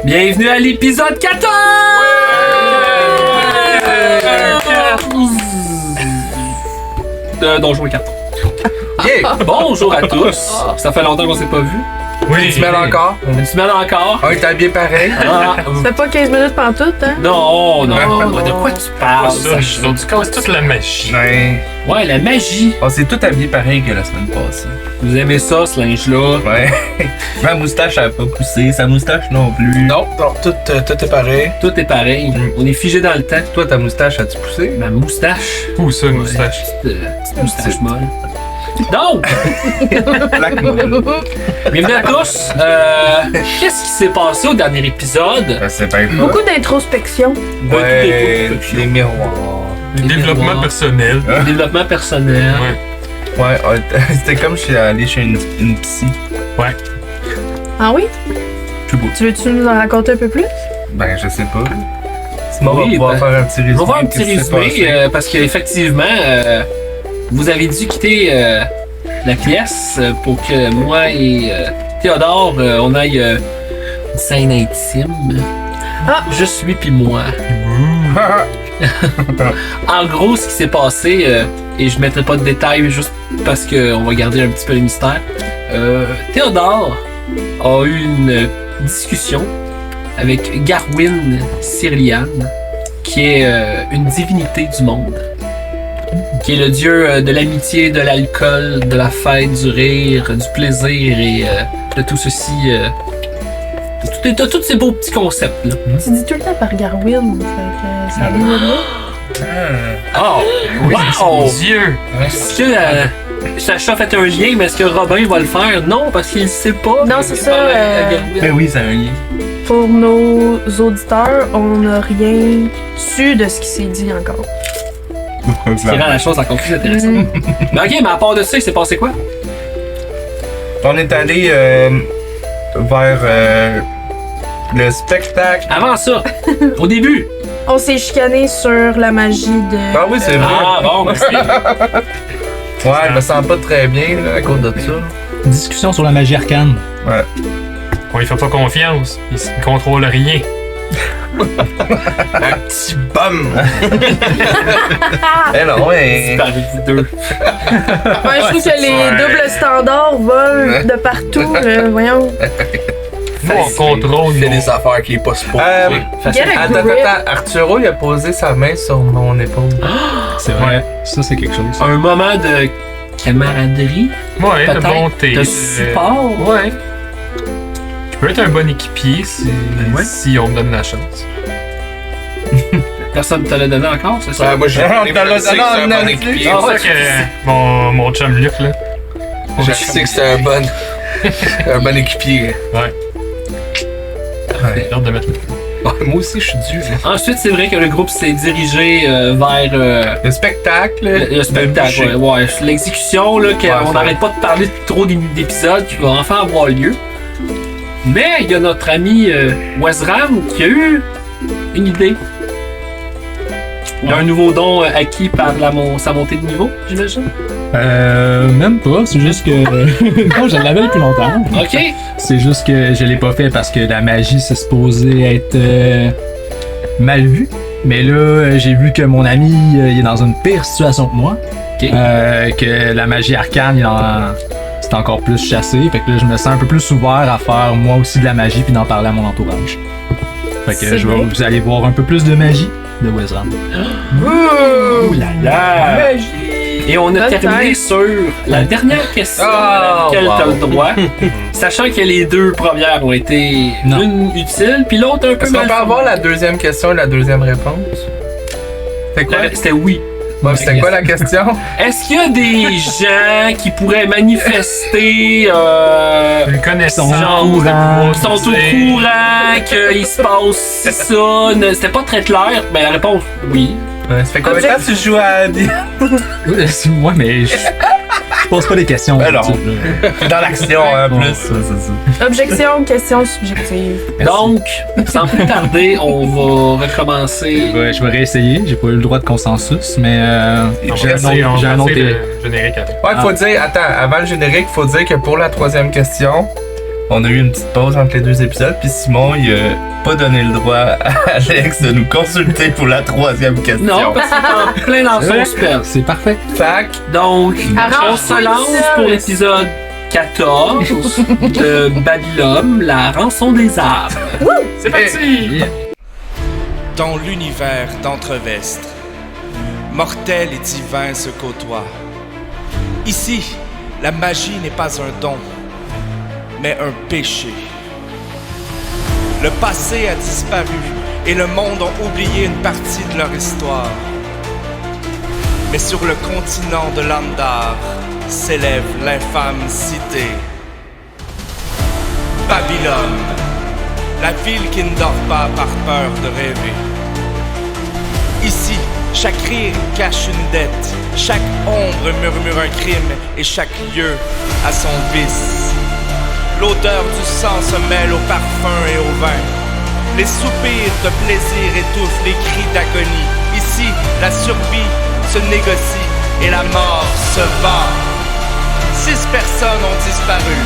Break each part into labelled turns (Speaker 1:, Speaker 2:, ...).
Speaker 1: Bienvenue à l'épisode 14! De Donjons et Cartons.
Speaker 2: Yeah!
Speaker 1: Bonjour à tous. Ça fait longtemps qu'on s'est pas vu.
Speaker 2: Oui, une semaine encore.
Speaker 1: Une semaine encore.
Speaker 2: On est habillés pareil.
Speaker 1: Ah,
Speaker 3: Ça fait pas 15 minutes pantoute, hein?
Speaker 1: non, de quoi tu parles?
Speaker 4: Tu casses toute la magie.
Speaker 2: Ouais.
Speaker 1: Ouais, la magie.
Speaker 2: On s'est tous habillés pareil que la semaine passée.
Speaker 1: Vous aimez ça, ce linge-là?
Speaker 2: Ouais. Ma moustache elle a pas poussé, sa moustache non plus.
Speaker 5: Non, tout est pareil.
Speaker 1: Tout est pareil. On est figé dans le temps.
Speaker 2: Toi, ta moustache a-tu poussé?
Speaker 1: Ma moustache.
Speaker 4: Où ça, une moustache?
Speaker 1: Petite moustache molle. Donc,
Speaker 2: Black molle.
Speaker 1: bienvenue à tous. Qu'est-ce qui s'est passé au dernier épisode?
Speaker 2: C'est bien pas.
Speaker 3: Beaucoup d'introspection.
Speaker 2: Ouais, les miroirs.
Speaker 4: Développement personnel.
Speaker 1: Développement personnel.
Speaker 4: Ouais.
Speaker 2: Ouais, c'était comme je suis allé chez une psy.
Speaker 4: Ouais.
Speaker 3: Ah oui?
Speaker 2: Tout beau.
Speaker 3: Tu veux-tu nous en raconter un peu plus?
Speaker 2: Ben, je sais pas. Sinon, on va
Speaker 1: Oui,
Speaker 2: pouvoir
Speaker 1: ben,
Speaker 2: faire un petit
Speaker 1: On
Speaker 2: résumé.
Speaker 1: va faire un petit
Speaker 2: de ce qui s'est
Speaker 1: résumé
Speaker 2: passé.
Speaker 1: parce qu'effectivement, vous avez dû quitter la pièce pour que moi et Théodore, on aille une scène intime.
Speaker 3: Ah.
Speaker 1: Juste lui puis moi. En gros, ce qui s'est passé, et je mettrai pas de détails juste parce qu'on va garder un petit peu le mystère, Théodore a eu une discussion avec Garwin Cyrlian, qui est une divinité du monde, qui est le dieu de l'amitié, de l'alcool, de la fête, du rire, du plaisir et de tout ceci, de tous ces beaux petits concepts-là.
Speaker 3: Tu dis tout le temps par Garwin, fait que ça vient de là.
Speaker 1: Oh!
Speaker 4: Oui,
Speaker 1: Wow!
Speaker 4: mon Dieu!
Speaker 1: Est-ce que Sacha a fait un lien, mais est-ce que Robin va le faire? Non, parce qu'il ne sait pas.
Speaker 3: Non, c'est ça,
Speaker 2: Ben oui, c'est un lien.
Speaker 3: Pour nos auditeurs, on n'a rien su de ce qui s'est dit encore.
Speaker 1: Ce qui rend la chose encore plus intéressante. Mais ok, mais à part de ça, il s'est passé quoi?
Speaker 2: On est allé vers le spectacle.
Speaker 1: Avant ça, au début.
Speaker 3: On s'est chicané sur la magie de...
Speaker 2: Ah oui, c'est vrai.
Speaker 1: Ah bon, merci.
Speaker 2: Ouais, je me sens pas très bien là, à cause de ça.
Speaker 6: Discussion sur la magie arcane.
Speaker 2: Ouais.
Speaker 4: On lui fait pas confiance. Il contrôle rien.
Speaker 5: Un petit bum.
Speaker 2: Eh non, ouais.
Speaker 1: Avec vous deux.
Speaker 3: Ouais, je trouve que les doubles standards volent de partout, là. Voyons.
Speaker 4: Nous, on contrôle
Speaker 5: Il fait
Speaker 4: nos...
Speaker 5: des affaires qu'il est pas supposé.
Speaker 3: Get a
Speaker 2: Attends,
Speaker 3: grip.
Speaker 2: Arturo, il a posé sa main sur mon épaule.
Speaker 6: C'est vrai. Ça, c'est quelque chose.
Speaker 1: Un moment de camaraderie,
Speaker 4: Ouais, de
Speaker 1: peut-être,
Speaker 4: bonté.
Speaker 1: de support.
Speaker 4: Ouais. Je peux être un bon équipier si on me donne la chance.
Speaker 1: Personne te l'a donné encore, c'est ça?
Speaker 5: Ouais, moi j'ai
Speaker 2: On te l'a
Speaker 5: je sais que
Speaker 2: donné
Speaker 5: c'est un
Speaker 2: en
Speaker 5: bon
Speaker 2: Netflix.
Speaker 5: équipier.
Speaker 4: C'est pour ça que mon chum Luc, là.
Speaker 5: Je sais que c'est un bon équipier.
Speaker 4: J'ai hâte de mettre le...
Speaker 5: Ouais, moi aussi je suis dû.
Speaker 1: Ensuite, c'est vrai que le groupe s'est dirigé vers
Speaker 2: Le spectacle.
Speaker 1: le spectacle. Ouais, l'exécution, là, qu'on
Speaker 2: Ouais,
Speaker 1: n'arrête pas de parler trop d'épisodes qui vont enfin avoir lieu. Mais il y a notre ami Wesram qui a eu une idée. Il y a un nouveau don acquis par sa montée de niveau, j'imagine.
Speaker 6: Même pas, c'est juste que. Non, je l'avais depuis longtemps.
Speaker 1: Ok.
Speaker 6: C'est juste que je l'ai pas fait parce que la magie, c'est supposé être mal vu. Mais là, j'ai vu que mon ami, il est dans une pire situation que moi.
Speaker 1: Ok.
Speaker 6: Que la magie arcane, c'est encore plus chassé. Fait que là, je me sens un peu plus ouvert à faire moi aussi de la magie puis d'en parler à mon entourage. Fait que
Speaker 3: C'est vrai.
Speaker 6: vous allez voir un peu plus de magie de Wesram.
Speaker 1: Ouh là là! Et on a
Speaker 3: Peut-être.
Speaker 1: terminé sur la dernière question
Speaker 2: Oh,
Speaker 1: à laquelle
Speaker 2: wow.
Speaker 1: tu as le droit. Sachant que les deux premières ont été
Speaker 6: Non.
Speaker 1: une utile, puis l'autre un peu
Speaker 2: Est-ce qu'on
Speaker 1: mal.
Speaker 2: peut avoir la deuxième question et la deuxième réponse? C'est quoi?
Speaker 1: C'était oui.
Speaker 2: Ouais, c'était quoi la question?
Speaker 1: Est-ce qu'il y a des gens qui pourraient manifester
Speaker 4: Une connaissance.
Speaker 1: genre,
Speaker 6: au courant.
Speaker 1: qui sont au courant qu'il se passe ça? C'était pas très clair, mais la réponse oui.
Speaker 2: Ça fait combien de temps que tu joues à
Speaker 6: Moi, mais je pose pas des questions.
Speaker 2: Ben non.
Speaker 6: d'habitude, là.
Speaker 2: dans l'action en
Speaker 6: Bon.
Speaker 2: plus? Ça, c'est ça.
Speaker 3: Objection, question subjective.
Speaker 1: Donc, sans plus tarder, on va recommencer.
Speaker 6: Ouais, je vais réessayer. J'ai pas eu le droit de consensus, mais j'ai un autre.
Speaker 4: le générique avant.
Speaker 2: Ouais, faut dire, attends, avant le générique, faut dire que pour la troisième question, on a eu une petite pause entre les deux épisodes, puis Simon, il a pas donné le droit à Alex de nous consulter pour la 3e question.
Speaker 1: Non, parce qu'il est en plein dans son spell.
Speaker 6: C'est parfait.
Speaker 2: Fac,
Speaker 1: Donc, on
Speaker 3: Arrange-toi
Speaker 1: se
Speaker 3: le
Speaker 1: lance
Speaker 3: seul.
Speaker 1: pour l'épisode 14 de Babylone, la rançon des arbres.
Speaker 4: C'est parti!
Speaker 7: Dans l'univers d'Entrevestre, mortels et divins se côtoient. Ici, la magie n'est pas un don, mais un péché. Le passé a disparu et le monde a oublié une partie de leur histoire. Mais sur le continent de Landar s'élève l'infâme cité. Babylone, la ville qui ne dort pas par peur de rêver. Ici, chaque rire cache une dette, chaque ombre murmure un crime et chaque lieu a son vice. L'odeur du sang se mêle au parfum et au vin. Les soupirs de plaisir étouffent les cris d'agonie. Ici, la survie se négocie et la mort se vend. 6 personnes ont disparu.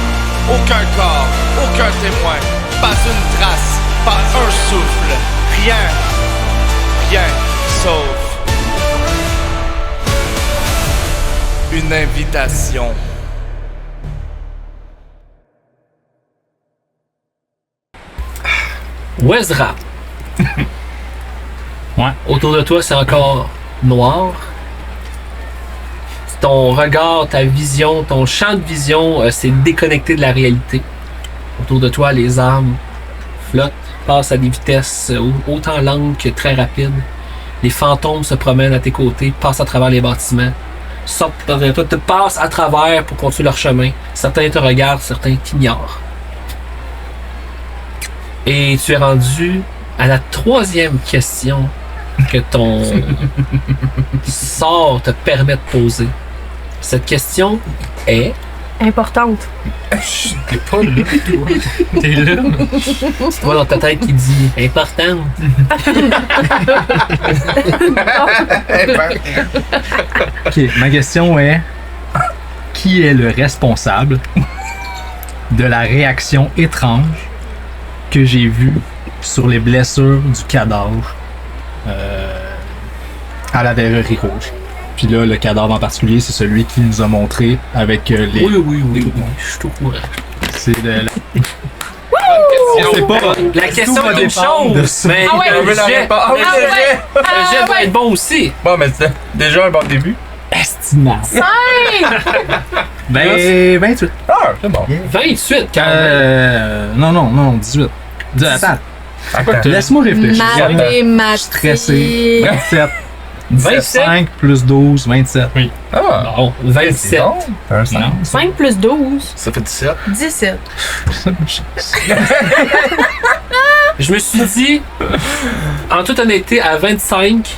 Speaker 7: Aucun corps, aucun témoin, pas une trace, pas un souffle. Rien sauf une invitation.
Speaker 1: Wezra.
Speaker 6: Ouais.
Speaker 1: Autour de toi, c'est encore noir. Ton regard, ta vision, ton champ de vision s'est déconnecté de la réalité. Autour de toi, les armes flottent, passent à des vitesses autant lentes que très rapides. Les fantômes se promènent à tes côtés, passent à travers les bâtiments, sortent de toi, te passent à travers pour continuer leur chemin. Certains te regardent, certains t'ignorent. Et tu es rendu à la 3e question que ton sort te permet de poser. Cette question est...
Speaker 3: Importante.
Speaker 4: T'es pas là, toi. T'es là.
Speaker 1: C'est toi dans ta tête qui dit « importante
Speaker 6: Ok, ma question est qui est le responsable de la réaction étrange que j'ai vue sur les blessures du cadavre à la verrerie rouge? Puis là, le cadavre en particulier, c'est celui qui nous a montré avec les.
Speaker 1: Oui, je suis au courant.
Speaker 6: C'est de la.
Speaker 1: On sait pas. La question est une chose, mais
Speaker 3: Ah ouais,
Speaker 2: on veut la
Speaker 1: le jet,
Speaker 2: réponse. Ah oui,
Speaker 3: Ah
Speaker 2: le
Speaker 3: ouais.
Speaker 2: jet!
Speaker 1: le jet va être bon aussi.
Speaker 2: Bon, mais c'est déjà un bon début.
Speaker 6: Estimable. Ben, 28.
Speaker 2: Ah, c'est bon.
Speaker 1: 28, quand même.
Speaker 6: Non, 18. Attends,
Speaker 2: Attends.
Speaker 6: laisse-moi réfléchir.
Speaker 3: Mathématiques.
Speaker 6: Stressé. 27.
Speaker 1: 27.
Speaker 6: 5 plus 12, 27.
Speaker 2: Ah,
Speaker 1: Bon, 27.
Speaker 2: bon. T'as un 5.
Speaker 6: Non.
Speaker 3: 5 plus 12.
Speaker 5: Ça fait 17.
Speaker 3: 17.
Speaker 1: Je me suis dit, en toute honnêteté, à 25,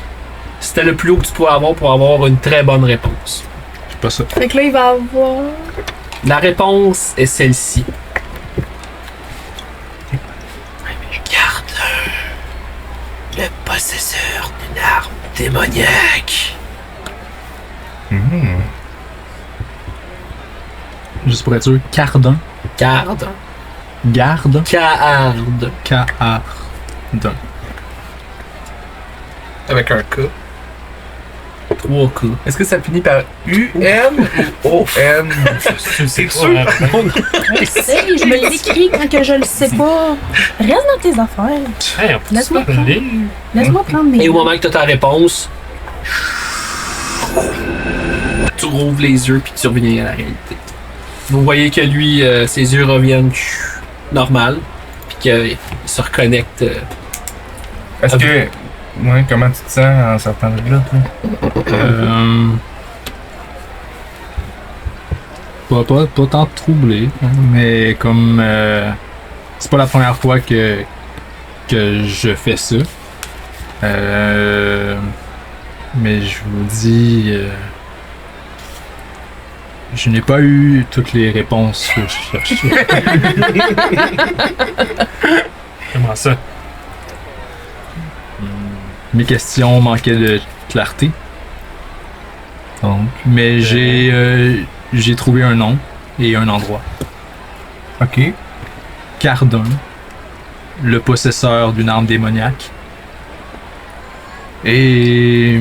Speaker 1: c'était le plus haut que tu pouvais avoir pour avoir une très bonne réponse.
Speaker 6: C'est pas ça.
Speaker 3: Fait que là, il va avoir.
Speaker 1: La réponse est celle-ci. Garde le possesseur d'une arme démoniaque.
Speaker 6: Juste pour être sûr, Cardin.
Speaker 1: Garde.
Speaker 6: Garde.
Speaker 1: Carde.
Speaker 6: Cardin.
Speaker 5: Avec un K.
Speaker 1: 3 coups.
Speaker 2: Est-ce que ça finit par U-N ou O-N?
Speaker 4: C'est sûr.
Speaker 3: Hey, je me l'écris quand que je le sais pas. Reste dans tes affaires.
Speaker 4: Hey, on peut
Speaker 3: Laisse-moi
Speaker 4: se parler.
Speaker 3: Laisse-moi prendre mes.
Speaker 1: Et au moment que tu as ta réponse, tu rouvres les yeux puis tu reviens à la réalité. Vous voyez que lui, ses yeux reviennent normal, puis qu'il se reconnecte.
Speaker 2: Est-ce que. Ouais, comment tu te sens en sortant de là, toi?
Speaker 6: Pas tant troublé, hein, mais comme c'est pas la première fois que je fais ça. Mais je vous dis, je n'ai pas eu toutes les réponses que je cherchais.
Speaker 4: Comment ça?
Speaker 6: Mes questions manquaient de clarté.
Speaker 2: Donc.
Speaker 6: Mais j'ai trouvé un nom et un endroit.
Speaker 2: Ok.
Speaker 6: Cardin. le possesseur d'une arme démoniaque. Et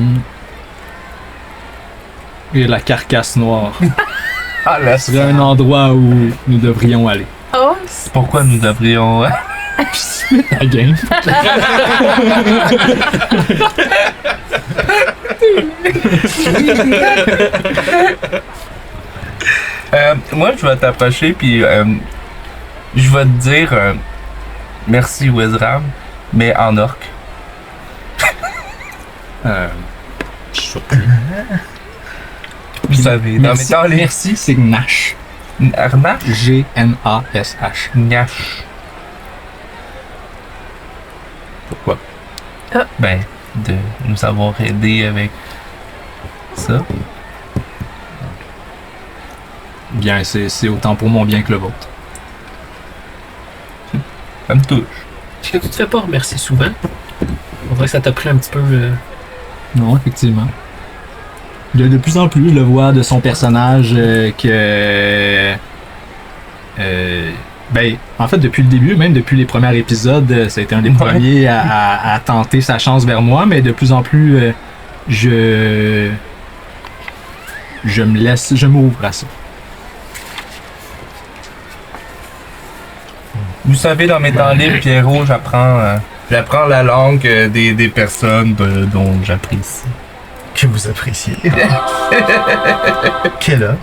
Speaker 6: la carcasse noire
Speaker 2: Ah, là,
Speaker 6: serait un endroit où nous devrions aller.
Speaker 3: Oh,
Speaker 2: Pourquoi nous devrions.
Speaker 6: La game.
Speaker 2: Moi, je vais t'approcher, puis je vais te dire merci, Wizram, mais en orc.
Speaker 6: Je suis surpris.
Speaker 2: Vous savez, dans mes
Speaker 6: Merci,
Speaker 2: temps, les.
Speaker 6: merci, c'est Gnash.
Speaker 2: Arnache?
Speaker 6: G-N-A-S-H.
Speaker 2: Gnache.
Speaker 6: Pourquoi?
Speaker 2: Ben, de nous avoir aidés avec ça.
Speaker 6: Bien, c'est autant pour mon bien que le vôtre.
Speaker 2: Ça me touche.
Speaker 1: Est-ce que tu te fais pas remercier souvent? On dirait que ça t'a pris un petit peu.
Speaker 6: Non, effectivement. De plus en plus, je le vois de son personnage ben, en fait, depuis le début, même depuis les premiers épisodes, ça a été un des premiers à tenter sa chance vers moi, mais de plus en plus, je m'ouvre à ça.
Speaker 2: Vous savez, dans mes temps libres, Pierrot, j'apprends la langue des personnes dont j'apprécie.
Speaker 8: Que vous appréciez. Quel homme.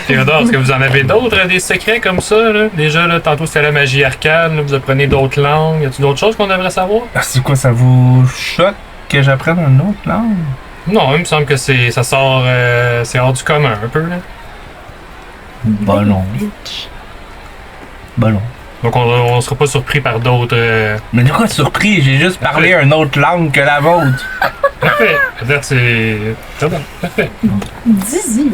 Speaker 4: Théodore, est-ce que vous en avez d'autres, des secrets comme ça? Là? Déjà, là, tantôt c'était la magie arcane, là, vous apprenez d'autres langues. Y a-t-il d'autres choses qu'on devrait savoir?
Speaker 2: Ah, c'est quoi, ça vous choque que j'apprenne une autre langue?
Speaker 4: Non, il me semble que ça sort, c'est hors du commun un peu. Là.
Speaker 2: Ballon. Ballon.
Speaker 4: Donc on sera pas surpris par d'autres.
Speaker 2: Mais de quoi surpris? J'ai juste parlé une autre langue que la vôtre.
Speaker 4: Parfait. Peut-être c'est bon. Parfait.
Speaker 3: Dizzy.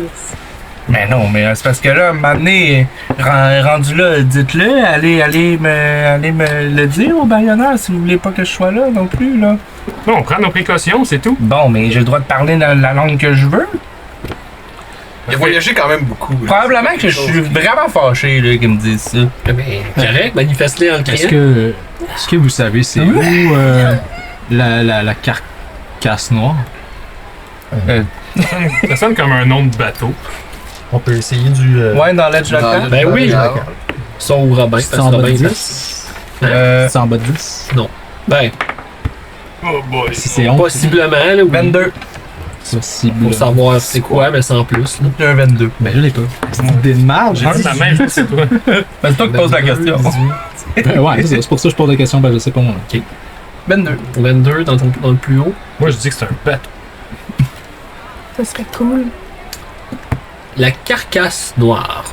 Speaker 2: Mais non, mais c'est parce que là, à un moment donné, rendu là, dites-le, allez me le dire au baïonneur si vous voulez pas que je sois là non plus, là.
Speaker 4: Bon, on prend nos précautions, c'est tout.
Speaker 2: Bon, mais j'ai le droit de parler dans la langue que je veux.
Speaker 5: Il a voyagé quand même beaucoup. là.
Speaker 2: Probablement que je suis vraiment fâché, là, qu'ils me disent ça.
Speaker 1: Mais correct, manifeste-les en le
Speaker 6: Est-ce
Speaker 1: criant.
Speaker 6: que vous savez c'est où la carcasse noire?
Speaker 4: Ça sonne comme un nom de bateau.
Speaker 8: On peut essayer du.
Speaker 2: Ouais, dans l'Edge Local.
Speaker 1: Ben oui. Son ou Robin.
Speaker 6: C'est
Speaker 1: parce
Speaker 6: en
Speaker 1: que
Speaker 6: bas de
Speaker 1: Robin,
Speaker 6: 10?
Speaker 2: Euh,
Speaker 6: C'est en bas de 10?
Speaker 1: Ben,
Speaker 4: Oh boy.
Speaker 6: Si c'est 11,
Speaker 1: possiblement, là, oui.
Speaker 2: 22.
Speaker 6: possible.
Speaker 1: Pour savoir c'est quoi, mais sans plus. Là.
Speaker 2: J'ai un 22.
Speaker 6: Ben, je l'ai pas. C'est une idée de marge.
Speaker 4: J'ai dit la même chose que toi.
Speaker 2: Ben, c'est toi qui poses la question.
Speaker 6: Ben, ouais, c'est pour ça que je pose la question. Ben, je sais pas moi. Ok.
Speaker 2: 22.
Speaker 1: 22 dans le plus haut.
Speaker 4: Moi je dis que c'est un bateau.
Speaker 3: Ça serait cool.
Speaker 1: La carcasse noire.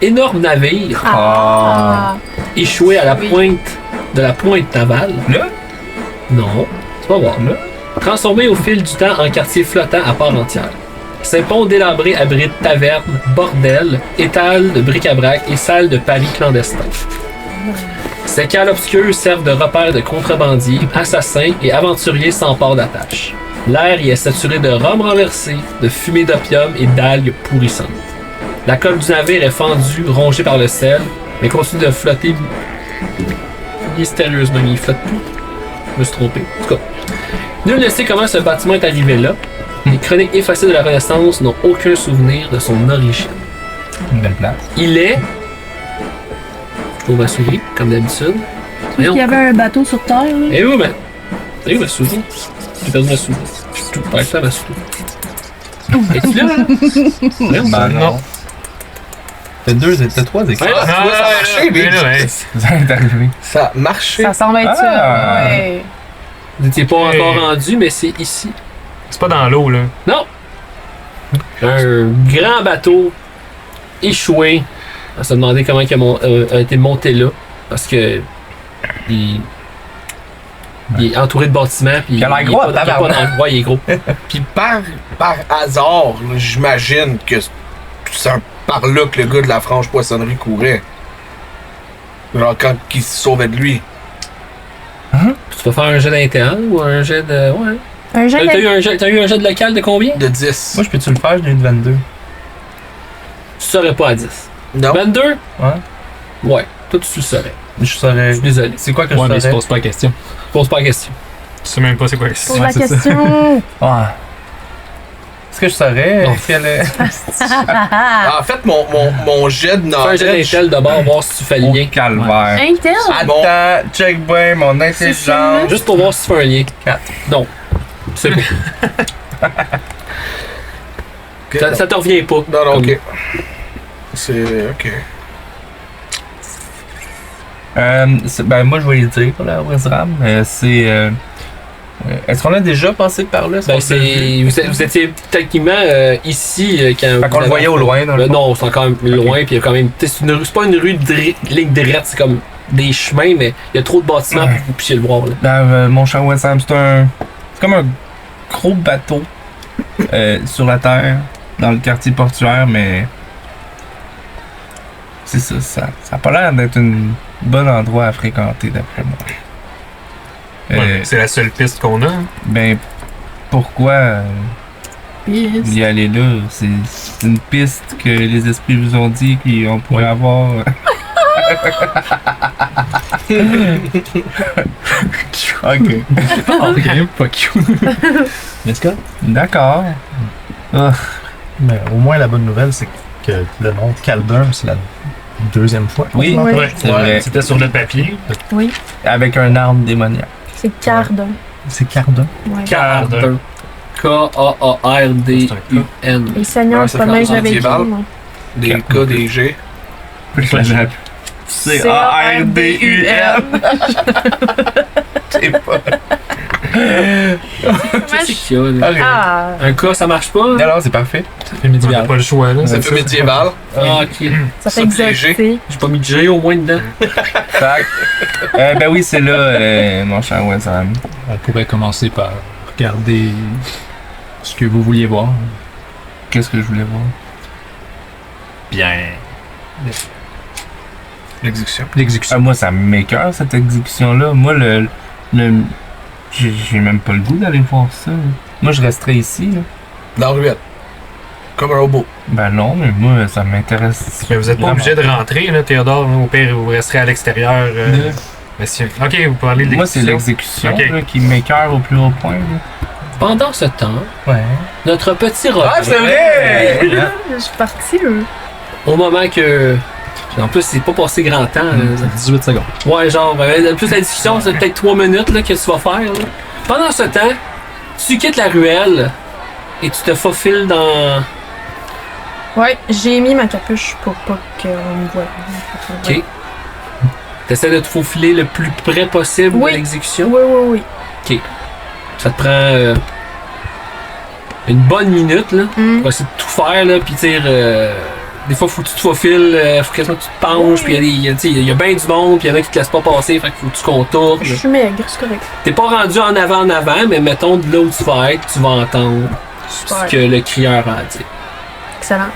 Speaker 1: Énorme navire
Speaker 3: Ah.
Speaker 1: échoué à la
Speaker 3: Oui.
Speaker 1: pointe de la pointe navale.
Speaker 2: Là?
Speaker 1: Non, tu vas voir.
Speaker 2: Là?
Speaker 1: Transformé au fil du temps en quartier flottant à part entière. Ces ponts délabrés abritent tavernes, bordels, étals de bric-à-brac et salles de paris clandestins. Ces cales obscures servent de repères de contrebandiers, assassins et aventuriers sans port d'attache. L'air y est saturé de rhum renversé, de fumée d'opium et d'algues pourrissantes. La coque du navire est fendue, rongée par le sel, mais continue de flotter mystérieusement. Il flotte plus. Je me suis trompé. En tout cas, nul ne sait comment ce bâtiment est arrivé là. Les chroniques effacées de la Renaissance n'ont aucun souvenir de son origine.
Speaker 2: Une belle place.
Speaker 1: Il est... Je trouve ma souris, comme d'habitude.
Speaker 9: Il y avait un bateau sur Terre, là.
Speaker 1: Eh oui, ben. Eh oui, ma souris. J'ai perdu ma souris. Je suis tout perdu à ma souris. Es-tu là?
Speaker 2: Ben non. T'as 3 équipes.
Speaker 1: Ouais.
Speaker 5: Ah, tu vois, ça a marché,
Speaker 4: mais là, ouais.
Speaker 2: Ça est arrivé.
Speaker 5: Ça a marché.
Speaker 9: Ça semble être
Speaker 2: Ah.
Speaker 9: ça. Ouais.
Speaker 1: Vous n'étiez pas
Speaker 4: Hey.
Speaker 1: encore rendu, mais c'est ici.
Speaker 4: C'est pas dans l'eau là.
Speaker 1: Non! Un grand bateau échoué. On se demandait comment il a été monté là. Parce que il est entouré de bâtiments. Puis
Speaker 2: Il a l'air
Speaker 1: est
Speaker 2: gros,
Speaker 1: pas- il est pas
Speaker 2: tabarnak.
Speaker 1: dans le bois, il est gros.
Speaker 5: Puis par hasard, là, j'imagine que c'est par là que le gars de la frange poissonnerie courait. Genre quand il se sauvait de lui.
Speaker 1: Tu vas faire un jet d'interne ou un jet de. Ouais.
Speaker 9: Un
Speaker 1: T'as
Speaker 9: jeune.
Speaker 1: eu un jet de local de combien?
Speaker 5: De 10.
Speaker 2: Moi, je peux-tu le faire? J'ai eu de 22.
Speaker 1: Tu serais pas à 10.
Speaker 5: Non.
Speaker 1: 22?
Speaker 2: Ouais.
Speaker 1: Ouais. Toi, tu le saurais.
Speaker 2: Je
Speaker 1: Je
Speaker 2: saurais.
Speaker 1: suis désolé.
Speaker 2: C'est quoi que
Speaker 6: Ouais,
Speaker 2: je
Speaker 6: mais
Speaker 2: saurais?
Speaker 6: pose pas la question.
Speaker 1: Pose pas la question.
Speaker 4: Tu sais même pas c'est quoi la
Speaker 3: Pose
Speaker 4: question.
Speaker 3: la
Speaker 6: c'est ça.
Speaker 3: question.
Speaker 2: Ouais. Est-ce que je saurais
Speaker 1: Non.
Speaker 2: quelle est.
Speaker 5: En fait, mon jet de
Speaker 1: Fais un jet
Speaker 5: knowledge.
Speaker 1: d'intel d'abord, voir si tu fais le
Speaker 2: Oh,
Speaker 1: lien.
Speaker 2: calvaire.
Speaker 9: Intel?
Speaker 5: Bon.
Speaker 2: Attends, check bien mon intelligence.
Speaker 1: Juste pour voir si tu fais un lien.
Speaker 2: 4.
Speaker 1: Non. C'est bon. Ça te revient pas.
Speaker 5: Non, non,
Speaker 1: Comme-
Speaker 5: ok. C'est. Ok.
Speaker 2: Ben, moi, je vais le dire, la Wizram. Est-ce qu'on a déjà passé par là? Est-ce
Speaker 1: Ben,
Speaker 2: qu'on l'a vu?
Speaker 1: vous étiez techniquement ici quand
Speaker 2: Fait qu'on le voyait au loin, dans le fond.
Speaker 1: Non, c'est encore loin, puis il y a quand même. C'est pas une rue ligne droite, c'est comme des chemins, mais il y a trop de bâtiments pour que vous puissiez le voir. Là.
Speaker 2: Dans mon cher Wizram, c'est comme un gros bateau sur la terre, dans le quartier portuaire, mais. C'est ça, ça a pas l'air d'être un bon endroit à fréquenter, d'après moi.
Speaker 4: Ouais, c'est la seule piste qu'on a. Hein.
Speaker 2: Ben, pourquoi y aller là? C'est une piste que les esprits vous ont dit qu'on pourrait avoir. Ok.
Speaker 6: Ok, fuck you. Let's go.
Speaker 2: D'accord. Ah,
Speaker 8: Mais au moins, la bonne nouvelle, c'est que le nom Caldun, c'est la deuxième fois.
Speaker 2: oui,
Speaker 3: Ouais.
Speaker 4: Ouais,
Speaker 2: c'est vrai.
Speaker 4: C'était sur le papier.
Speaker 3: Oui,
Speaker 2: Avec un arme démoniaque.
Speaker 3: c'est Cardun.
Speaker 8: C'est Cardun.
Speaker 3: Ouais.
Speaker 1: Cardun. K-A-A-R-D-U-N.
Speaker 3: Les seigneurs,
Speaker 5: Ouais,
Speaker 3: c'est
Speaker 5: ça
Speaker 3: pas
Speaker 5: fait
Speaker 3: mal que j'avais écrit.
Speaker 5: médiéval.
Speaker 3: moi.
Speaker 5: Des K, des G.
Speaker 2: C-A-R-D-U-N. C'est pas.
Speaker 1: Qu'est-ce qu'il y a, là?
Speaker 2: Ok.
Speaker 3: Ah,
Speaker 1: Un cas, ça marche pas?
Speaker 2: Alors, c'est parfait.
Speaker 4: Ça fait midi. On n'a pas le choix, là.
Speaker 5: Ça
Speaker 4: c'est
Speaker 5: fait médiéval.
Speaker 1: Ah, ok.
Speaker 3: ça
Speaker 5: Ça,
Speaker 3: fait
Speaker 5: c'est léger.
Speaker 3: exotique.
Speaker 1: J'ai pas mis de G au moins dedans.
Speaker 2: Fait que, ben oui, c'est là, mon cher Wizard.
Speaker 6: On pourrait commencer par regarder ce que vous vouliez voir.
Speaker 2: Qu'est-ce que je voulais voir?
Speaker 6: Bien.
Speaker 5: L'exécution.
Speaker 6: L'exécution.
Speaker 2: Moi, ça m'écoeure, cette exécution-là. Moi, j'ai même pas le goût d'aller voir ça. Moi, je resterais ici. Là.
Speaker 5: Dans la ruelle. Comme un robot.
Speaker 2: Ben non, mais moi, ça m'intéresse.
Speaker 4: Mais vous êtes pas
Speaker 2: vraiment.
Speaker 4: obligé de rentrer, là, Théodore. Là. Au pire, vous resterez à l'extérieur. Monsieur. Ok, vous parlez de
Speaker 2: Moi, c'est
Speaker 4: l'exécution.
Speaker 2: l'exécution
Speaker 4: Ok.
Speaker 2: là, qui m'écoeure au plus haut point. Là.
Speaker 1: Pendant ce temps,
Speaker 2: Ouais.
Speaker 1: notre petit Robin,
Speaker 2: Ah, c'est vrai!
Speaker 3: Je suis partie, eux.
Speaker 1: au moment que. En plus, c'est pas passé grand temps. là.
Speaker 6: 18 secondes.
Speaker 1: Ouais, genre, en plus la discussion, c'est peut-être 3 minutes là, que tu vas faire. Là. Pendant ce temps, tu quittes la ruelle et tu te faufiles dans.
Speaker 3: Ouais, j'ai mis ma capuche pour pas qu'on me voie.
Speaker 1: Ok. T'essaies de te faufiler le plus près possible
Speaker 3: Oui.
Speaker 1: de l'exécution.
Speaker 3: Oui, oui, oui.
Speaker 1: Ça te prend une bonne minute là,
Speaker 3: Mm.
Speaker 1: pour essayer de tout faire. Là, puis tu sais, des fois, faut que tu te faufiles, faut quasiment que tu te penches, puis il y a bien du monde, puis il y en a qui te laissent pas passer, fait qu'il faut que tu contournes.
Speaker 3: Je suis maigre, c'est correct.
Speaker 1: T'es pas rendu en avant, mais mettons de là où tu vas être, tu vas entendre
Speaker 3: Super.
Speaker 1: ce que le crieur a à dire.
Speaker 3: Excellent.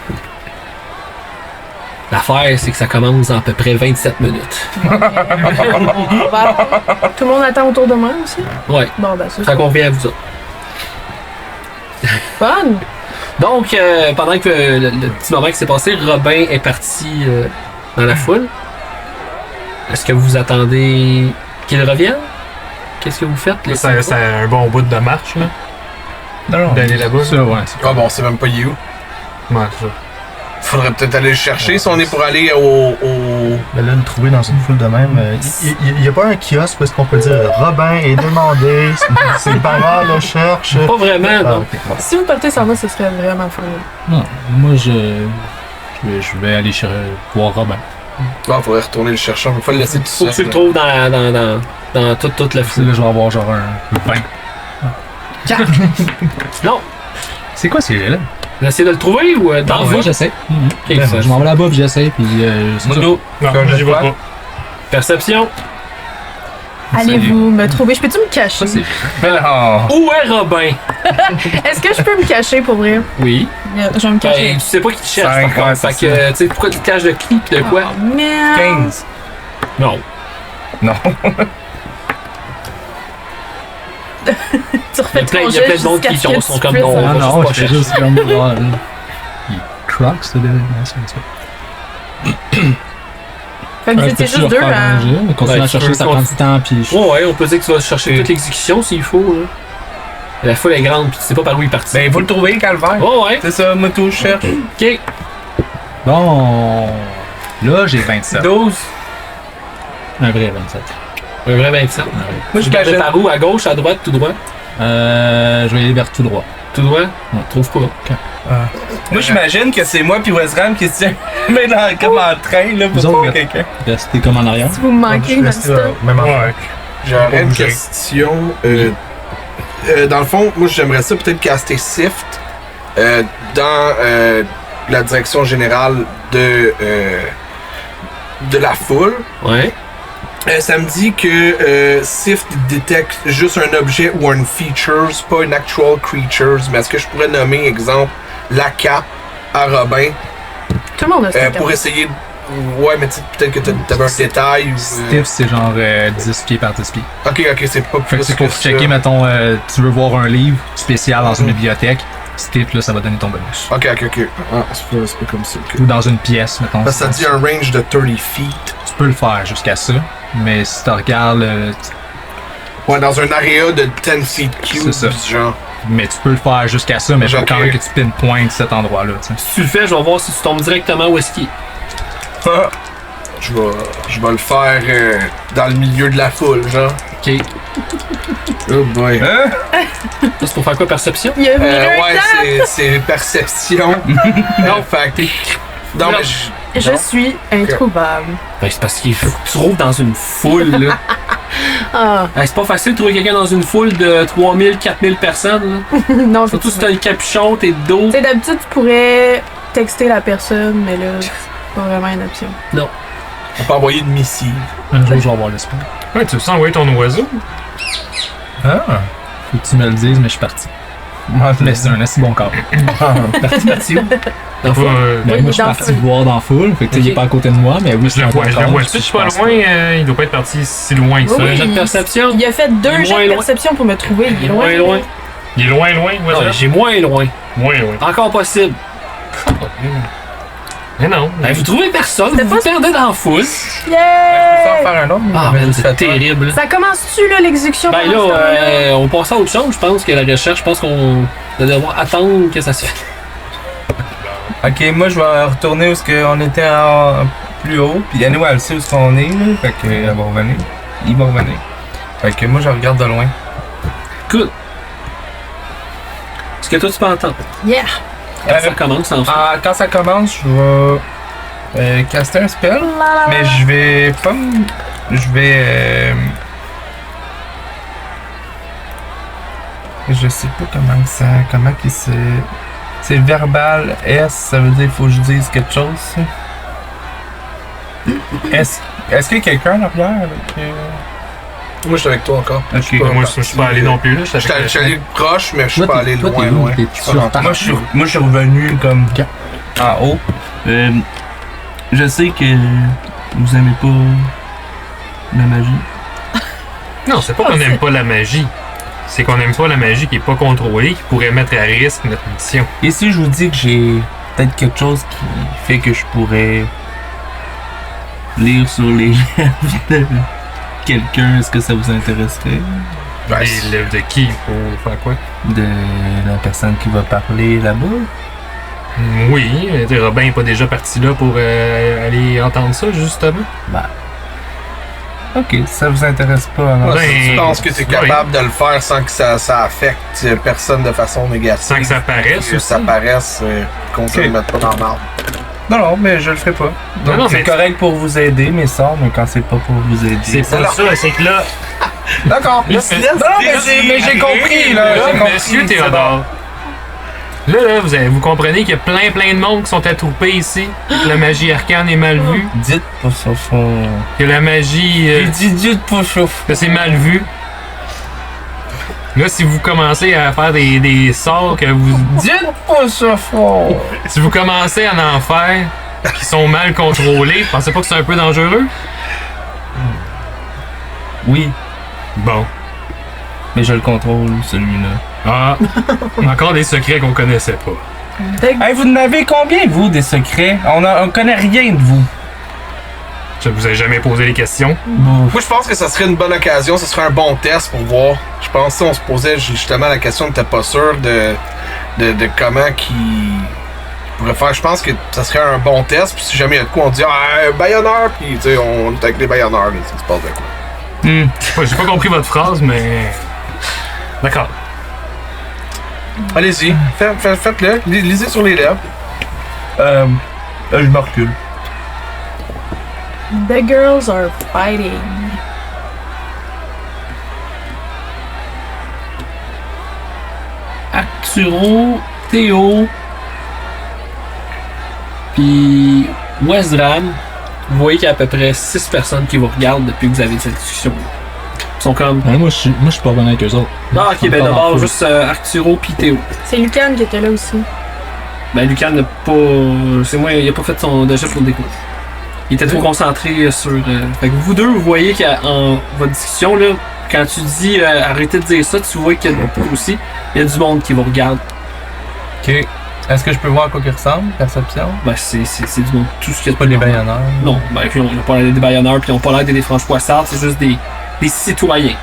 Speaker 1: L'affaire, c'est que ça commence dans à peu près 27 minutes.
Speaker 3: On va attendre. Tout le monde attend autour de moi aussi?
Speaker 1: Ouais,
Speaker 3: Bon, ben, c'est
Speaker 1: ça qu'on revient à vous autres.
Speaker 3: fun.
Speaker 1: Donc, pendant que le petit moment qui s'est passé, Robin est parti dans la foule. Est-ce que vous attendez qu'il revienne? Qu'est-ce que vous faites? les
Speaker 4: C'est
Speaker 1: cinq?
Speaker 4: un bon bout de marche, là.
Speaker 2: Non, non.
Speaker 4: D'aller là-bas.
Speaker 6: Ça, ouais. c'est-
Speaker 5: Ah bon, on sait même pas il est où.
Speaker 4: Ouais, ça.
Speaker 5: Faudrait peut-être aller le chercher si on est pour aller au.
Speaker 8: Mais là, le trouver dans une foule de même, il n'y a pas un kiosque où est-ce qu'on peut dire Robin est demandé, ses parents le cherchent.
Speaker 1: Pas vraiment,
Speaker 8: Ah,
Speaker 1: non.
Speaker 8: ok. Bon.
Speaker 3: Si vous partez sans moi, ce serait vraiment fun.
Speaker 6: Non, moi, je vais aller voir Robin.
Speaker 5: Ah, faudrait retourner le chercher. Il faut le laisser tout
Speaker 1: Faut
Speaker 5: seul.
Speaker 1: que tu le trouves dans toute la
Speaker 6: C'est
Speaker 1: foule.
Speaker 6: là, je vais avoir genre un 20.
Speaker 1: Non!
Speaker 6: C'est quoi ces jets-là?
Speaker 1: Vous essayez de le trouver ou t'en
Speaker 6: Ouais,
Speaker 1: vas?
Speaker 6: j'essaie.
Speaker 1: Ok, ça.
Speaker 6: Je m'en vais là-bas puis j'essaie puis c'est ça.
Speaker 2: Mono.
Speaker 4: Non,
Speaker 2: Comme
Speaker 4: j'y
Speaker 2: je
Speaker 4: vais
Speaker 2: vois.
Speaker 4: pas.
Speaker 1: Perception.
Speaker 3: Allez-vous me trouver? Je peux-tu me cacher?
Speaker 6: Ça, c'est
Speaker 2: Oh.
Speaker 1: Où est Robin?
Speaker 3: Est-ce que je peux me cacher pour vrai?
Speaker 1: Oui.
Speaker 3: Je vais me cacher.
Speaker 1: Ben, tu sais pas qui te cherche,
Speaker 2: Cinq,
Speaker 1: par contre.
Speaker 2: ouais,
Speaker 1: Fait
Speaker 2: c'est
Speaker 1: que, tu sais, pourquoi tu te caches de qui pis de quoi?
Speaker 3: Oh, merde!
Speaker 2: 15.
Speaker 1: Non.
Speaker 2: Non.
Speaker 3: Tu refais
Speaker 1: Il y a plein
Speaker 3: ton
Speaker 1: de
Speaker 3: jet
Speaker 1: monde qui
Speaker 3: jusqu'à ce que
Speaker 1: sont
Speaker 3: tu
Speaker 1: comme
Speaker 3: puisses,
Speaker 1: non.
Speaker 3: hein.
Speaker 1: va
Speaker 6: non,
Speaker 1: juste pas
Speaker 6: je fais juste comme là. Il crocs, ça devait. Non, c'est ça.
Speaker 3: Fait que vous étiez juste deux à.
Speaker 6: Continuer à chercher, ça prend du temps, puis.
Speaker 1: Ouais, on peut dire que tu vas chercher toute l'exécution s'il faut. Là. La foule est grande, puis tu sais pas par où il est parti.
Speaker 2: Ben, vous le trouvez, Calvaire.
Speaker 1: Oh, ouais.
Speaker 2: C'est ça, moi, tout, je cherche.
Speaker 1: Ok.
Speaker 6: Bon. Là, j'ai 27.
Speaker 1: 12.
Speaker 6: Un vrai 27.
Speaker 1: Un vrai 27.
Speaker 2: Moi, je
Speaker 1: regardais par où? À gauche, à droite, tout droit?
Speaker 6: Je vais aller vers tout droit.
Speaker 1: Tout droit? Non, trouve pas.
Speaker 2: Moi, j'imagine que c'est moi puis Westram qui se tient comme en train là, pour
Speaker 6: Vous autres,
Speaker 2: trouver quelqu'un.
Speaker 6: Restez comme en arrière.
Speaker 3: Si vous me manquez, non-stop.
Speaker 8: Même en
Speaker 4: Ouais.
Speaker 5: J'aurais une
Speaker 4: Obligé.
Speaker 5: question. Dans le fond, moi j'aimerais ça peut-être caster Sift dans la direction générale de la foule.
Speaker 1: Ouais.
Speaker 5: Ça me dit que Sift détecte juste un objet ou une feature, c'est pas une actual creature, mais est-ce que je pourrais nommer, exemple, la cape à Robin
Speaker 3: Tout le monde a ça.
Speaker 5: pour essayer de... Ouais, mais peut-être que t'avais un détail ou...
Speaker 6: Stiff, c'est genre 10 pieds par 10 pieds.
Speaker 5: Ok, c'est pas
Speaker 6: Fait que
Speaker 5: plus
Speaker 6: c'est
Speaker 5: que
Speaker 6: pour
Speaker 5: ça.
Speaker 6: checker, mettons, tu veux voir un livre spécial dans une bibliothèque. Stiff, là, ça va donner ton bonus.
Speaker 5: Ok. Ah, c'est pas comme ça. ok.
Speaker 6: Ou dans une pièce, mettons.
Speaker 5: Parce que ça dit un range de 30 feet.
Speaker 6: Tu peux le faire jusqu'à ça, mais si tu regardes,
Speaker 5: Ouais, dans un area de 10 feet cube,
Speaker 6: C'est ça.
Speaker 5: genre.
Speaker 6: mais tu peux le faire jusqu'à ça, mais il faut
Speaker 5: Ok.
Speaker 6: quand même que tu pinpointes cet endroit-là, tu sais.
Speaker 1: Si tu le fais, je vais voir si tu tombes directement où est-ce qu'il est.
Speaker 5: Ah, je vais le faire dans le milieu de la foule, genre.
Speaker 1: Ok.
Speaker 5: Oh boy.
Speaker 2: Hein?
Speaker 1: Ça, c'est pour faire quoi, perception?
Speaker 3: Il y a Mirror
Speaker 5: Ouais,
Speaker 3: Tap.
Speaker 5: c'est perception. Non, fait que... Non, mais
Speaker 3: Je suis introuvable.
Speaker 1: Ben, c'est parce qu'il faut que tu trouves dans une foule, là.
Speaker 3: Ah,
Speaker 1: Ben, c'est pas facile de trouver quelqu'un dans une foule de 3000, 4000 personnes, là.
Speaker 3: non,
Speaker 1: Surtout si t'as le capuchon, t'es de dos.
Speaker 3: Tu sais, d'habitude, tu pourrais texter la personne, mais là, c'est pas vraiment une option.
Speaker 5: on peut envoyer une missive.
Speaker 6: Un jour, je vais avoir l'espoir.
Speaker 4: Ouais, tu veux envoyer ton oiseau?
Speaker 2: Ah.
Speaker 6: Faut que tu me le dises, mais je suis parti. Mais c'est un assez bon corps.
Speaker 1: Parti où? Dans le fond.
Speaker 6: Ben, moi, je suis
Speaker 3: dans
Speaker 6: parti
Speaker 3: le
Speaker 6: le voir dans la foule. Fait que, tu sais, il est
Speaker 1: Ok.
Speaker 6: pas à côté de moi, mais oui,
Speaker 4: Je le vois,
Speaker 6: je
Speaker 4: tu pas loin, il doit pas être parti si loin que ça.
Speaker 3: Oui,
Speaker 1: Un jet de perception?
Speaker 3: Il a fait
Speaker 1: Il est
Speaker 3: deux jets
Speaker 1: moins
Speaker 3: de
Speaker 1: loin.
Speaker 3: perception pour me trouver. Il est loin.
Speaker 1: Moins loin.
Speaker 4: Il est loin,
Speaker 1: Non,
Speaker 4: ouais,
Speaker 1: j'ai moins loin.
Speaker 4: moins loin.
Speaker 1: Encore possible.
Speaker 4: Mais non.
Speaker 1: Ben, vous trouvez personne,
Speaker 3: C'était
Speaker 1: vous
Speaker 3: pas-
Speaker 1: vous perdez dans la foule.
Speaker 2: Je peux
Speaker 3: Yeah!
Speaker 2: en faire un autre?
Speaker 1: Ah,
Speaker 2: mais
Speaker 1: man,
Speaker 2: je fais
Speaker 1: c'est
Speaker 2: pas.
Speaker 1: terrible.
Speaker 3: Ça commence-tu, là, l'exécution?
Speaker 1: Ben
Speaker 3: pendant ce
Speaker 1: là,
Speaker 3: temps-là?
Speaker 1: on passe à autre chose. Je pense que la recherche, je pense qu'on va devoir attendre que ça se fasse.
Speaker 2: Ok, moi je vais retourner où est-ce qu'on était plus haut. Puis anyway, elle sait où est-ce qu'on est, là. Fait que elle va revenir. Il va revenir. Fait que moi je regarde de loin.
Speaker 1: Good. Est-ce que toi tu peux entendre?
Speaker 3: Yeah!
Speaker 1: Ça commence en fait.
Speaker 2: Quand ça commence, je vais caster un spell. Mais je vais pas me... Je vais... Je sais pas comment qu'il se... C'est verbal. S, ça veut dire qu'il faut que je dise quelque chose, ça. Est-ce qu'il y a quelqu'un en arrière avec...
Speaker 5: Moi, je suis avec toi encore.
Speaker 2: Ok.
Speaker 4: Moi, je suis pas allé non plus, là.
Speaker 5: Je suis allé proche, mais je suis
Speaker 6: Toi,
Speaker 5: pas
Speaker 6: t'es-
Speaker 5: allé
Speaker 6: toi,
Speaker 5: loin,
Speaker 6: t'es où?
Speaker 5: loin.
Speaker 6: T'es
Speaker 5: Je suis
Speaker 6: sur
Speaker 5: pas
Speaker 6: ta-
Speaker 2: Moi, je suis revenu comme
Speaker 6: Ok.
Speaker 2: en haut. Je sais que vous aimez pas la magie.
Speaker 4: Non, c'est pas qu'on aime pas la magie. C'est qu'on aime pas la magie qui est pas contrôlée, qui pourrait mettre à risque notre mission.
Speaker 2: Et si je vous dis que j'ai peut-être quelque chose qui fait que je pourrais lire sur les lèvres de quelqu'un, est-ce que ça vous intéresserait?
Speaker 5: Ben,
Speaker 4: Les lèvres de qui? Pour faire quoi?
Speaker 2: De la personne qui va parler là-bas?
Speaker 4: Oui, Robin est pas déjà parti là pour aller entendre ça, justement.
Speaker 2: Ok, ça vous intéresse pas alors?
Speaker 5: Ouais, si tu
Speaker 4: Ben,
Speaker 5: penses que tu es capable de le faire sans que ça affecte personne de façon négative.
Speaker 4: Sans que ça paraisse
Speaker 5: Que
Speaker 4: aussi.
Speaker 5: ça paraisse, qu'on ne
Speaker 2: Ok.
Speaker 5: le mette pas dans l'arbre.
Speaker 2: Non, mais je le ferai pas.
Speaker 4: Non, non,
Speaker 2: C'est
Speaker 4: mais-
Speaker 2: correct pour vous aider, mes sorts, mais quand c'est pas pour vous aider.
Speaker 4: C'est pas ça, c'est que là.
Speaker 5: D'accord,
Speaker 4: Là,
Speaker 2: mais j'ai compris, là. J'ai compris,
Speaker 4: Monsieur
Speaker 2: c'est
Speaker 4: Théodore. Là, vous comprenez qu'il y a plein de monde qui sont attroupés ici. Que la magie arcane est mal vue.
Speaker 2: Dites pas ça fort.
Speaker 4: Que la magie.
Speaker 2: Dites pas ça fort.
Speaker 4: que c'est mal vu. Là, si vous commencez à faire des sorts que vous.
Speaker 2: Dites pas ça fort.
Speaker 4: Si vous commencez à en faire qui sont mal contrôlés, pensez pas que c'est un peu dangereux?
Speaker 2: Oui,
Speaker 4: Bon.
Speaker 2: mais je le contrôle, celui-là.
Speaker 4: Ah, encore des secrets qu'on connaissait pas.
Speaker 2: Hey, vous en avez combien, vous, des secrets? On connaît rien de vous.
Speaker 4: Vous avez jamais posé les questions.
Speaker 5: Moi, je pense que ça serait une bonne occasion, ça serait un bon test pour voir. Je pense que si on se posait justement la question, on n'était pas sûr de comment qu'il pourrait faire. Je pense que ça serait un bon test, puis si jamais il y a de quoi, on dit « Ah, baïonneur! » Puis, tu sais, on est avec les baïonneurs, là, ça se passe de quoi.
Speaker 4: Ouais, j'ai pas compris votre phrase, mais... D'accord.
Speaker 5: Allez-y, faites-le, lisez sur les lèvres.
Speaker 2: Là, je me recule.
Speaker 3: The girls are fighting.
Speaker 1: Arturo, Théo, puis Wesram, vous voyez qu'il y a à peu près 6 personnes qui vous regardent depuis que vous avez cette discussion. Ils sont comme...
Speaker 6: Ben, moi, je suis pas bon avec eux autres.
Speaker 1: Ah, ok, ben d'abord, juste Arturo puis Théo.
Speaker 3: C'est Lucan qui était là aussi.
Speaker 1: Ben, Lucan n'a pas... C'est moi, il a pas fait son jet pour le déco. Il était trop concentré sur... Fait que vous deux, vous voyez qu'en votre discussion, là, quand tu dis arrêtez de dire ça, tu vois qu'il y a aussi, il y a du monde qui vous regarde.
Speaker 2: Ok. Est-ce que je peux voir à quoi qu'il ressemble? Perception?
Speaker 1: Ben, c'est du monde. Tout ce qu'il y a
Speaker 2: Pas des baïonneurs.
Speaker 1: Non, ben, puis ils n'ont pas l'air des baïonneurs, puis ils n'ont pas l'air des franches poissardes, c'est juste des citoyens.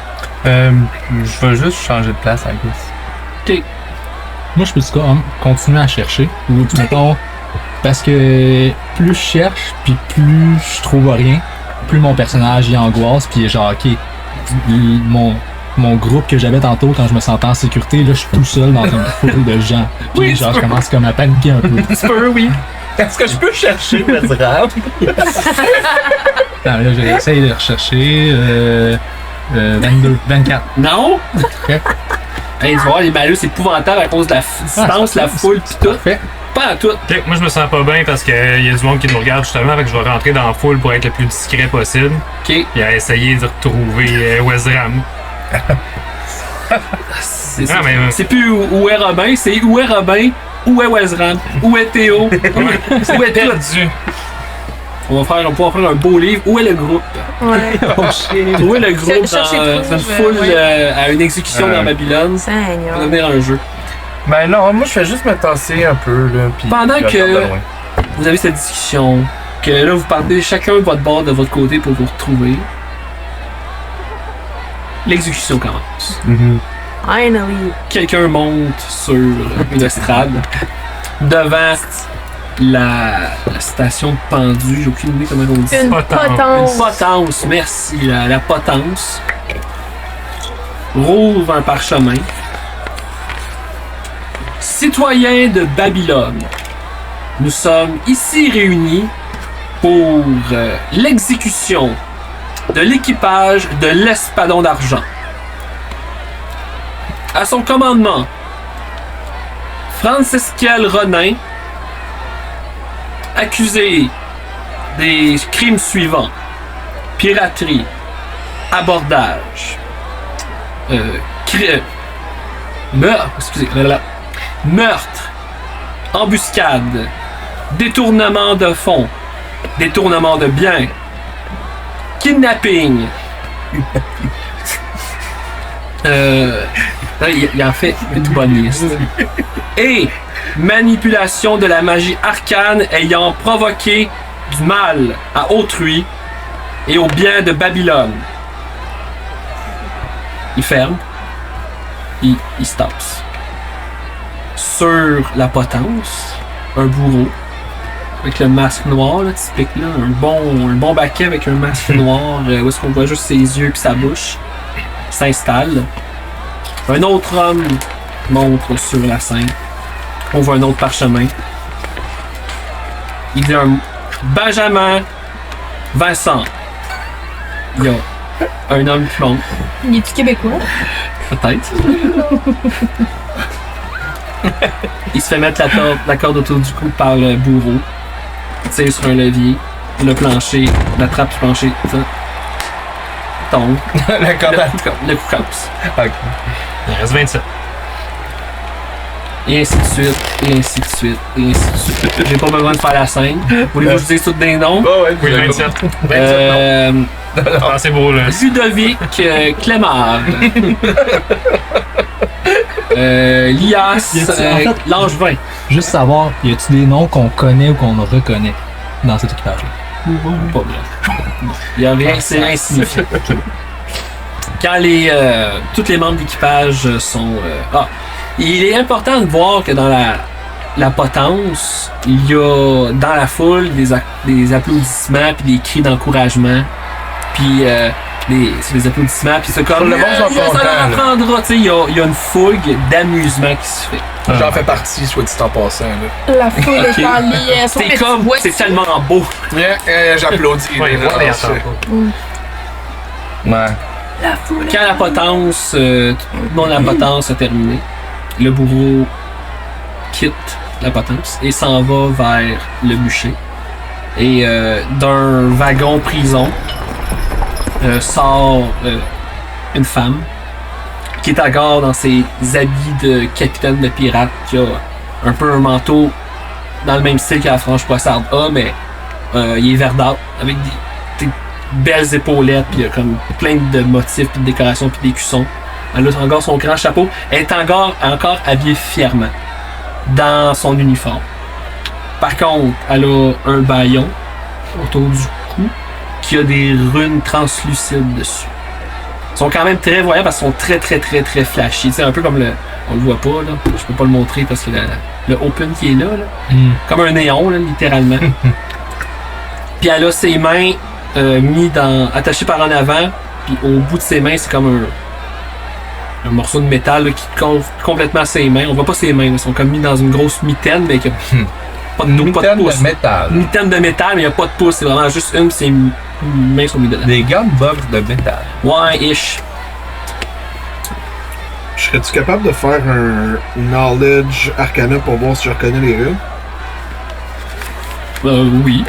Speaker 2: Je vais juste changer de place, I guess.
Speaker 1: Ok.
Speaker 6: Moi, je peux continuer à chercher. Ou, mettons, parce que plus je cherche, puis plus je trouve rien, plus mon personnage y angoisse, puis genre, ok, mon groupe que j'avais tantôt quand je me sentais en sécurité, là, je suis tout seul dans une foule de gens. Puis
Speaker 1: Oui,
Speaker 6: genre,
Speaker 1: tu
Speaker 6: je
Speaker 1: peux.
Speaker 6: commence comme à paniquer un peu.
Speaker 1: Tu peux, oui.
Speaker 2: Est-ce que je peux chercher Wesram?
Speaker 6: Attends, là, j'essaye de rechercher 22, 24.
Speaker 1: Non?
Speaker 6: Ok.
Speaker 1: Hey, tu vas voir les malus épouvantables à cause de la distance, la foule, pis tout.
Speaker 6: Parfait.
Speaker 1: Pas à tout.
Speaker 4: Ok, moi je me sens pas bien parce qu'il y a du monde qui nous regarde justement, fait que je vais rentrer dans la foule pour être le plus discret possible.
Speaker 1: Ok.
Speaker 4: Puis à essayer de retrouver Wesram.
Speaker 1: C'est
Speaker 4: Ah, mais,
Speaker 1: c'est plus où est Robin, c'est où est Robin, où est Wesram, où est Théo, où est tout. On va pouvoir faire un beau livre. Où est le groupe?
Speaker 3: Ouais.
Speaker 6: Oh shit.
Speaker 1: Où est le groupe
Speaker 3: Chercher
Speaker 1: dans une
Speaker 3: trouve,
Speaker 1: foule
Speaker 3: ouais.
Speaker 1: à une exécution dans Babylone? Ça
Speaker 3: Seigneur.
Speaker 1: va devenir un jeu.
Speaker 2: Ben non, moi je fais juste me tasser un peu, là. Puis
Speaker 1: Pendant
Speaker 2: je
Speaker 1: que-
Speaker 2: regarde de loin.
Speaker 1: Vous avez cette discussion, que là vous partez chacun de votre bord de votre côté pour vous retrouver. L'exécution commence.
Speaker 3: Finally.
Speaker 1: Quelqu'un monte sur une estrade devant la station de pendu. J'ai aucune idée comment on dit ça.
Speaker 3: Une
Speaker 4: Potence.
Speaker 3: potence.
Speaker 1: Une potence, merci. La potence rouvre un parchemin. Citoyens de Babylone, nous sommes ici réunis pour l'exécution de l'équipage de l'Espadon d'Argent. À son commandement, Francesquiel Ronin, accusé des crimes suivants: piraterie, abordage, meurtre, embuscade, détournement de fonds, détournement de biens, kidnapping. Il en fait une bonne liste. Et manipulation de la magie arcane ayant provoqué du mal à autrui et au bien de Babylone. Il ferme. Il se tasse. Sur la potence, un bourreau avec le masque noir, là, typique, là, un bon baquet avec un masque noir où est-ce qu'on voit juste ses yeux et sa bouche, s'installe. Un autre homme montre sur la scène. On voit un autre parchemin. Il dit un Benjamin Vincent. Il y a un homme qui monte.
Speaker 9: Il est-tu québécois?
Speaker 1: Peut-être. Il se fait mettre la corde autour du cou par le bourreau. Il tire sur un levier. Le plancher, la trappe du plancher, ça tombe.
Speaker 2: La corde à...
Speaker 1: Le coup casse.
Speaker 2: Ok.
Speaker 4: Il reste 27.
Speaker 1: Et ainsi de suite, et ainsi de suite, et ainsi de suite. J'ai pas besoin de faire la scène. Voulez-vous que je dise tous des noms?
Speaker 2: Oh, ouais,
Speaker 4: Oui,
Speaker 2: vous avez
Speaker 4: 27. Ah, c'est beau, là.
Speaker 1: Ludovic Clémard. Lias
Speaker 6: Y a-t-il- en fait-
Speaker 1: Langevin.
Speaker 6: Juste savoir, y a-tu des noms qu'on connaît ou qu'on reconnaît dans cet équipage-là?
Speaker 1: Pas bref. Il y a rien, c'est insignifiant. Quand tous les membres d'équipage sont... il est important de voir que dans la potence, il y a dans la foule des applaudissements puis des cris d'encouragement. Puis c'est des applaudissements. Puis c'est comme...
Speaker 2: Le monde sont
Speaker 1: ça
Speaker 2: contents,
Speaker 1: leur apprendra. Tu sais, il y a une fougue d'amusement qui se fait.
Speaker 5: J'en fais partie, soit dit en passant. Là.
Speaker 3: La foule est en liesse.
Speaker 1: C'est comme... C'est tellement beau.
Speaker 5: J'applaudis.
Speaker 4: Ouais,
Speaker 5: là.
Speaker 4: on entend pas.
Speaker 2: Ouais.
Speaker 3: La foule.
Speaker 1: Quand la potence, la potence a terminé, le bourreau quitte la potence et s'en va vers le bûcher. Et d'un wagon prison sort une femme qui est à gare dans ses habits de capitaine de pirate, qui a un peu un manteau dans le même style que la frange poissarde a, mais il est verdâtre avec des belles épaulettes, puis il y a comme plein de motifs, puis de décorations, puis d'écussons. Elle a encore son grand chapeau. Elle est encore habillée fièrement dans son uniforme. Par contre, elle a un bâillon autour du cou qui a des runes translucides dessus. Ils sont quand même très voyants parce qu'ils sont très très très très flashy. C'est un peu comme on le voit pas là. Je peux pas le montrer parce que le open qui est là. Comme un néon là, littéralement. Puis elle a ses mains attachées par en avant. Puis au bout de ses mains, c'est comme un morceau de métal là, qui couvre complètement ses mains. On voit pas ses mains. Ils sont comme mis dans une grosse mitaine, mais qui a pas de dos, pas de pouce.
Speaker 2: De métal.
Speaker 1: Une mitaine de métal, mais il n'y a pas de pouce. C'est vraiment juste une, ses mains sont mises dedans.
Speaker 2: Des gunbox de métal.
Speaker 1: Ouais, ish.
Speaker 5: Serais-tu capable de faire un knowledge arcana pour voir si je reconnais les runes?
Speaker 1: Oui.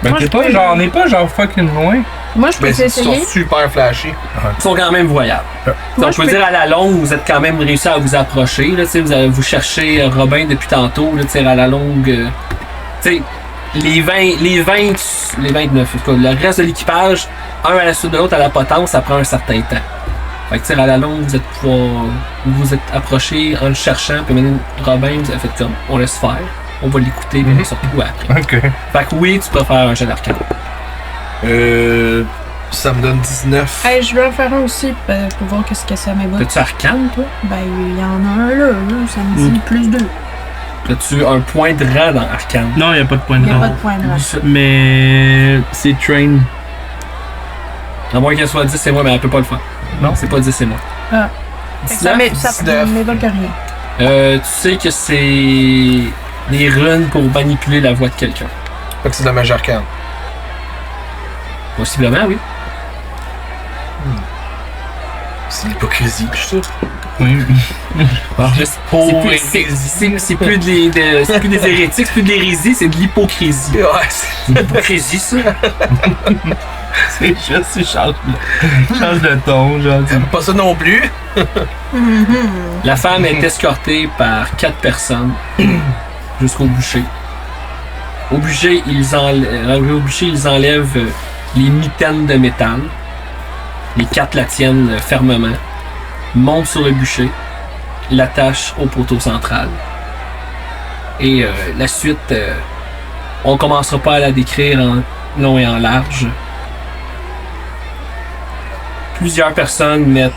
Speaker 2: Ben
Speaker 3: Moi,
Speaker 2: t'es
Speaker 3: je
Speaker 2: pas
Speaker 3: peux-
Speaker 2: genre, on n'est pas genre fucking loin.
Speaker 3: Moi, je peux
Speaker 5: Ben, ils sont
Speaker 3: essayer.
Speaker 5: super flashy.
Speaker 1: Ils sont quand même voyables.
Speaker 3: Moi,
Speaker 1: On
Speaker 3: je
Speaker 1: peut
Speaker 3: peux-
Speaker 1: dire à la longue, vous êtes quand même réussi à vous approcher. Là, vous cherchez Robin depuis tantôt. Là, à la longue. Les 29, en tout cas, le reste de l'équipage, un à la suite de l'autre à la potence, ça prend un certain temps. Fait que à la longue, vous vous êtes approchés en le cherchant, puis maintenant, Robin, vous avez fait comme on laisse faire, on va l'écouter, puis on va se retrouver après.
Speaker 2: Ok.
Speaker 1: Fait que oui, tu peux faire un jeu d'arcane.
Speaker 5: Ça me donne 19.
Speaker 3: Hey, je vais en faire un aussi pour voir qu'est-ce que ça m'évoque.
Speaker 1: T'as-tu arcane, toi?
Speaker 3: Ben, il y en a un là, ça me dit plus 2.
Speaker 1: T'as-tu un point de rang dans arcane?
Speaker 6: Non, il n'y a pas de point
Speaker 3: Il
Speaker 6: de
Speaker 3: n'y a pas
Speaker 6: rang.
Speaker 3: de point de rang.
Speaker 6: Mais c'est train.
Speaker 1: À moins qu'elle soit 10, c'est moi, mais elle peut pas le faire.
Speaker 6: Non.
Speaker 1: C'est pas 10, c'est moi.
Speaker 3: Ah. Fait que ça
Speaker 5: 19.
Speaker 3: m'évoque rien.
Speaker 1: Tu sais que c'est des runes pour manipuler la voix de quelqu'un.
Speaker 5: Fait que c'est de la magie arcane.
Speaker 1: Possiblement, oui.
Speaker 5: C'est l'hypocrisie, je suis sûr.
Speaker 6: Oui.
Speaker 1: C'est plus des hérétiques, c'est plus de l'hérésie, c'est de l'hypocrisie.
Speaker 5: Ouais, c'est...
Speaker 1: L'hypocrisie, ça.
Speaker 2: C'est juste, c'est change de ton, genre.
Speaker 5: Pas ça non plus.
Speaker 1: La femme est escortée par 4 personnes jusqu'au bûcher. Au bûcher, ils enlèvent les mitaines de métal. Les 4 la tiennent fermement. Montent sur le bûcher. L'attachent au poteau central. Et la suite, on commencera pas à la décrire en long et en large. Plusieurs personnes mettent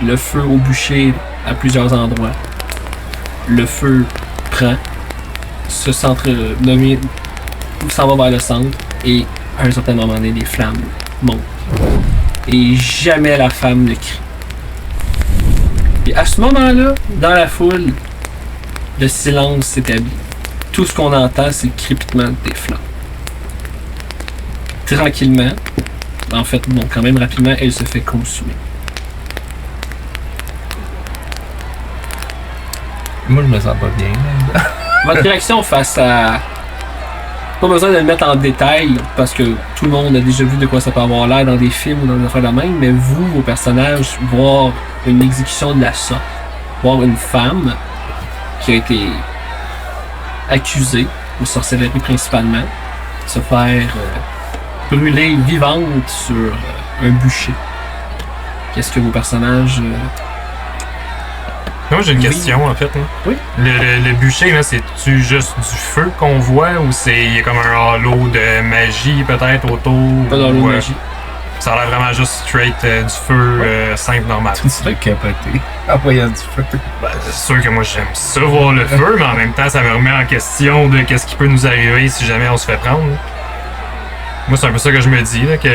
Speaker 1: le feu au bûcher à plusieurs endroits. Le feu prend, se s'en va vers le centre et à un certain moment donné, les flammes montent. Et jamais la femme ne crie. Et à ce moment-là, dans la foule, le silence s'établit. Tout ce qu'on entend, c'est le crépitement des flammes. Tranquillement, en fait, bon, quand même rapidement, elle se fait consumer.
Speaker 2: Moi, je me sens pas bien. là.
Speaker 1: Votre réaction face à... Pas besoin de le mettre en détail, parce que tout le monde a déjà vu de quoi ça peut avoir l'air dans des films ou dans des affaires de même, mais vous, vos personnages, voir une exécution de la sorte, voir une femme qui a été accusée de sorcellerie principalement, se faire brûler vivante sur un bûcher. Qu'est-ce que vos personnages
Speaker 4: Moi, j'ai une question, en fait. Là.
Speaker 1: Oui.
Speaker 4: Le bûcher, là, c'est-tu juste du feu qu'on voit ou il y a comme un halo de magie, peut-être, autour?
Speaker 1: Pas dans l'eau de magie.
Speaker 4: Ça a l'air vraiment juste straight du feu simple, normal.
Speaker 2: Tu serais capoté en voyant du feu.
Speaker 4: Ben, c'est sûr que moi, j'aime ça voir le feu, mais en même temps, ça me remet en question de qu'est-ce qui peut nous arriver si jamais on se fait prendre. Moi, c'est un peu ça que je me dis, là, que...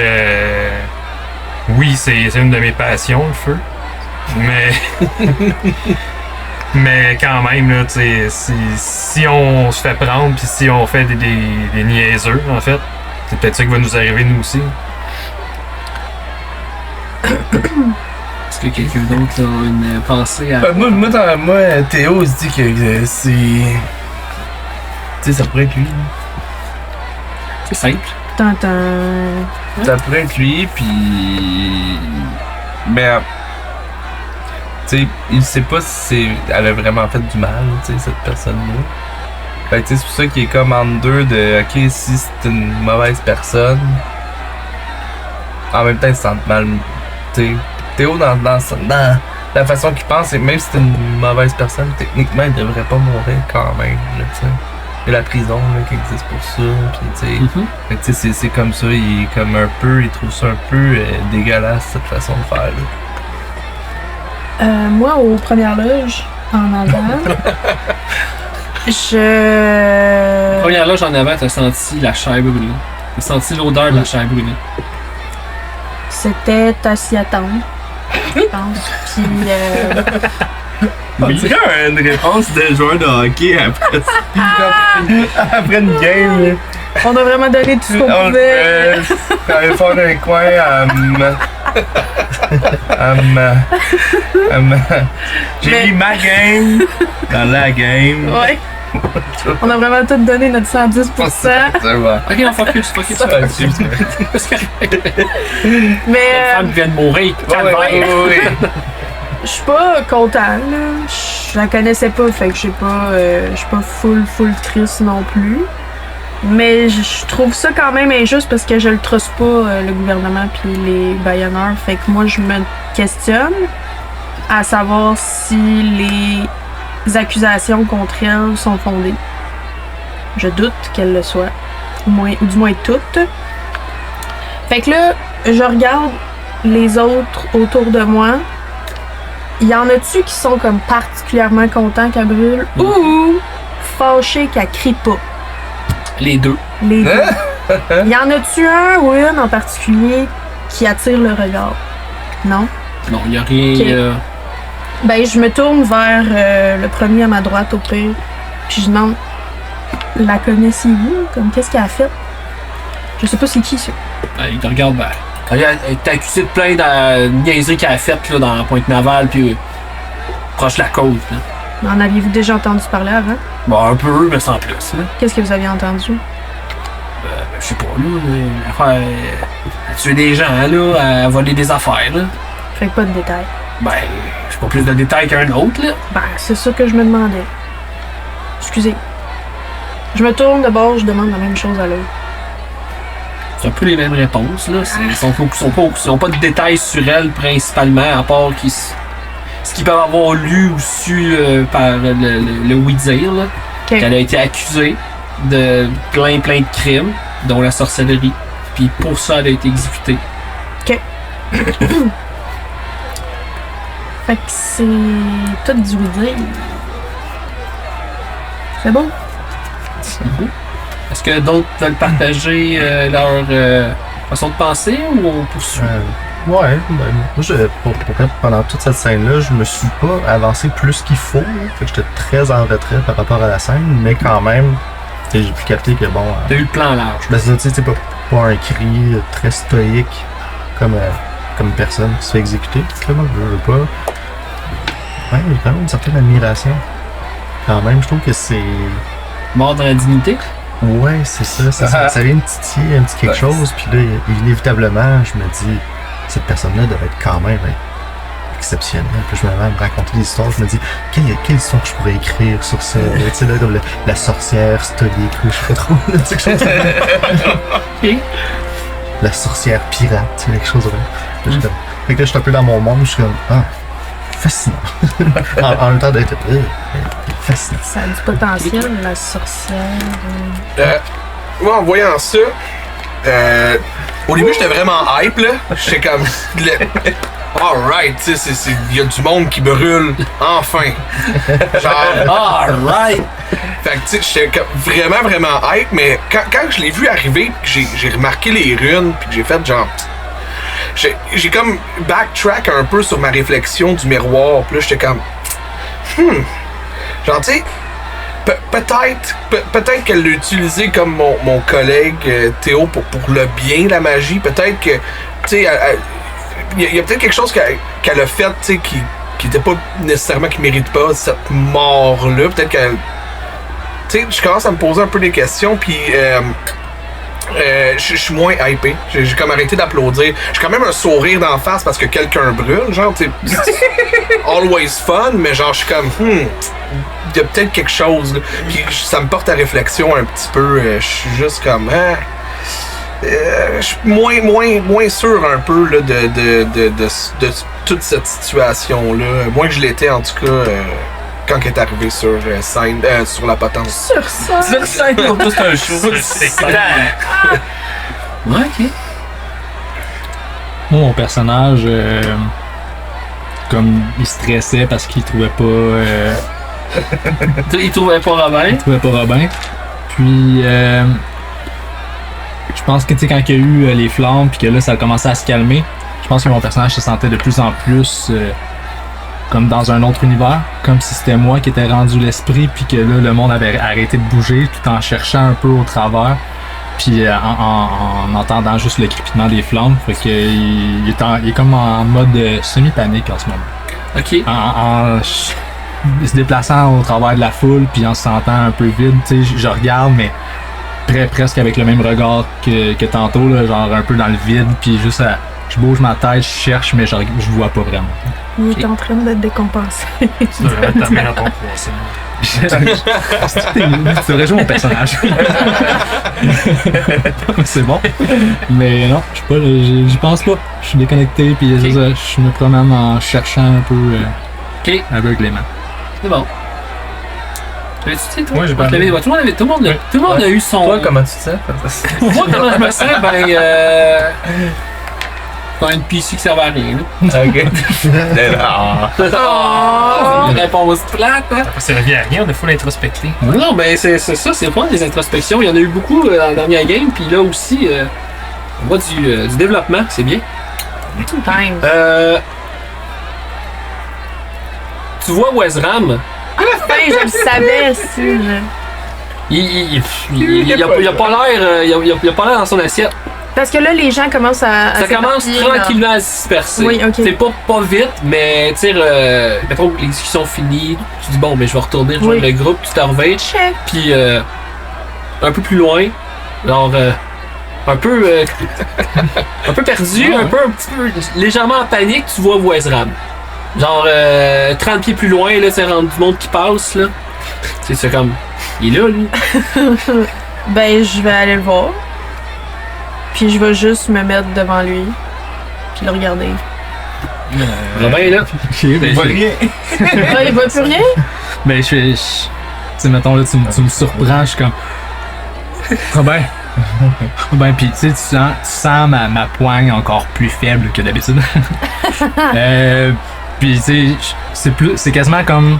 Speaker 4: Oui, c'est une de mes passions, le feu. Mais... mais quand même, là, tu sais, si on se fait prendre puis si on fait des niaiseux, en fait, c'est peut-être ça qui va nous arriver, nous aussi.
Speaker 1: Est-ce que quelqu'un d'autre a une pensée à...
Speaker 2: Moi, Théo se dit que c'est... Tu sais, ça pourrait être lui.
Speaker 1: C'est simple.
Speaker 2: Ça pourrait être lui, puis... Mais... Tu sais, il sait pas si elle a vraiment fait du mal, tu sais, cette personne-là. Fait que tu sais, c'est pour ça qu'il est comme entre deux de... Ok, si c'est une mauvaise personne... En même temps, il se sent mal, tu sais... Théo, dans la façon qu'il pense, et même si c'est une mauvaise personne, techniquement, il devrait pas mourir quand même, là, tu sais. Il y a la prison là, qui existe pour ça, puis tu sais, c'est comme ça, il est comme un peu, il trouve ça un peu dégueulasse cette façon de faire là.
Speaker 3: Moi, aux premières loges, en avant,
Speaker 1: Première loge en avant, t'as senti la chair brûlée. T'as senti l'odeur de la chair brûlée.
Speaker 3: C'était à s'y attendre, je pense. Puis,
Speaker 2: On dirait une réponse de joueur de hockey après une game. Là.
Speaker 3: on a vraiment donné tout ce qu'on pouvait.
Speaker 2: On allait faire dans un coin j'ai mis ma game dans la game.
Speaker 3: Ouais. On a vraiment tout donné notre 110%.
Speaker 1: Ok, on focus.
Speaker 3: Mais
Speaker 1: La femme vient de mourir.
Speaker 2: Oui.
Speaker 3: je suis pas content, là. Je la connaissais pas, fait que je suis pas full triste non plus. Mais je trouve ça quand même injuste parce que je le truste pas, le gouvernement puis les baïonneurs. Fait que moi, je me questionne à savoir si les accusations contre elle sont fondées. Je doute qu'elles le soient. Ou du moins toutes. Fait que là, je regarde les autres autour de moi. Il y en a-tu qui sont comme particulièrement contents qu'elle brûle ou fâchés qu'elle crie pas?
Speaker 1: Les deux.
Speaker 3: Les deux. Il y en a-tu un ou une en particulier qui attire le regard? Non?
Speaker 1: Non, il n'y a rien.
Speaker 3: Ok. Ben, je me tourne vers le premier à ma droite au pire. Puis je demande, la connaissez-vous? Comme, qu'est-ce qu'elle a fait? Je sais pas c'est qui ça.
Speaker 1: Il te regarde, ben. Elle est accusée de plein de niaiseries qu'elle a faites là, dans Pointe-Navale, puis proche de la côte. Là.
Speaker 3: En aviez-vous déjà entendu parler avant?
Speaker 1: Bon, un peu, mais sans plus. Là.
Speaker 3: Qu'est-ce que vous aviez entendu?
Speaker 1: Je sais pas, là. Elle tuer des gens, là, à voler des affaires, là.
Speaker 3: Fait que pas de détails.
Speaker 1: Ben, j'ai pas plus de détails qu'un autre, là.
Speaker 3: Ben, c'est ça que je me demandais. Excusez. Je me tourne de bord, je demande la même chose à l'autre.
Speaker 1: C'est un peu les mêmes réponses, là. Ils n'ont pas de détails sur elle, principalement, à part ce qu'ils peuvent avoir lu ou su par le oui-dire, là.
Speaker 3: Okay.
Speaker 1: Qu'elle a été accusée de plein de crimes, dont la sorcellerie. Puis pour ça, elle a été exécutée.
Speaker 3: OK. Fait que c'est tout du oui-dire. C'est bon?
Speaker 1: Est-ce que d'autres veulent partager leur façon de penser ou on poursuit?
Speaker 8: Ouais, ben, moi, pendant toute cette scène-là, je me suis pas avancé plus qu'il faut. Fait que j'étais très en retrait par rapport à la scène, mais quand même, j'ai pu capter que bon.
Speaker 1: T'as eu le plan large.
Speaker 8: Ben, c'est ça, tu sais, pas un cri très stoïque comme une personne qui se fait exécuter. Comment je veux pas. Ouais, j'ai quand même une certaine admiration. Quand même, je trouve que c'est.
Speaker 1: Mort dans la dignité?
Speaker 8: Ouais, c'est ça. Ça vient me titiller un petit quelque chose, puis là, inévitablement, je me dis, cette personne-là devait être quand même exceptionnelle. Puis je me mets à me raconter des histoires, je me dis, quelle histoire que je pourrais écrire sur ça? Tu sais, là, comme la sorcière stoïque, je sais pas trop, tu sais, quelque chose. La sorcière pirate, tu sais, quelque chose de fait que là, je suis un peu dans mon monde, je suis comme, fascinant. en même temps d'être fascinant.
Speaker 3: Ça a du potentiel, la sorcière.
Speaker 5: Moi, en voyant ça, au début, j'étais vraiment hype, là. J'étais comme... Alright, tu sais, il y a du monde qui brûle, enfin. Genre...
Speaker 1: Alright!
Speaker 5: Fait que, tu sais, j'étais vraiment, vraiment hype, mais quand je l'ai vu arriver, pis j'ai remarqué les runes, puis que j'ai fait genre... J'ai comme backtrack un peu sur ma réflexion du miroir, pis là, j'étais comme... Genre, tu sais... Peut-être qu'elle l'a utilisé comme mon collègue Théo pour le bien, la magie. Peut-être que, tu sais, il y a peut-être quelque chose qu'elle a fait, tu sais, qui était pas nécessairement, qui mérite pas cette mort-là. Peut-être qu'elle... Tu sais, je commence à me poser un peu des questions, puis je suis moins hypé. J'ai comme arrêté d'applaudir. J'ai quand même un sourire d'en face parce que quelqu'un brûle, genre, tu sais, always fun, mais genre, je suis comme, il y a peut-être quelque chose, là. Puis ça me porte à réflexion un petit peu. Je suis juste comme, je suis moins sûr un peu là, de toute cette situation-là. Moins que je l'étais, en tout cas, quand elle est arrivée sur scène, sur la potence.
Speaker 3: Sur ça!
Speaker 1: Sur scène, pour tout un show. Ouais, ok.
Speaker 6: Moi, mon personnage, comme il stressait parce qu'il trouvait pas.
Speaker 1: Il trouvait pas Robin.
Speaker 6: Il trouvait pas Robin. Puis, je pense que, tu sais, quand il y a eu les flammes, puis que là, ça a commencé à se calmer, je pense que mon personnage se sentait de plus en plus comme dans un autre univers, comme si c'était moi qui étais rendu l'esprit, puis que là, le monde avait arrêté de bouger tout en cherchant un peu au travers, puis en entendant juste le crépitement des flammes. Fait que il est comme en mode semi-panique en ce moment.
Speaker 1: Ok.
Speaker 6: En se déplaçant au travers de la foule, puis en se sentant un peu vide, tu sais, je regarde, mais presque avec le même regard que tantôt, là, genre un peu dans le vide, puis juste je bouge ma tête, je cherche, mais je vois pas vraiment.
Speaker 3: Il est en train d'être décompensé.
Speaker 4: Tu devrais mettre ta main dans ton poisson.
Speaker 6: Tu devrais jouer mon personnage. C'est bon. Mais non, j'y pense pas. Je suis déconnecté, puis je me promène en cherchant un peu aveuglément.
Speaker 1: C'est bon. Tu sais, toi?
Speaker 4: Moi, j'ai pas.
Speaker 1: Tout le monde a eu son.
Speaker 2: Toi, comment tu te sens?
Speaker 1: Moi, comment je me sens? Quand une PC qui servait à rien.
Speaker 2: Ok.
Speaker 1: Une réponse plate, hein?
Speaker 4: Ça n'a pas servi à rien, on a full introspecté.
Speaker 1: Non, ben c'est ça, c'est pas des introspections. Il y en a eu beaucoup dans la dernière game, puis là aussi, on voit du développement, c'est bien.
Speaker 3: Time.
Speaker 1: Tu vois Wezram,
Speaker 3: Enfin, je le savais, si.
Speaker 1: il a pas l'air il a pas l'air dans son assiette.
Speaker 3: Parce que là, les gens commencent à
Speaker 1: Ça commence
Speaker 3: s'éparpiller,
Speaker 1: tranquillement à se disperser.
Speaker 3: Oui, ok.
Speaker 1: C'est pas vite, mais tu sais, mettons que les discussions finies, tu dis bon, mais je vais retourner rejoindre le groupe, tu t'en reviens.
Speaker 3: Check.
Speaker 1: Puis un peu plus loin, genre un peu perdu, un petit peu légèrement en panique, tu vois Wezram. Genre 30 pieds plus loin, là, c'est du monde qui passe là. C'est comme. Il est là, lui.
Speaker 3: Ben, je vais aller le voir. Puis je vais juste me mettre devant lui. Puis le regarder.
Speaker 1: Robin est là.
Speaker 6: Ok, ben,
Speaker 2: rien.
Speaker 3: Ah, il voit plus rien?
Speaker 6: ben tu sais, mettons là, tu me surprends, je suis comme. Robin. Ben, pis tu sens ma poigne encore plus faible que d'habitude. Pis tu sais, c'est quasiment comme.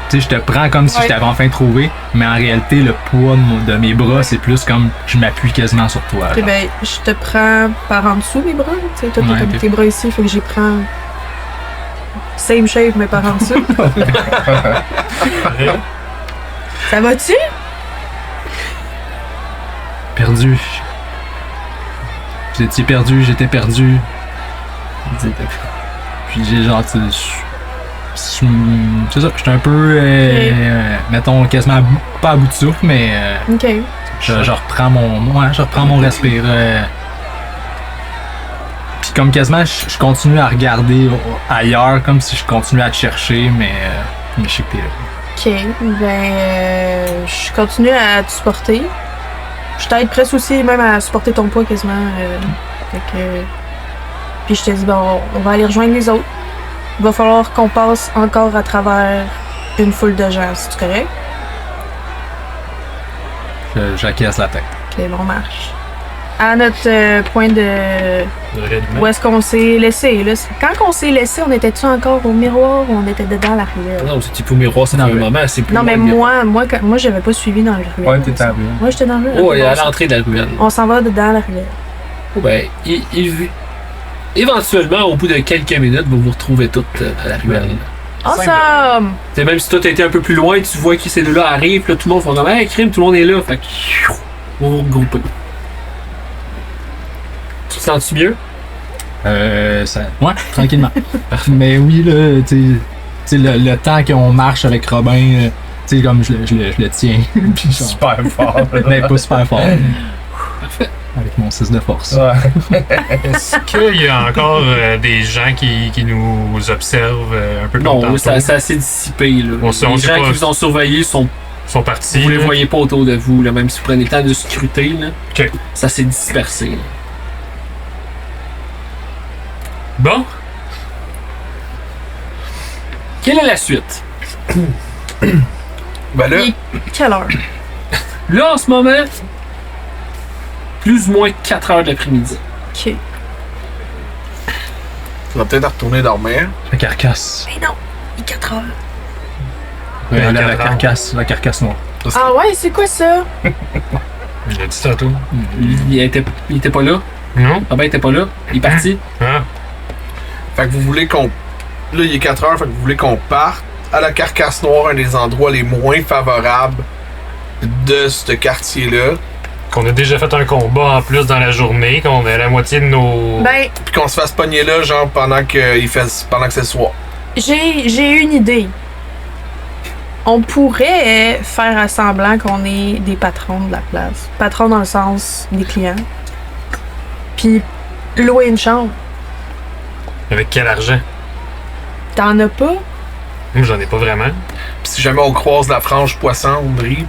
Speaker 6: Tu sais, je te prends comme si je t'avais enfin trouvé, mais en réalité, le poids de mes bras, c'est plus comme je m'appuie quasiment sur toi.
Speaker 3: Ok, ben, je te prends par en dessous mes bras. Tu sais, toi, t'as comme tes bras ici, fait que j'y prends. Same shape, mais par en dessous. Ça va-tu?
Speaker 6: Perdu. Vous étiez perdu, j'étais perdu. Puis j'ai genre, c'est ça, j'étais un peu, mettons, quasiment pas à bout de souffle, mais
Speaker 3: Ok.
Speaker 6: je reprends mon respire. Puis comme quasiment, je continue à regarder ailleurs, comme si je continuais à te chercher, mais je sais que t'es là.
Speaker 3: Ok, ben, je continue à te supporter. Je t'aide presque aussi, même à supporter ton poids quasiment. Fait que. Puis je te dis, bon, on va aller rejoindre les autres. il va falloir qu'on passe encore à travers une foule de gens. C'est correct?
Speaker 6: J'acquiesce la tête.
Speaker 3: Ok, bon, on marche. À notre point de... Où est-ce qu'on s'est laissé? Là? Quand on s'est laissé, on était-tu encore au miroir ou on était dedans la ruelle?
Speaker 1: Non, c'était au miroir, c'est dans le moment, c'est plus
Speaker 3: Non, mais
Speaker 1: loin
Speaker 3: moi, j'avais pas suivi dans la ruelle.
Speaker 2: Ouais, t'étais à la ruelle.
Speaker 3: Moi, j'étais dans la
Speaker 1: que-
Speaker 3: ruelle.
Speaker 1: Oh, il est à l'entrée de la ruelle.
Speaker 3: On s'en va dedans la ruelle.
Speaker 1: Oh, ben, éventuellement, au bout de quelques minutes, vous vous retrouvez toutes à la ruelle.
Speaker 3: Awesome!
Speaker 1: T'sais, même si toi t'as été un peu plus loin, tu vois que ces deux-là arrivent, puis là, tout le monde fait comme hey, crime, tout le monde est là. Fait que vous vous regroupez. Tu te sens-tu mieux?
Speaker 6: Ouais, tranquillement. Mais oui, là, tu sais, le temps qu'on marche avec Robin, tu sais, comme je le tiens. Puis genre,
Speaker 2: Super fort.
Speaker 6: mais pas super fort.
Speaker 1: Parfait.
Speaker 6: Avec mon 6 de force.
Speaker 2: Ouais.
Speaker 4: Est-ce qu'il y a encore des gens qui nous observent un peu comme
Speaker 1: Non,
Speaker 4: tantôt?
Speaker 1: c'est assez dissipé. Là.
Speaker 4: On
Speaker 1: Les
Speaker 4: sait
Speaker 1: gens
Speaker 4: pas.
Speaker 1: qui vous ont surveillé sont.
Speaker 4: Ils sont partis.
Speaker 1: Vous les
Speaker 4: là.
Speaker 1: voyez pas autour de vous, là, même si vous prenez le temps de scruter, là.
Speaker 4: Ok.
Speaker 1: Ça s'est dispersé. Là.
Speaker 4: Bon,
Speaker 1: Quelle est la suite?
Speaker 5: Ben là,
Speaker 3: Il est quelle heure?
Speaker 1: Là, en ce moment, plus ou moins 4 heures de l'après-midi.
Speaker 3: Ok.
Speaker 5: tu vas peut-être retourner dormir.
Speaker 6: La carcasse.
Speaker 3: Mais non, il est 4 heures.
Speaker 6: Ouais, la
Speaker 4: 4 heures.
Speaker 6: carcasse noire.
Speaker 3: Ah ouais, c'est quoi ça?
Speaker 4: il a dit tantôt.
Speaker 1: Il était pas là.
Speaker 4: Non?
Speaker 1: Robin était pas là. Il est parti.
Speaker 4: Ah,
Speaker 5: Fait que vous voulez qu'on... Là, il est 4 heures, fait que vous voulez qu'on parte à la Carcasse Noire, un des endroits les moins favorables de ce quartier-là.
Speaker 4: qu'on a déjà fait un combat en plus dans la journée, qu'on a la moitié de nos...
Speaker 3: Ben,
Speaker 5: Puis qu'on se fasse pogner là, genre, pendant que c'est le soir.
Speaker 3: j'ai une idée. On pourrait faire semblant qu'on est des patrons de la place. Patrons dans le sens des clients. Puis louer une chambre.
Speaker 4: Avec quel argent?
Speaker 3: T'en as pas?
Speaker 4: Moi, j'en ai pas vraiment.
Speaker 5: Puis si jamais on croise la frange poissonnerie,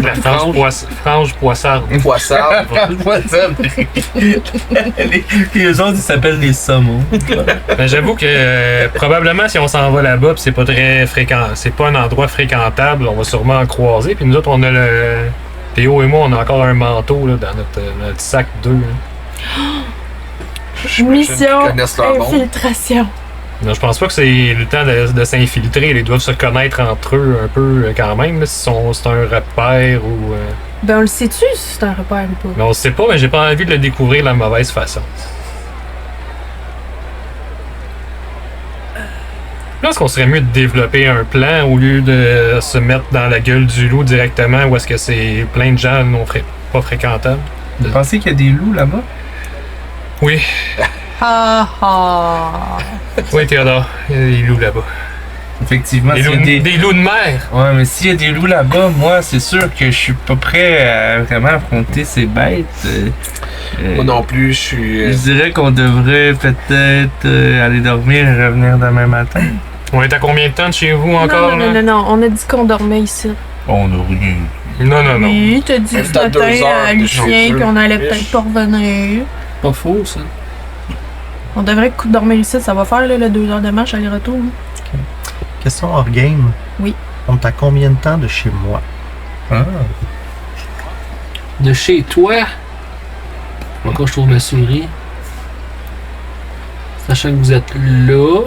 Speaker 4: La frange poissarde.
Speaker 5: poissarde,
Speaker 2: Les autres, ils s'appellent les saumons.
Speaker 4: Ben, j'avoue que probablement si on s'en va là-bas, pis c'est pas très fréquent, c'est pas un endroit fréquentable, on va sûrement en croiser. Puis nous autres, on a le Théo et moi, on a encore un manteau là, dans notre sac 2.
Speaker 3: Mission
Speaker 5: qu'ils connaissent leur monde.
Speaker 3: infiltration.
Speaker 4: Non, je pense pas que c'est le temps de s'infiltrer. Ils doivent se connaître entre eux un peu quand même, là, si c'est un repère ou.
Speaker 3: Ben on le sait-tu si c'est un repère ou pas?
Speaker 4: Mais on sait pas, mais j'ai pas envie de le découvrir de la mauvaise façon. Je pense qu'on serait mieux de développer un plan au lieu de se mettre dans la gueule du loup directement où est-ce que c'est plein de gens pas fréquentables.
Speaker 2: Vous pensez qu'il y a des loups là-bas?
Speaker 4: Oui,
Speaker 3: Ha ha!
Speaker 4: oui Théodore, il y a des loups là-bas.
Speaker 2: Effectivement,
Speaker 4: Des,
Speaker 2: s'il y a
Speaker 4: loups-
Speaker 2: des...
Speaker 4: des loups de mer!
Speaker 2: Ouais, mais s'il y a des loups là-bas, moi, c'est sûr que je suis pas prêt à vraiment affronter ces bêtes.
Speaker 5: Moi non plus, je suis...
Speaker 2: Je dirais qu'on devrait peut-être aller dormir et revenir demain matin.
Speaker 4: On est à combien de temps de chez vous encore?
Speaker 3: non,
Speaker 4: là?
Speaker 3: non, non, non, on a dit qu'on dormait ici.
Speaker 2: On a rien.
Speaker 4: Non.
Speaker 3: Oui, t'as dit
Speaker 5: C'est
Speaker 3: ce
Speaker 5: à 2
Speaker 3: matin
Speaker 5: heures
Speaker 3: à
Speaker 5: de
Speaker 3: Lucien
Speaker 5: jeu.
Speaker 3: qu'on allait peut-être pas revenir.
Speaker 1: Pas faux, ça.
Speaker 3: On devrait dormir ici, ça va faire là, le 2 heures de marche aller-retour. hein.
Speaker 8: Question hors game.
Speaker 3: Oui.
Speaker 8: On est à combien de temps de chez moi?
Speaker 2: Ah.
Speaker 1: De chez toi. Encore, je trouve ma souris. Sachant que vous êtes là.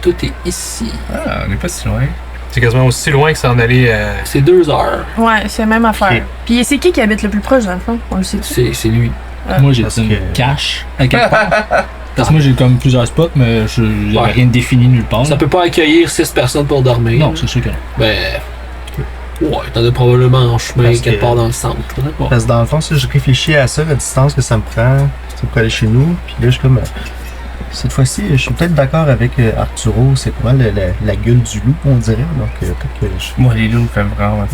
Speaker 1: Tout est ici.
Speaker 2: Ah, on n'est pas si loin.
Speaker 4: C'est quasiment aussi loin que s'en aller à...
Speaker 1: C'est 2 heures.
Speaker 3: Ouais, c'est la même affaire.
Speaker 8: Ok.
Speaker 3: Puis c'est qui habite le plus proche dans le fond? On le sait-tu?
Speaker 1: C'est lui.
Speaker 6: Moi, j'ai
Speaker 8: Parce
Speaker 6: une
Speaker 8: que-
Speaker 6: cache à quelque part. Parce que moi, j'ai comme plusieurs spots, mais il n'y a
Speaker 1: Ouais.
Speaker 6: rien de défini nulle part.
Speaker 1: Ça peut pas accueillir 6 personnes pour dormir.
Speaker 6: Non, c'est sûr que non.
Speaker 1: Ben. Ouais, t'en as probablement en chemin
Speaker 8: Parce
Speaker 1: quelque
Speaker 8: que-
Speaker 1: part dans le centre. Là. Bon.
Speaker 8: Parce que dans le fond, si je réfléchis à ça, la distance que ça me prend pour aller chez nous, puis là, je suis comme. Cette fois-ci, je suis peut-être d'accord avec Arturo, c'est pas mal la gueule du loup, on dirait. Donc, peut-être que je.
Speaker 2: Moi, les loups font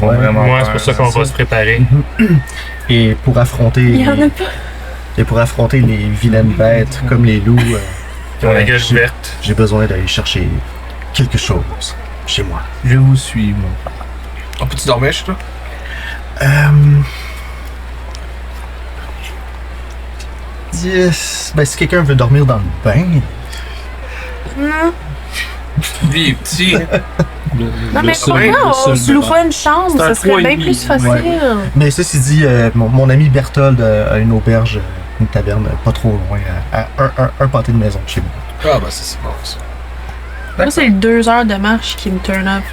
Speaker 8: Ouais.
Speaker 2: vraiment
Speaker 4: Moi,
Speaker 2: peur.
Speaker 4: c'est pour ça qu'on va se préparer.
Speaker 8: Et pour affronter.
Speaker 3: Il y en a pas.
Speaker 8: Et pour affronter les vilaines bêtes comme les loups,
Speaker 4: Ils ont la
Speaker 8: ouais,
Speaker 4: gueule
Speaker 8: j'ai-
Speaker 4: verte.
Speaker 8: j'ai besoin d'aller chercher quelque chose chez moi.
Speaker 2: Je vous suis, moi.
Speaker 5: On peut-tu dormir chez toi?
Speaker 8: Yes. Ben, si quelqu'un veut dormir dans le bain,
Speaker 3: Non,
Speaker 2: Lui, il est petit.
Speaker 3: non mais pourquoi on se loue pas une chambre?
Speaker 1: C'est un
Speaker 3: Ça serait bien
Speaker 1: 3,5.
Speaker 3: plus facile.
Speaker 8: mais ceci dit, mon ami Berthold a une auberge, une taverne pas trop loin, à un pâté de maison de chez moi.
Speaker 5: Ah, ben, c'est bon, ça.
Speaker 3: Moi, c'est les 2 heures de marche qui me turn up.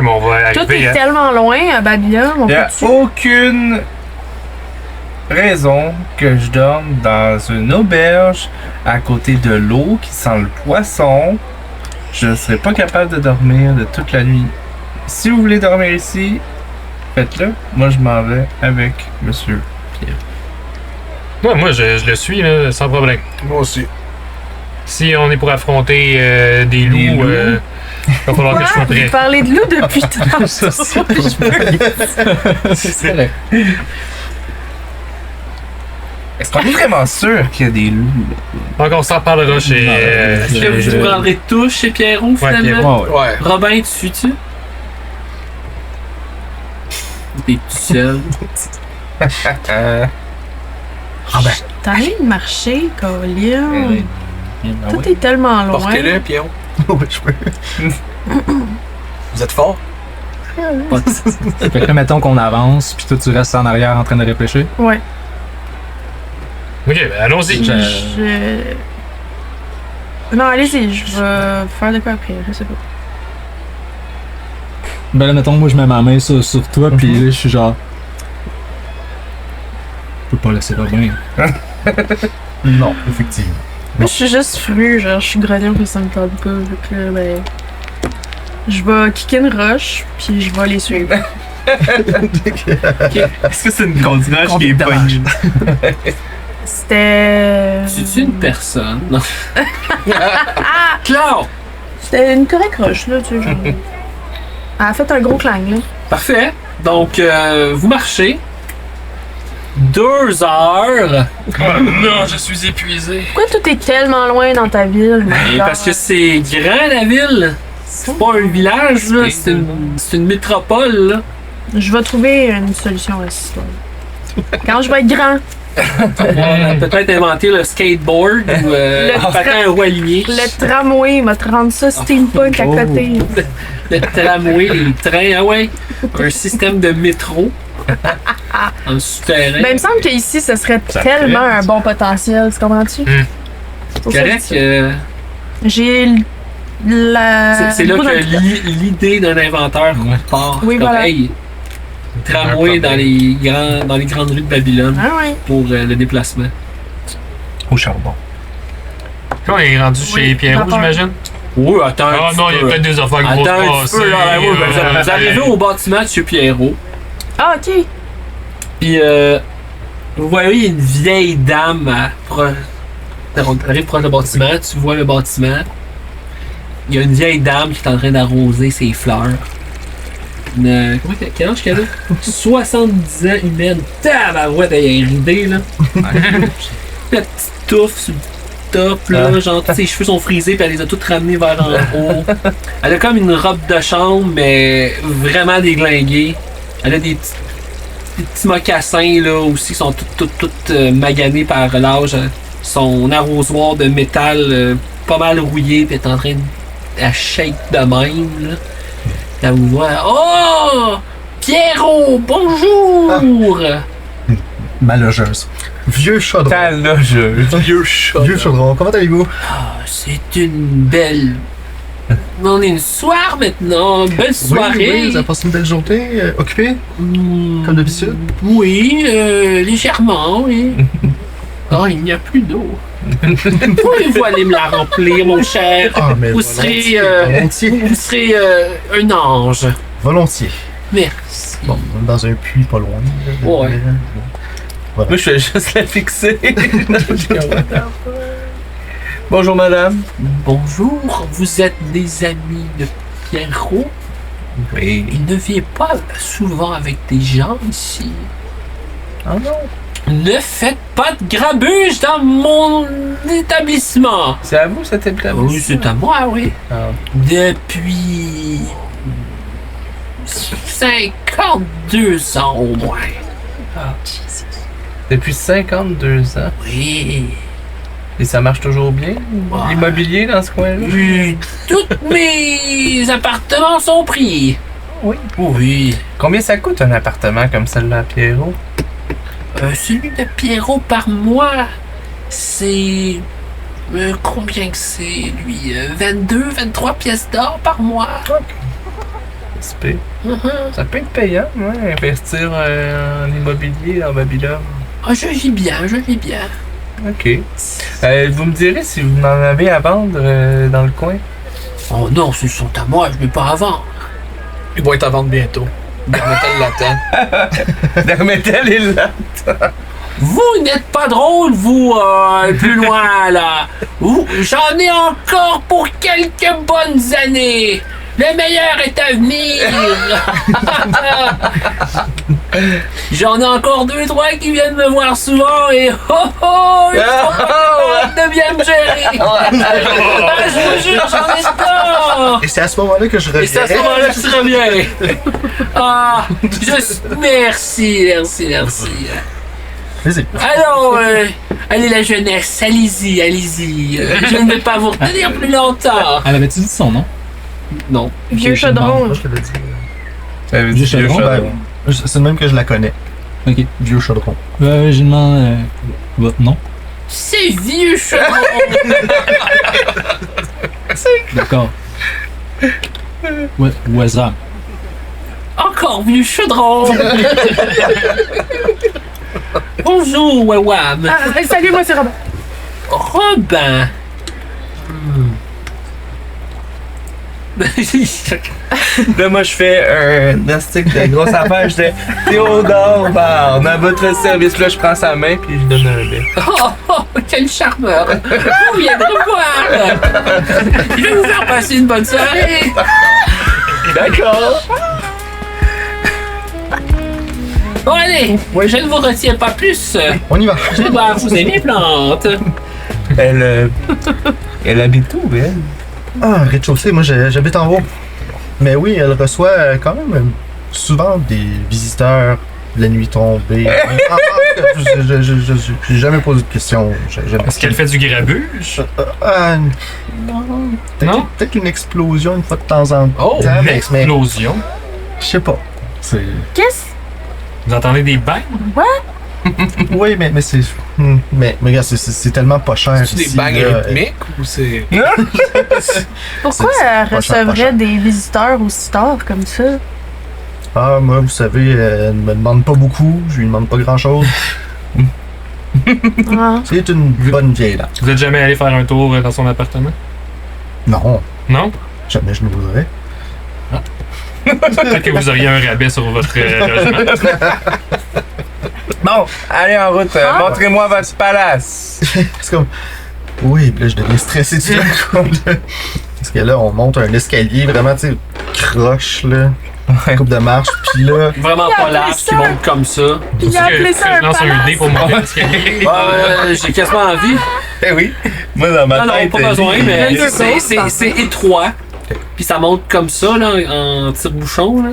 Speaker 4: Mais on va
Speaker 3: Tout
Speaker 4: arriver
Speaker 3: est
Speaker 4: à...
Speaker 3: tellement loin à Babylone, on
Speaker 2: Il n'y a
Speaker 3: peut-tu?
Speaker 2: aucune raison que je dorme dans une auberge à côté de l'eau qui sent le poisson. Je ne serai pas capable de dormir de toute la nuit. Si vous voulez dormir ici, faites-le. Moi, je m'en vais avec monsieur Pierre.
Speaker 4: Moi, je le suis, là, sans problème.
Speaker 5: Moi aussi.
Speaker 4: Si on est pour affronter des loups, il va falloir que je sois
Speaker 3: Vous
Speaker 4: prêt.
Speaker 3: parlez de loup depuis tantôt.
Speaker 2: C'est vrai. Est-ce qu'on est vraiment sûr qu'il y a des loups?
Speaker 4: Donc, on s'en reparlera chez...
Speaker 1: Est-ce que vous vous rendrez tous chez Pierrot, finalement?
Speaker 4: Pierrot.
Speaker 6: Ouais, ouais.
Speaker 5: Ouais.
Speaker 1: Robin, tu suis-tu? T'es tout seul.
Speaker 3: T'as envie de marcher, Colin.
Speaker 1: Ah
Speaker 3: Tout est tellement loin.
Speaker 5: Portez-le, Pierrot.
Speaker 8: Oui, je peux.
Speaker 5: Vous êtes fort?
Speaker 1: Pas de-
Speaker 6: Fait que là, mettons qu'on avance, puis toi, tu restes en arrière en train de réfléchir.
Speaker 3: Ouais.
Speaker 4: Ok, ben, allons-y.
Speaker 3: Non, allez-y, je vais faire de quoi après, je sais pas.
Speaker 6: Ben là, mettons, moi, je mets ma main sur toi, puis là, je suis genre... Je peux pas laisser Robin.
Speaker 8: Non, effectivement.
Speaker 3: Moi, je suis juste fru, genre, je suis grognon que ça me tente pas. Donc là, ben. Je vais kicker une roche, puis je vais les suivre.
Speaker 2: Est-ce que c'est une grosse roche qui est
Speaker 6: dommage.
Speaker 2: pognée?
Speaker 3: C'était.
Speaker 1: C'est-tu une personne? Non. Claire!
Speaker 3: C'était une correcte roche, là, tu sais, genre. Elle a fait un gros clang, là.
Speaker 1: Parfait. Donc, vous marchez. 2 heures.
Speaker 4: Oh non, je suis épuisé.
Speaker 3: Pourquoi tout est tellement loin dans ta ville? my
Speaker 1: Et
Speaker 3: God?
Speaker 1: parce que c'est grand, la ville. C'est pas un village, là. C'est une métropole, là.
Speaker 3: Je vais trouver une solution à cette histoire. Quand je vais être grand,
Speaker 1: On va peut-être inventer le skateboard ou
Speaker 3: Le
Speaker 1: faire un roi lié.
Speaker 3: le tramway m'a rendre ça steampunk à côté.
Speaker 1: Le tramway, les trains, ah ouais. Un système de métro. En souterrain.
Speaker 3: Ben, il me semble qu'ici, ce serait tellement un bon potentiel, tu comprends-tu? C'est pour ça que je
Speaker 1: correct.
Speaker 3: dis ça. J'ai la.
Speaker 1: C'est là
Speaker 3: le goût
Speaker 1: que
Speaker 3: d'un-
Speaker 1: l'idée d'un inventeur part.
Speaker 3: Oui,
Speaker 1: Comme,
Speaker 3: voilà.
Speaker 1: hey, tramway dans les grandes rues de Babylone
Speaker 3: Ah ouais.
Speaker 1: pour le déplacement.
Speaker 2: Au charbon.
Speaker 4: Quand on est rendu chez Pierrot,
Speaker 3: rapport.
Speaker 4: j'imagine?
Speaker 1: Oui, attends.
Speaker 4: Ah
Speaker 1: un
Speaker 4: non,
Speaker 1: petit
Speaker 4: il y a
Speaker 1: peu.
Speaker 4: peut-être des affaires qui vont
Speaker 1: Attends un
Speaker 4: se
Speaker 1: petit peu, là.
Speaker 4: passer.
Speaker 1: Ouais, ben, vous arrivez au bâtiment de chez Pierrot.
Speaker 3: Ah, ok.
Speaker 1: Puis, vous voyez, il y a une vieille dame on arrive proche du bâtiment, tu vois le bâtiment. Il y a une vieille dame qui est en train d'arroser ses fleurs. Quel âge qu'elle a? 70 ans, humaine. Tabarouette, elle est ridée, là. La petite touffe sur le top, là. Genre, tous ses cheveux sont frisés, puis elle les a toutes ramenés vers en haut. Elle a comme une robe de chambre, mais vraiment déglinguée. Elle a des petits mocassins, là, aussi, qui sont toutes maganés par l'âge. Son arrosoir de métal pas mal rouillé, puis elle est en train de shake de même, là. Elle vous voit. Oh! Pierrot, bonjour!
Speaker 8: Ma logeuse. Vieux chaudron.
Speaker 2: Ta logeuse.
Speaker 5: Vieux chat.
Speaker 8: Vieux chaudron, comment allez-vous?
Speaker 1: Ah, c'est une belle. On est une soirée maintenant, belle soirée.
Speaker 8: Oui, vous avez passé une belle journée, occupée, comme d'habitude?
Speaker 1: Oui, légèrement, oui. Oh, il n'y a plus d'eau. Pouvez-vous aller me la remplir, mon cher?
Speaker 8: Ah, mais
Speaker 1: Vous
Speaker 8: volontiers,
Speaker 1: serez,
Speaker 8: volontiers.
Speaker 1: vous serez un ange.
Speaker 8: Volontiers.
Speaker 1: Merci.
Speaker 8: Bon, on est dans un puits pas loin. là,
Speaker 1: Ouais.
Speaker 2: Moi, je vais juste la fixer. Bonjour, madame.
Speaker 1: Bonjour, vous êtes des amis de Pierrot?
Speaker 2: Oui.
Speaker 1: Il ne vient pas souvent avec des gens ici.
Speaker 2: Ah non.
Speaker 1: Ne faites pas de grabuge dans mon établissement.
Speaker 2: C'est à vous, cet établissement?
Speaker 1: Oui, c'est à moi, oui.
Speaker 2: Ah.
Speaker 1: Depuis 52 ans au moins.
Speaker 2: Depuis 52 ans.
Speaker 1: Oui.
Speaker 2: Et ça marche toujours bien, l'immobilier dans ce coin-là?
Speaker 1: Tous mes appartements sont pris.
Speaker 2: Oui.
Speaker 1: Oui.
Speaker 2: Combien ça coûte un appartement comme celui-là, Pierrot?
Speaker 1: Celui de Pierrot par mois, c'est... combien que c'est, lui? 23 pièces d'or par mois.
Speaker 2: C'est payé. Ça peut être payant, ouais, investir en immobilier en Babylone.
Speaker 1: Ah, je vis bien.
Speaker 2: OK. Vous me direz si vous en avez à vendre dans le coin?
Speaker 1: Oh non, ce sont à moi, je n'ai pas à vendre.
Speaker 5: Ils vont être à vendre bientôt. Dermetel l'attend.
Speaker 2: Dermetel est là.
Speaker 1: Vous n'êtes pas drôle, vous, plus loin, là. J'en ai encore pour quelques bonnes années. Le meilleur est à venir. J'en ai encore 2-3 qui viennent me voir souvent et ils sont pas capables de bien me gérer. Je vous jure, j'en ai tant.
Speaker 8: Et c'est à ce moment-là que je reviens.
Speaker 1: Et c'est à ce moment-là que tu reviens. Merci.
Speaker 8: Vas-y.
Speaker 1: Alors, allez la jeunesse, allez-y. Je ne vais pas vous retenir plus longtemps.
Speaker 6: Elle avait-tu dit son nom?
Speaker 1: Non.
Speaker 3: Vieux chaudron.
Speaker 8: Moi, je te l'ai dit.
Speaker 2: Ça veut
Speaker 6: Vieux
Speaker 2: dire vieux
Speaker 6: chaudron,
Speaker 2: chaudron.
Speaker 8: C'est le même que je la connais.
Speaker 6: Ok.
Speaker 8: Vieux chaudron.
Speaker 6: Je demande votre nom.
Speaker 1: C'est vieux chaudron.
Speaker 6: D'accord. Ouais, Wazra.
Speaker 1: Encore vieux chaudron. Bonjour, Wawam.
Speaker 3: Salut, moi c'est Robin.
Speaker 1: Robin.
Speaker 2: Là, moi, je fais un astic de grosse affaire. Je dis Théodore Barne, à votre service. Là, je prends sa main puis je donne un bec.
Speaker 1: Oh, quel charmeur. Vous viendrez me voir. Je vais vous faire passer une bonne soirée.
Speaker 2: D'accord.
Speaker 1: Bon, allez, je ne vous retiens pas plus.
Speaker 8: On y va.
Speaker 1: Je vais voir vous mes plantes.
Speaker 2: Elle habite où, elle?
Speaker 8: Ah, rez-de-chaussée, moi j'habite en haut. Mais oui, elle reçoit quand même souvent des visiteurs la nuit tombée. J'ai jamais posé de questions.
Speaker 4: Est-ce qu'elle fait du grabuge?
Speaker 8: Non? Peut-être une explosion une fois de temps en temps.
Speaker 4: Oh,
Speaker 8: mais
Speaker 4: explosion.
Speaker 8: je sais pas. C'est...
Speaker 3: Qu'est-ce?
Speaker 4: Vous entendez des bains?
Speaker 8: Oui, mais c'est... Mais regarde, c'est tellement pas cher.
Speaker 5: C'est des
Speaker 8: ici,
Speaker 5: bagues
Speaker 8: là.
Speaker 5: rythmiques ou c'est.
Speaker 3: Pourquoi
Speaker 8: C'est
Speaker 3: elle
Speaker 8: pas cher, pas
Speaker 3: recevrait
Speaker 8: cher.
Speaker 3: des visiteurs aussi tard comme ça?
Speaker 8: Ah, moi, vous savez, elle me demande pas beaucoup. Je lui demande pas grand-chose.
Speaker 3: Ah.
Speaker 8: C'est une bonne vieille là.
Speaker 4: Vous êtes jamais allé faire un tour dans son appartement?
Speaker 8: Non,
Speaker 4: Non?
Speaker 8: jamais je ne voudrais.
Speaker 4: Peut-être que vous auriez un rabais sur votre logement.
Speaker 2: Bon, allez en route. Montrez-moi votre palace.
Speaker 8: C'est comme... Oui, puis là, je deviens stressé tout d'un coup. Là. Parce que là, on monte un escalier vraiment, tu sais, croche, là. Coupe de marche, puis là...
Speaker 1: Vraiment pas large, qui monte comme ça.
Speaker 3: Il a appelé ça un
Speaker 4: Je lance un dé
Speaker 3: palace.
Speaker 4: pour monter l'escalier.
Speaker 1: J'ai quasiment envie.
Speaker 2: Eh oui. Moi, dans ma
Speaker 1: Non,
Speaker 2: tête...
Speaker 1: pas besoin, mais
Speaker 3: Deux
Speaker 1: c'est étroit. Puis ça monte comme ça, là, en tire-bouchon, là.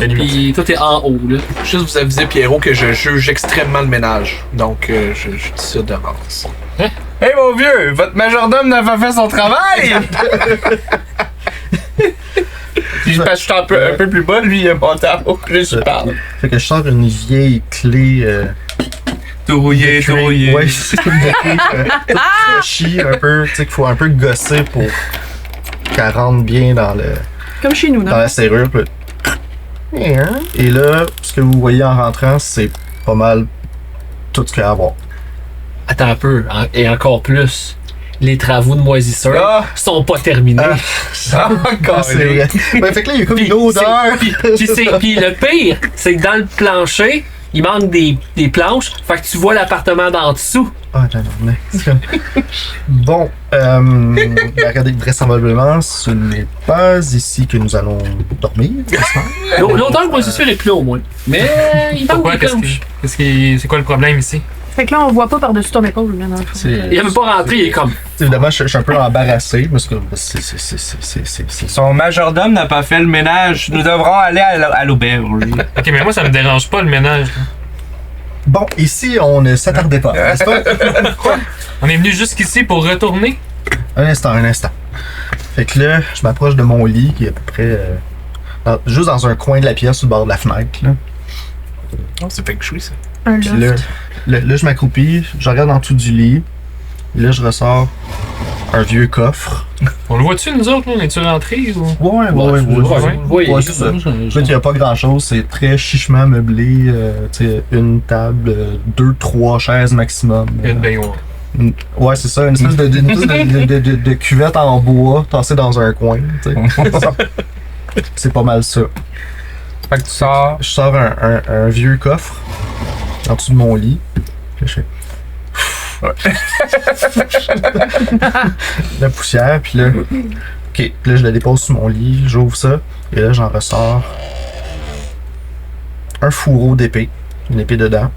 Speaker 1: Puis tout est en haut, là.
Speaker 5: Juste vous aviser, Pierrot, que je juge extrêmement le ménage. Donc, je dis ça d'avance.
Speaker 2: Hey, mon vieux, votre majordome n'a pas fait son travail! Puis je passe un peu plus bas, lui, il est monté en haut, puis là, je parle.
Speaker 8: Fait que je sors une vieille clé...
Speaker 2: Tout rouillé, tout rouillé.
Speaker 8: Ouais, c'est comme une clé toute crochie, un peu, tu sais, qu'il faut un peu gosser pour qu'elle rentre bien dans le...
Speaker 3: Comme chez nous,
Speaker 8: dans
Speaker 3: non?
Speaker 8: la serrure. Puis là. Et là, ce que vous voyez en rentrant, c'est pas mal tout ce qu'il y a à voir.
Speaker 1: Attends un peu, et encore plus. Les travaux de moisissure sont pas terminés.
Speaker 8: Encore, c'est vrai. Ouais, fait que là, il y a comme une odeur.
Speaker 1: Puis le pire, c'est que dans le plancher, il manque des planches. Fait que tu vois l'appartement d'en dessous.
Speaker 8: Ah, j'en ai. Bon, regardez, vraisemblablement, ce n'est pas ici que nous allons dormir.
Speaker 1: L'odeur de moisissure est plus haut, au moins. Mais il manque
Speaker 4: Pourquoi?
Speaker 1: des planches.
Speaker 4: C'est quoi le problème ici?
Speaker 3: Fait que là, on voit pas par-dessus ton épaule, là, dans le fond.
Speaker 1: Il a même pas rentré, il est comme...
Speaker 8: Évidemment, je suis un peu embarrassé parce que c'est
Speaker 2: Son majordome n'a pas fait le ménage. Nous devrons aller à l'auberge.
Speaker 4: Ok, mais moi, ça me dérange pas le ménage. là.
Speaker 8: Bon, ici, on ne s'attardait pas, n'est-ce pas?
Speaker 4: On est venu jusqu'ici pour retourner.
Speaker 8: Un instant. Fait que là, je m'approche de mon lit, qui est à peu près juste dans un coin de la pièce, au bord de la fenêtre. Là.
Speaker 2: Oh, c'est feng shui, ça.
Speaker 3: Un
Speaker 8: Puis
Speaker 3: loft.
Speaker 8: là, je m'accroupis, je regarde en dessous du lit. Et là, je ressors un vieux coffre.
Speaker 4: On le voit-tu, nous autres? On est-tu rentrés? Ou...
Speaker 8: Ouais. Ouais, c'est ça. Il n'y a pas grand-chose, c'est très chichement meublé. Tu sais, une table, 2-3 chaises maximum.
Speaker 4: Il y a une baignoire.
Speaker 8: Ouais, c'est ça, une espèce de cuvette en bois tassée dans un coin. Tu sais. C'est pas mal ça.
Speaker 2: Fait que tu sors.
Speaker 8: Je sors un vieux coffre en dessous de mon lit. Puis là, je fais. La poussière, puis là. Ok, là, je la dépose sur mon lit, j'ouvre ça, et là, j'en ressors un fourreau d'épée, une épée dedans.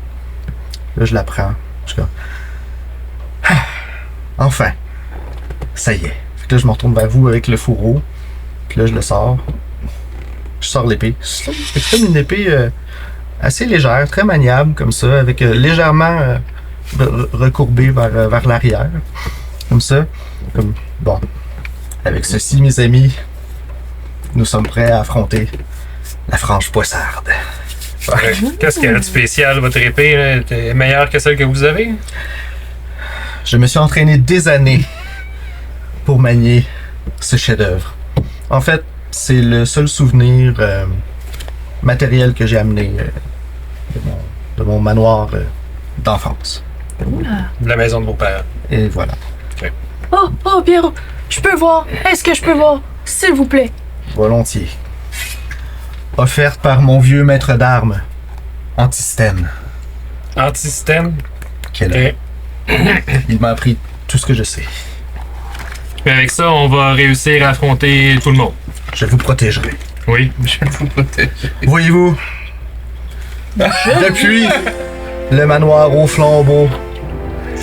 Speaker 8: Là, je la prends. Je suis comme. Ah, enfin, ça y est. Fait que là, je me retourne vers vous avec le fourreau, puis là, je le sors. Je sors l'épée. C'est comme une épée assez légère, très maniable, comme ça, avec légèrement recourbée vers l'arrière. Comme ça. Comme, bon. Avec ceci, mes amis, nous sommes prêts à affronter la frange poissarde.
Speaker 4: Qu'est-ce qu'il y a de spécial, votre épée? Là? Elle est meilleure que celle que vous avez?
Speaker 8: Je me suis entraîné des années pour manier ce chef-d'œuvre. En fait, c'est le seul souvenir matériel que j'ai amené de mon manoir d'enfance.
Speaker 4: De la maison de vos parents.
Speaker 8: Et voilà.
Speaker 9: Oh, Pierrot, je peux voir. Est-ce que je peux voir? S'il vous plaît.
Speaker 8: Volontiers. Offerte par mon vieux maître d'armes, Antisystème.
Speaker 4: Antisystème.
Speaker 8: Quel Il m'a appris tout ce que je sais.
Speaker 4: Mais avec ça, on va réussir à affronter tout le monde.
Speaker 8: Je vous protégerai.
Speaker 4: Oui.
Speaker 2: Je vais vous protéger.
Speaker 8: Voyez-vous, depuis le manoir au flambeau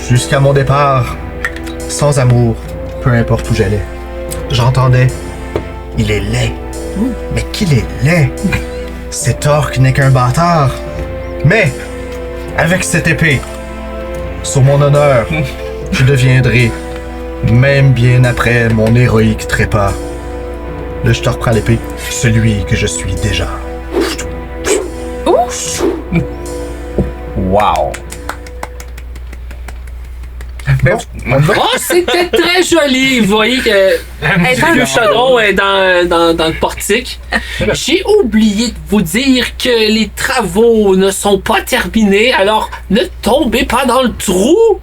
Speaker 8: jusqu'à mon départ, sans amour, peu importe où j'allais, j'entendais « Il est laid. Mais qu'il est laid! Cet orc n'est qu'un bâtard. Mais, avec cette épée, sur mon honneur, je deviendrai, même bien après mon héroïque trépas. Là, je te reprends l'épée, celui que je suis déjà.
Speaker 2: Wow!
Speaker 1: Oh, c'était très joli! Vous voyez que le vieux chaudron est dans le portique. J'ai oublié de vous dire que les travaux ne sont pas terminés, alors ne tombez pas dans le trou!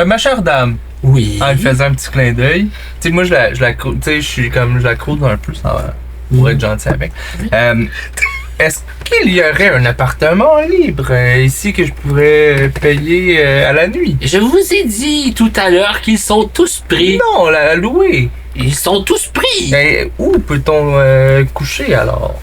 Speaker 2: Ma chère dame,
Speaker 1: Oui.
Speaker 2: il faisait un petit clin d'œil. Tu sais, moi, je la croûte, tu sais, je la croûte un peu pour être gentil avec. Est-ce qu'il y aurait un appartement libre ici que je pourrais payer à la nuit?
Speaker 1: Je vous ai dit tout à l'heure qu'ils sont tous pris.
Speaker 2: Non, la louer.
Speaker 1: Ils sont tous pris.
Speaker 2: Mais où peut-on coucher alors?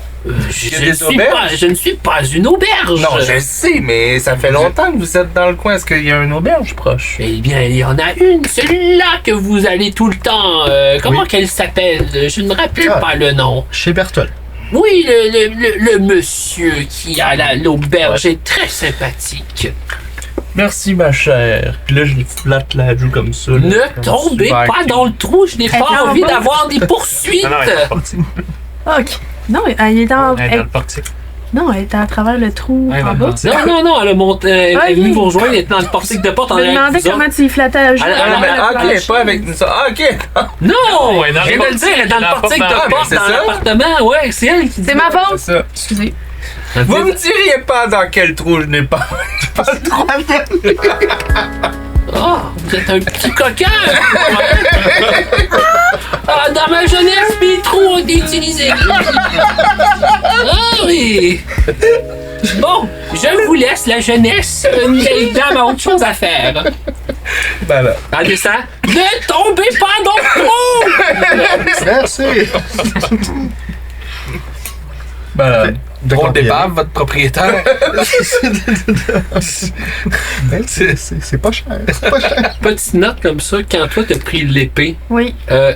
Speaker 1: Je ne suis pas une auberge.
Speaker 2: Non, je sais, mais ça fait longtemps que vous êtes dans le coin. Est-ce qu'il y a une auberge proche?
Speaker 1: Eh bien, il y en a une, celle-là que vous allez tout le temps. Comment qu'elle s'appelle? Je ne me rappelle pas le nom.
Speaker 8: Chez Bertol.
Speaker 1: Oui, le monsieur qui a l'auberge est très sympathique.
Speaker 2: Merci, ma chère. Puis là, je lui flatte la joue comme ça.
Speaker 1: Ne tombez pas dans le trou, je n'ai pas envie d'avoir des poursuites.
Speaker 4: Non, elle est dans le portique.
Speaker 9: Ok. Non, elle est dans.
Speaker 4: Elle est dans le portique.
Speaker 9: Non, elle est à travers le trou
Speaker 4: Elle est
Speaker 9: en
Speaker 4: dans le
Speaker 9: bas.
Speaker 4: portique.
Speaker 1: Non, elle a monté, elle est venue
Speaker 9: Ok.
Speaker 1: vous rejoindre, elle était dans le portique de porte en
Speaker 9: Je me
Speaker 1: arrière.
Speaker 9: demandais
Speaker 1: de vous
Speaker 9: comment
Speaker 1: autres.
Speaker 9: tu y flattais la joue.
Speaker 2: Ok, pas avec nous. Ok.
Speaker 1: Non,
Speaker 4: elle est dans
Speaker 1: je
Speaker 4: le
Speaker 1: viens de le dire, elle est dans le
Speaker 4: portique.
Speaker 1: portique
Speaker 4: Ah,
Speaker 1: de
Speaker 4: mais
Speaker 1: porte
Speaker 2: c'est
Speaker 1: dans
Speaker 2: ça.
Speaker 1: l'appartement. Ouais, c'est elle qui dit.
Speaker 9: C'est ma faute.
Speaker 2: C'est ça.
Speaker 9: Excusez.
Speaker 2: Vous me diriez pas dans quel trou je n'ai pas.
Speaker 1: Oh, vous êtes un petit coquin! Ah, dans ma jeunesse, mes trous ont été utilisés. Ah oui! Bon, je vous laisse la jeunesse. Une vieille dame a autre chose à faire.
Speaker 2: Ben là.
Speaker 1: En descend, ne tombez pas dans le trou!
Speaker 8: Merci.
Speaker 2: Ben là. Drôle
Speaker 8: combien?
Speaker 2: d'épave, votre propriétaire.
Speaker 8: C'est pas cher. C'est pas cher.
Speaker 1: Petite note comme ça, quand toi t'as pris l'épée,
Speaker 9: Oui.
Speaker 1: euh,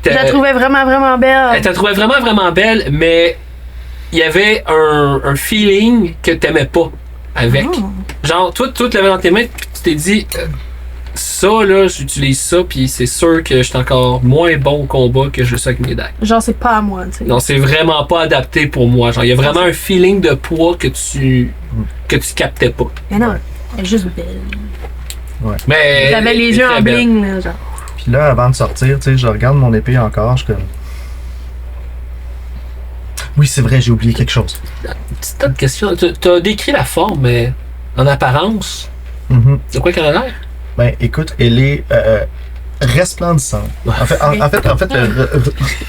Speaker 9: Je la trouvais vraiment, vraiment
Speaker 1: elle
Speaker 9: belle.
Speaker 1: t'a trouvé vraiment, vraiment belle, mais il y avait un feeling que t'aimais pas. avec.
Speaker 3: Oh.
Speaker 1: Genre, toi, tu l'avais dans tes mains, puis tu t'es dit, ça, là, j'utilise ça, puis c'est sûr que je suis encore moins bon au combat que je suis avec mes dagues.
Speaker 3: Genre, c'est pas à moi, tu sais.
Speaker 1: Non, c'est vraiment pas adapté pour moi. Genre, il y a vraiment un feeling de poids que tu captais pas.
Speaker 3: Mais non, elle est juste belle.
Speaker 1: Mais.
Speaker 3: J'avais les
Speaker 1: elle est
Speaker 3: yeux
Speaker 1: très
Speaker 3: en
Speaker 1: belle.
Speaker 3: bling, là, genre.
Speaker 8: Puis là, avant de sortir, tu sais, je regarde mon épée encore, je suis comme. Oui, c'est vrai, j'ai oublié quelque chose.
Speaker 1: Petite autre question. T'as décrit la forme, mais en apparence,
Speaker 8: Mhm.
Speaker 1: de quoi qu'elle a l'air?
Speaker 8: Ben, écoute, elle est resplendissante. En fait,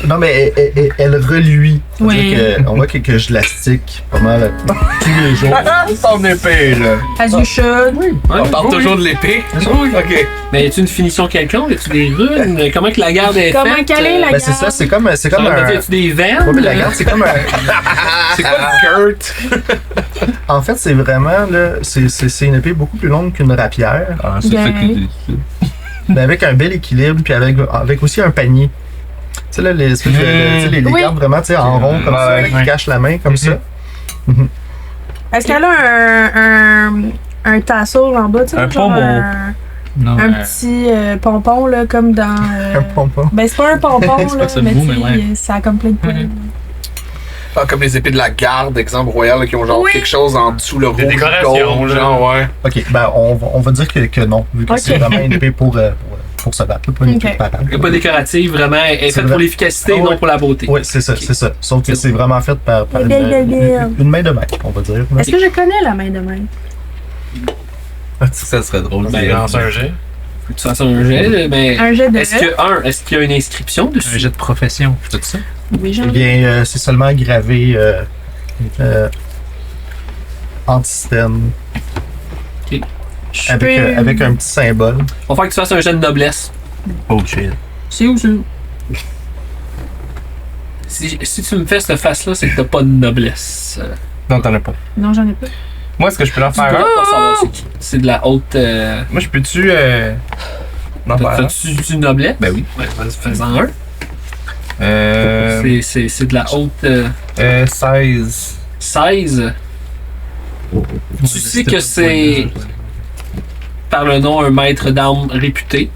Speaker 8: non, mais elle reluit.
Speaker 3: Oui.
Speaker 8: On voit que je l'astique pas mal tous les jours.
Speaker 2: Son épée, là.
Speaker 3: As you should.
Speaker 5: On parle toujours de l'épée. Ok.
Speaker 1: Mais y a-tu une finition quelconque? Y a-tu des runes? Comment que la garde est
Speaker 3: Comment
Speaker 1: faite?
Speaker 3: qu'elle est, la
Speaker 8: Ben, c'est ça, c'est comme
Speaker 1: Y
Speaker 8: un.
Speaker 1: a-tu des veines?
Speaker 8: Ouais, mais la garde, c'est comme un.
Speaker 5: C'est quoi le Kurt?
Speaker 8: En fait, c'est vraiment, là, c'est une épée beaucoup plus longue qu'une rapière,
Speaker 2: Ah, c'est ça que j'ai
Speaker 8: mais avec un bel équilibre, puis avec aussi un panier. Tu sais, là, les espèces de. Tu sais, les
Speaker 3: Oui.
Speaker 8: gardes vraiment, tu sais, en rond, comme ça,
Speaker 2: Ouais.
Speaker 8: qui cachent la main, comme ça.
Speaker 3: Est-ce qu'elle a un tassel en bas, tu sais?
Speaker 2: Un
Speaker 3: genre
Speaker 2: pompon.
Speaker 6: Non,
Speaker 3: un petit pompon, là, comme dans.
Speaker 8: Un pompon.
Speaker 3: Ben, c'est pas un pompon,
Speaker 6: C'est
Speaker 3: là,
Speaker 6: pas ça
Speaker 3: mais
Speaker 6: le
Speaker 3: tu
Speaker 6: mot,
Speaker 3: sais,
Speaker 6: mais ouais.
Speaker 3: ça a comme plein de poils.
Speaker 5: Ah, comme les épées de la garde, exemple royal, là, qui ont genre
Speaker 3: Oui.
Speaker 5: quelque chose en dessous le rouge.
Speaker 4: Des décorations,
Speaker 5: gold,
Speaker 4: là.
Speaker 5: genre, ouais.
Speaker 8: Ok, ben, on va dire que non, vu que
Speaker 3: Ok.
Speaker 8: c'est vraiment une épée pour se battre, pas une épée
Speaker 3: Ok.
Speaker 8: de parade.
Speaker 1: Elle est pas décorative, vraiment. Elle est
Speaker 8: C'est
Speaker 1: faite
Speaker 8: vrai.
Speaker 1: pour l'efficacité,
Speaker 8: Ah ouais.
Speaker 1: non pour la beauté.
Speaker 8: Oui, c'est ça, c'est ça. Sauf que c'est vraiment fait par
Speaker 3: Des belles.
Speaker 8: une main de maître, on va dire.
Speaker 3: Est-ce que je connais la main de main?
Speaker 2: Ça serait drôle.
Speaker 1: Ben,
Speaker 4: Lance un jet.
Speaker 1: Faut que tu fasses un jet, mais.
Speaker 3: Un jet de.
Speaker 1: Est-ce qu'il y a une inscription
Speaker 6: un
Speaker 1: dessus?
Speaker 6: jet de profession, tout ça.
Speaker 3: Oui, j'en
Speaker 8: Eh
Speaker 3: ai.
Speaker 8: bien, c'est seulement gravé anti-système
Speaker 3: Je
Speaker 8: avec un petit symbole.
Speaker 1: On va faire que tu fasses un jet de noblesse.
Speaker 2: Oh shit.
Speaker 3: C'est où ça?
Speaker 1: Si tu me fais cette face-là, c'est que t'as pas de noblesse.
Speaker 2: Non, t'en as pas.
Speaker 3: Non, j'en ai pas.
Speaker 2: Moi, est-ce que je peux en
Speaker 1: Tu
Speaker 2: faire
Speaker 1: dois
Speaker 2: un?
Speaker 1: pas savoir c'est qui. C'est de la haute.
Speaker 2: Moi, je peux-tu. Non, pas
Speaker 1: T'as-tu du noblesse?
Speaker 2: Ben oui.
Speaker 1: Ouais, vas-y, fais-en un.
Speaker 2: Euh.
Speaker 1: C'est de la haute
Speaker 2: 16.
Speaker 1: 16. Tu sais que c'est par le nom un maître d'armes réputé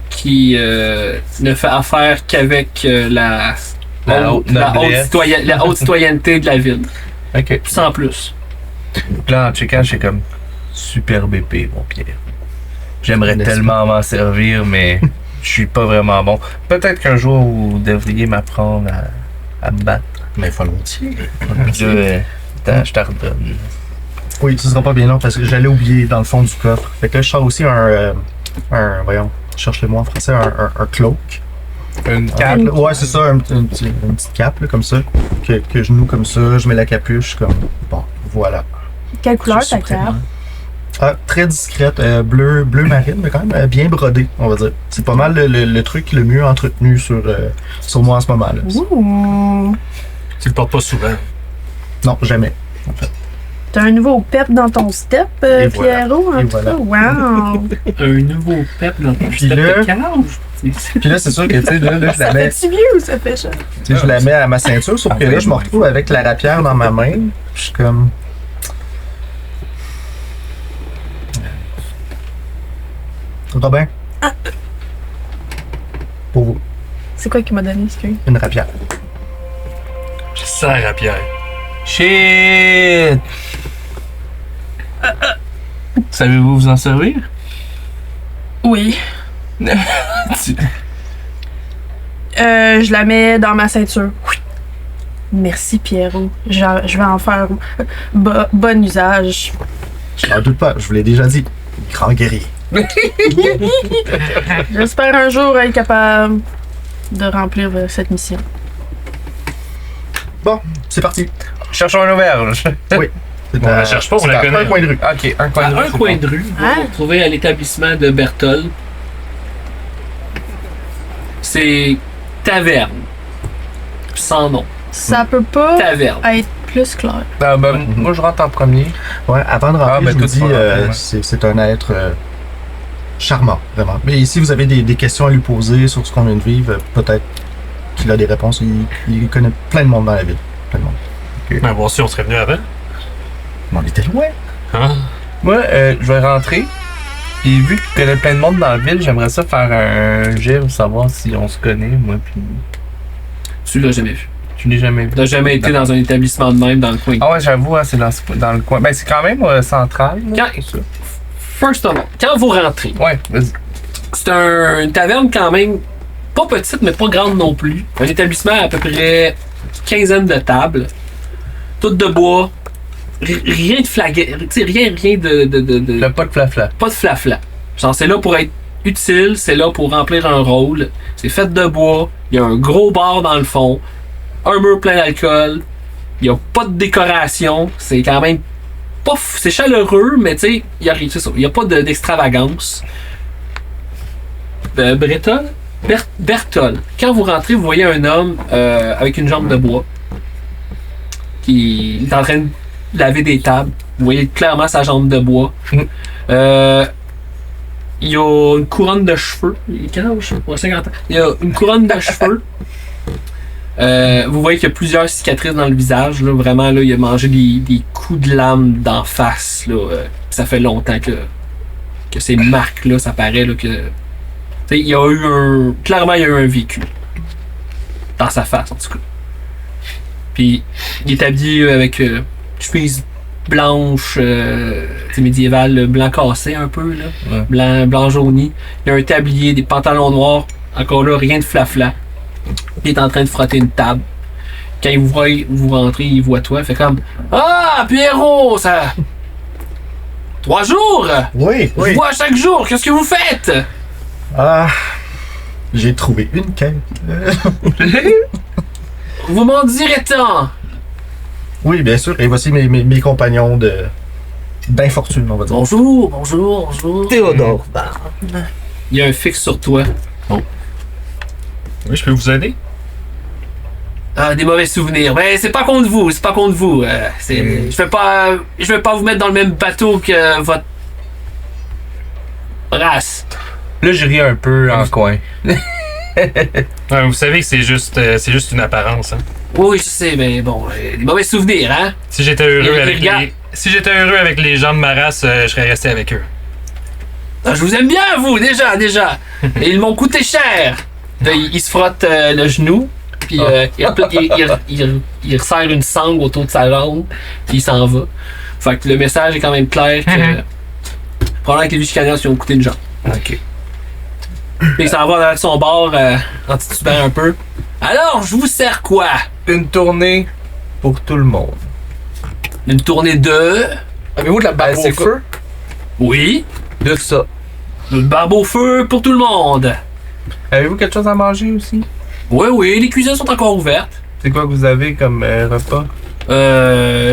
Speaker 1: qui ne fait affaire qu'avec la haute
Speaker 2: noblesse.
Speaker 1: citoyenneté de la ville.
Speaker 2: Ok.
Speaker 1: Sans plus.
Speaker 2: Puis là, en checkant, je suis comme. Superbe épée, mon Pierre. J'aimerais
Speaker 8: N'est-ce
Speaker 2: tellement m'en servir, mais je suis pas vraiment bon. Peut-être qu'un jour, vous devriez m'apprendre à me battre.
Speaker 8: Mais volontiers.
Speaker 2: Puis là, attends, je t'ordonne.
Speaker 8: Oui, ce sera pas bien long parce que j'allais oublier dans le fond du coffre. Fait que là, je sors aussi voyons, cherche le mot en français, un cloak.
Speaker 2: Une
Speaker 8: Cape, là. Ouais, c'est ça, une petite cape, là, comme ça, que je noue comme ça, je mets la capuche, comme, bon, voilà.
Speaker 3: Quelle couleur
Speaker 8: Je suis
Speaker 3: ta cape?
Speaker 8: vraiment- Ah, très discrète, bleu marine, mais quand même bien brodé, on va dire. C'est pas mal le truc le mieux entretenu sur moi en ce moment. Là.
Speaker 3: Ouh!
Speaker 4: Tu le portes pas souvent.
Speaker 8: Non, jamais.
Speaker 3: T'as un nouveau pep dans ton step,
Speaker 8: Et voilà.
Speaker 3: Pierrot, en
Speaker 8: Et
Speaker 3: tout
Speaker 8: voilà.
Speaker 3: cas. Wow!
Speaker 1: Un nouveau pep dans ton
Speaker 8: Puis
Speaker 1: step
Speaker 8: là-
Speaker 1: de quel âge?
Speaker 8: Puis là, c'est sûr que, tu sais, là, je la
Speaker 3: Ça
Speaker 8: mets,
Speaker 3: fait-tu vieux, ça fait cher?
Speaker 8: tu sais, je la mets à ma ceinture, sauf que là, je me retrouve avec la rapière dans ma main. Je suis comme. Robin. Pour vous,
Speaker 3: C'est quoi qui m'a donné, excuse?
Speaker 8: une rapière.
Speaker 4: Je sers à Pierre.
Speaker 2: Shit! Savez-vous vous en servir?
Speaker 3: Oui.
Speaker 2: Tu-
Speaker 3: Je la mets dans ma ceinture. Oui. Merci, Pierrot. Je vais en faire bon usage.
Speaker 8: Je n'en doute pas, je vous l'ai déjà dit. Grand guerrier.
Speaker 3: J'espère un jour être capable de remplir cette mission.
Speaker 8: Bon, c'est parti.
Speaker 2: Cherchons une auberge.
Speaker 8: Oui. C'est
Speaker 4: On la cherche pas, on la connaît.
Speaker 8: Un coin de rue.
Speaker 2: Ok, un coin
Speaker 1: À
Speaker 2: de
Speaker 1: un
Speaker 2: rue, c'est
Speaker 1: coin
Speaker 2: bon.
Speaker 1: de rue, vous
Speaker 3: Hein?
Speaker 1: vous retrouvez à l'établissement de Berthold. C'est taverne. Sans nom.
Speaker 3: Ça peut pas
Speaker 1: Taverne.
Speaker 3: être plus clair.
Speaker 2: Ah, ben, moi, je rentre en premier.
Speaker 8: Ouais, avant de rentrer,
Speaker 2: Ah, ben,
Speaker 8: je vous
Speaker 2: toi, tu
Speaker 8: dis,
Speaker 2: vas rentrer, ouais.
Speaker 8: c'est un être charmant, vraiment. Mais si vous avez des questions à lui poser sur ce qu'on vient de vivre, peut-être qu'il a des réponses. Il connaît plein de monde dans la ville. Plein de monde.
Speaker 4: Ben, voir si on serait venu avant.
Speaker 8: Mais on était loin.
Speaker 4: Ah.
Speaker 2: Moi, je vais rentrer. Puis vu qu'il connaît plein de monde dans la ville, j'aimerais ça faire un jet pour savoir si on se connaît, moi. Puis
Speaker 1: Tu l'as jamais vu.
Speaker 2: tu l'as jamais vu.
Speaker 1: T'as jamais été dans un établissement de même dans le coin.
Speaker 2: Ah ouais, j'avoue, hein, c'est dans le coin. Ben, c'est quand même central. Là,
Speaker 1: Quand-
Speaker 2: tout ça.
Speaker 1: First of all, quand vous rentrez,
Speaker 2: Ouais, vas-y.
Speaker 1: c'est une taverne quand même pas petite, mais pas grande non plus. Un établissement à peu près quinzaine de tables, toutes de bois, rien de flaguet, tu sais, rien de
Speaker 2: Le pas de flafla.
Speaker 1: pas de flafla. Genre, c'est là pour être utile, c'est là pour remplir un rôle. C'est fait de bois, il y a un gros bar dans le fond, un mur plein d'alcool, il y a pas de décoration, c'est quand même pas c'est chaleureux, mais tu sais, il y a pas d'extravagance. Bertol. Quand vous rentrez, vous voyez un homme avec une jambe de bois qui est en train de laver des tables. Vous voyez clairement sa jambe de bois. Il y a une couronne de cheveux. Il est quel âge? Ouais, 50 ans. Il y a une couronne de cheveux. Vous voyez qu'il y a plusieurs cicatrices dans le visage. Là. Vraiment, là, il a mangé des coups de lame d'en face. Là. Ça fait longtemps que ces marques-là, ça paraît là, que. T'sais, il y a eu clairement, il y a eu un vécu. Dans sa face, en tout cas. Puis, il est habillé avec chemise blanche, médiévale, blanc cassé un peu, là.
Speaker 2: Ouais.
Speaker 1: Blanc jauni. Il a un tablier, des pantalons noirs. Encore là, rien de flafla. Il est en train de frotter une table. Quand il vous voit, vous rentrez, il voit toi. Il fait comme Ah, Pierrot, ça. 3 jours!
Speaker 8: Oui,
Speaker 1: Je vous vois chaque jour, qu'est-ce que vous faites?
Speaker 8: Ah, j'ai trouvé une quête.
Speaker 1: Vous m'en direz tant!
Speaker 8: Oui, bien sûr. Et voici mes compagnons d'infortune, on va dire.
Speaker 1: Bonjour.
Speaker 8: Théodore.
Speaker 1: Il y a un fixe sur toi.
Speaker 4: Oui, je peux vous aider?
Speaker 1: Ah, des mauvais souvenirs. Mais c'est pas contre vous. Je vais pas vous mettre dans le même bateau que votre race.
Speaker 2: Là, je ris un peu en coin.
Speaker 4: Ouais, vous savez que c'est juste une apparence. Hein?
Speaker 1: Oui, je sais, mais bon, des mauvais souvenirs, hein?
Speaker 4: Si j'étais heureux
Speaker 1: regarde.
Speaker 4: si j'étais heureux avec les gens de ma race, je serais resté avec eux.
Speaker 1: Ah, je vous aime bien, vous, déjà. Et ils m'ont coûté cher. Là, il se frotte le genou, puis il resserre une sangle autour de sa jambe, puis il s'en va. Fait que le message est quand même clair que probablement que les Luscaniens lui ont coûté une jambe.
Speaker 2: Ok.
Speaker 1: Puis il s'en va dans son bar en titubant un peu. Alors, je vous sers quoi?
Speaker 2: Une tournée pour tout le monde.
Speaker 1: Une tournée de...
Speaker 5: Avez-vous de la barbe
Speaker 2: c'est
Speaker 5: au feu?
Speaker 1: Oui.
Speaker 2: De ça.
Speaker 1: Une barbe au feu pour tout le monde.
Speaker 2: Avez-vous quelque chose à manger aussi?
Speaker 1: Oui, les cuisines sont encore ouvertes.
Speaker 2: C'est quoi que vous avez comme repas?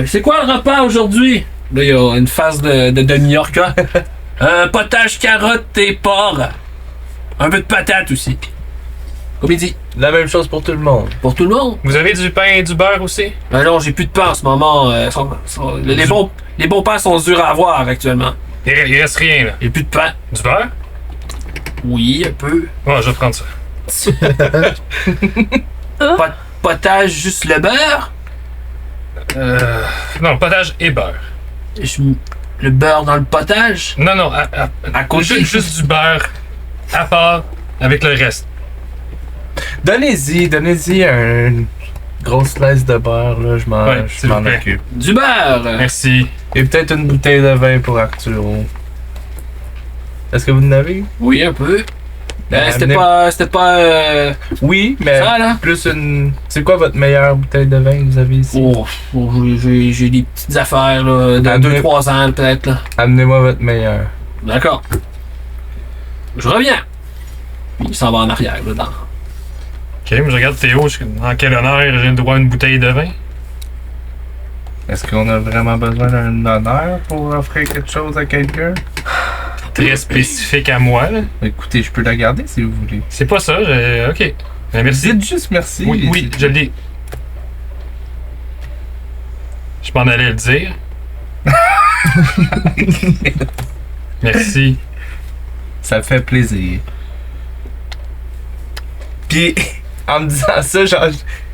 Speaker 1: C'est quoi le repas aujourd'hui? Là, il y a une face de New York, là. Potage, carottes et porc. Un peu de patate aussi. Comme il dit,
Speaker 2: La même chose pour tout le monde.
Speaker 1: pour tout le monde.
Speaker 4: Vous avez du pain et du beurre aussi?
Speaker 1: Non, j'ai plus de pain en ce moment. Les bons pains sont durs à avoir actuellement.
Speaker 4: Il reste rien, là.
Speaker 1: J'ai plus de pain.
Speaker 4: Du beurre?
Speaker 1: Oui, un peu.
Speaker 4: Ouais, je vais prendre ça.
Speaker 1: Potage, juste le beurre.
Speaker 4: Non, potage et beurre.
Speaker 1: Le beurre dans le potage.
Speaker 4: Non,
Speaker 1: À côté.
Speaker 4: juste du beurre à part avec le reste.
Speaker 2: Donnez-y une grosse slice de beurre, là, je m'en
Speaker 4: Ouais, s'il vous plaît.
Speaker 2: occupe.
Speaker 1: Du beurre.
Speaker 4: Merci.
Speaker 2: Et peut-être une bouteille de vin pour Arturo. Est-ce que vous en avez?
Speaker 1: Oui, un peu.
Speaker 2: Amenez-
Speaker 1: C'était pas
Speaker 2: Oui, mais
Speaker 1: ça, là?
Speaker 2: plus une... C'est quoi votre meilleure bouteille de vin que vous avez ici?
Speaker 1: Oh, j'ai des petites affaires là, de
Speaker 2: Amenez-
Speaker 1: 2-3 ans peut-être. Là.
Speaker 2: Amenez-moi votre meilleure.
Speaker 1: D'accord. Je reviens. Puis il s'en va en arrière là, dans.
Speaker 4: Ok, mais je regarde Théo, en quel honneur j'ai le droit à une bouteille de vin?
Speaker 2: Est-ce qu'on a vraiment besoin d'un honneur pour offrir quelque chose à quelqu'un?
Speaker 4: Très spécifique à moi, là.
Speaker 2: Écoutez, je peux la garder si vous voulez.
Speaker 4: C'est pas ça, ok. Ben, merci.
Speaker 2: Dites juste merci.
Speaker 4: Oui, je l'ai. Je m'en allais le dire. Merci.
Speaker 2: Ça fait plaisir. Puis, en me disant ça, genre,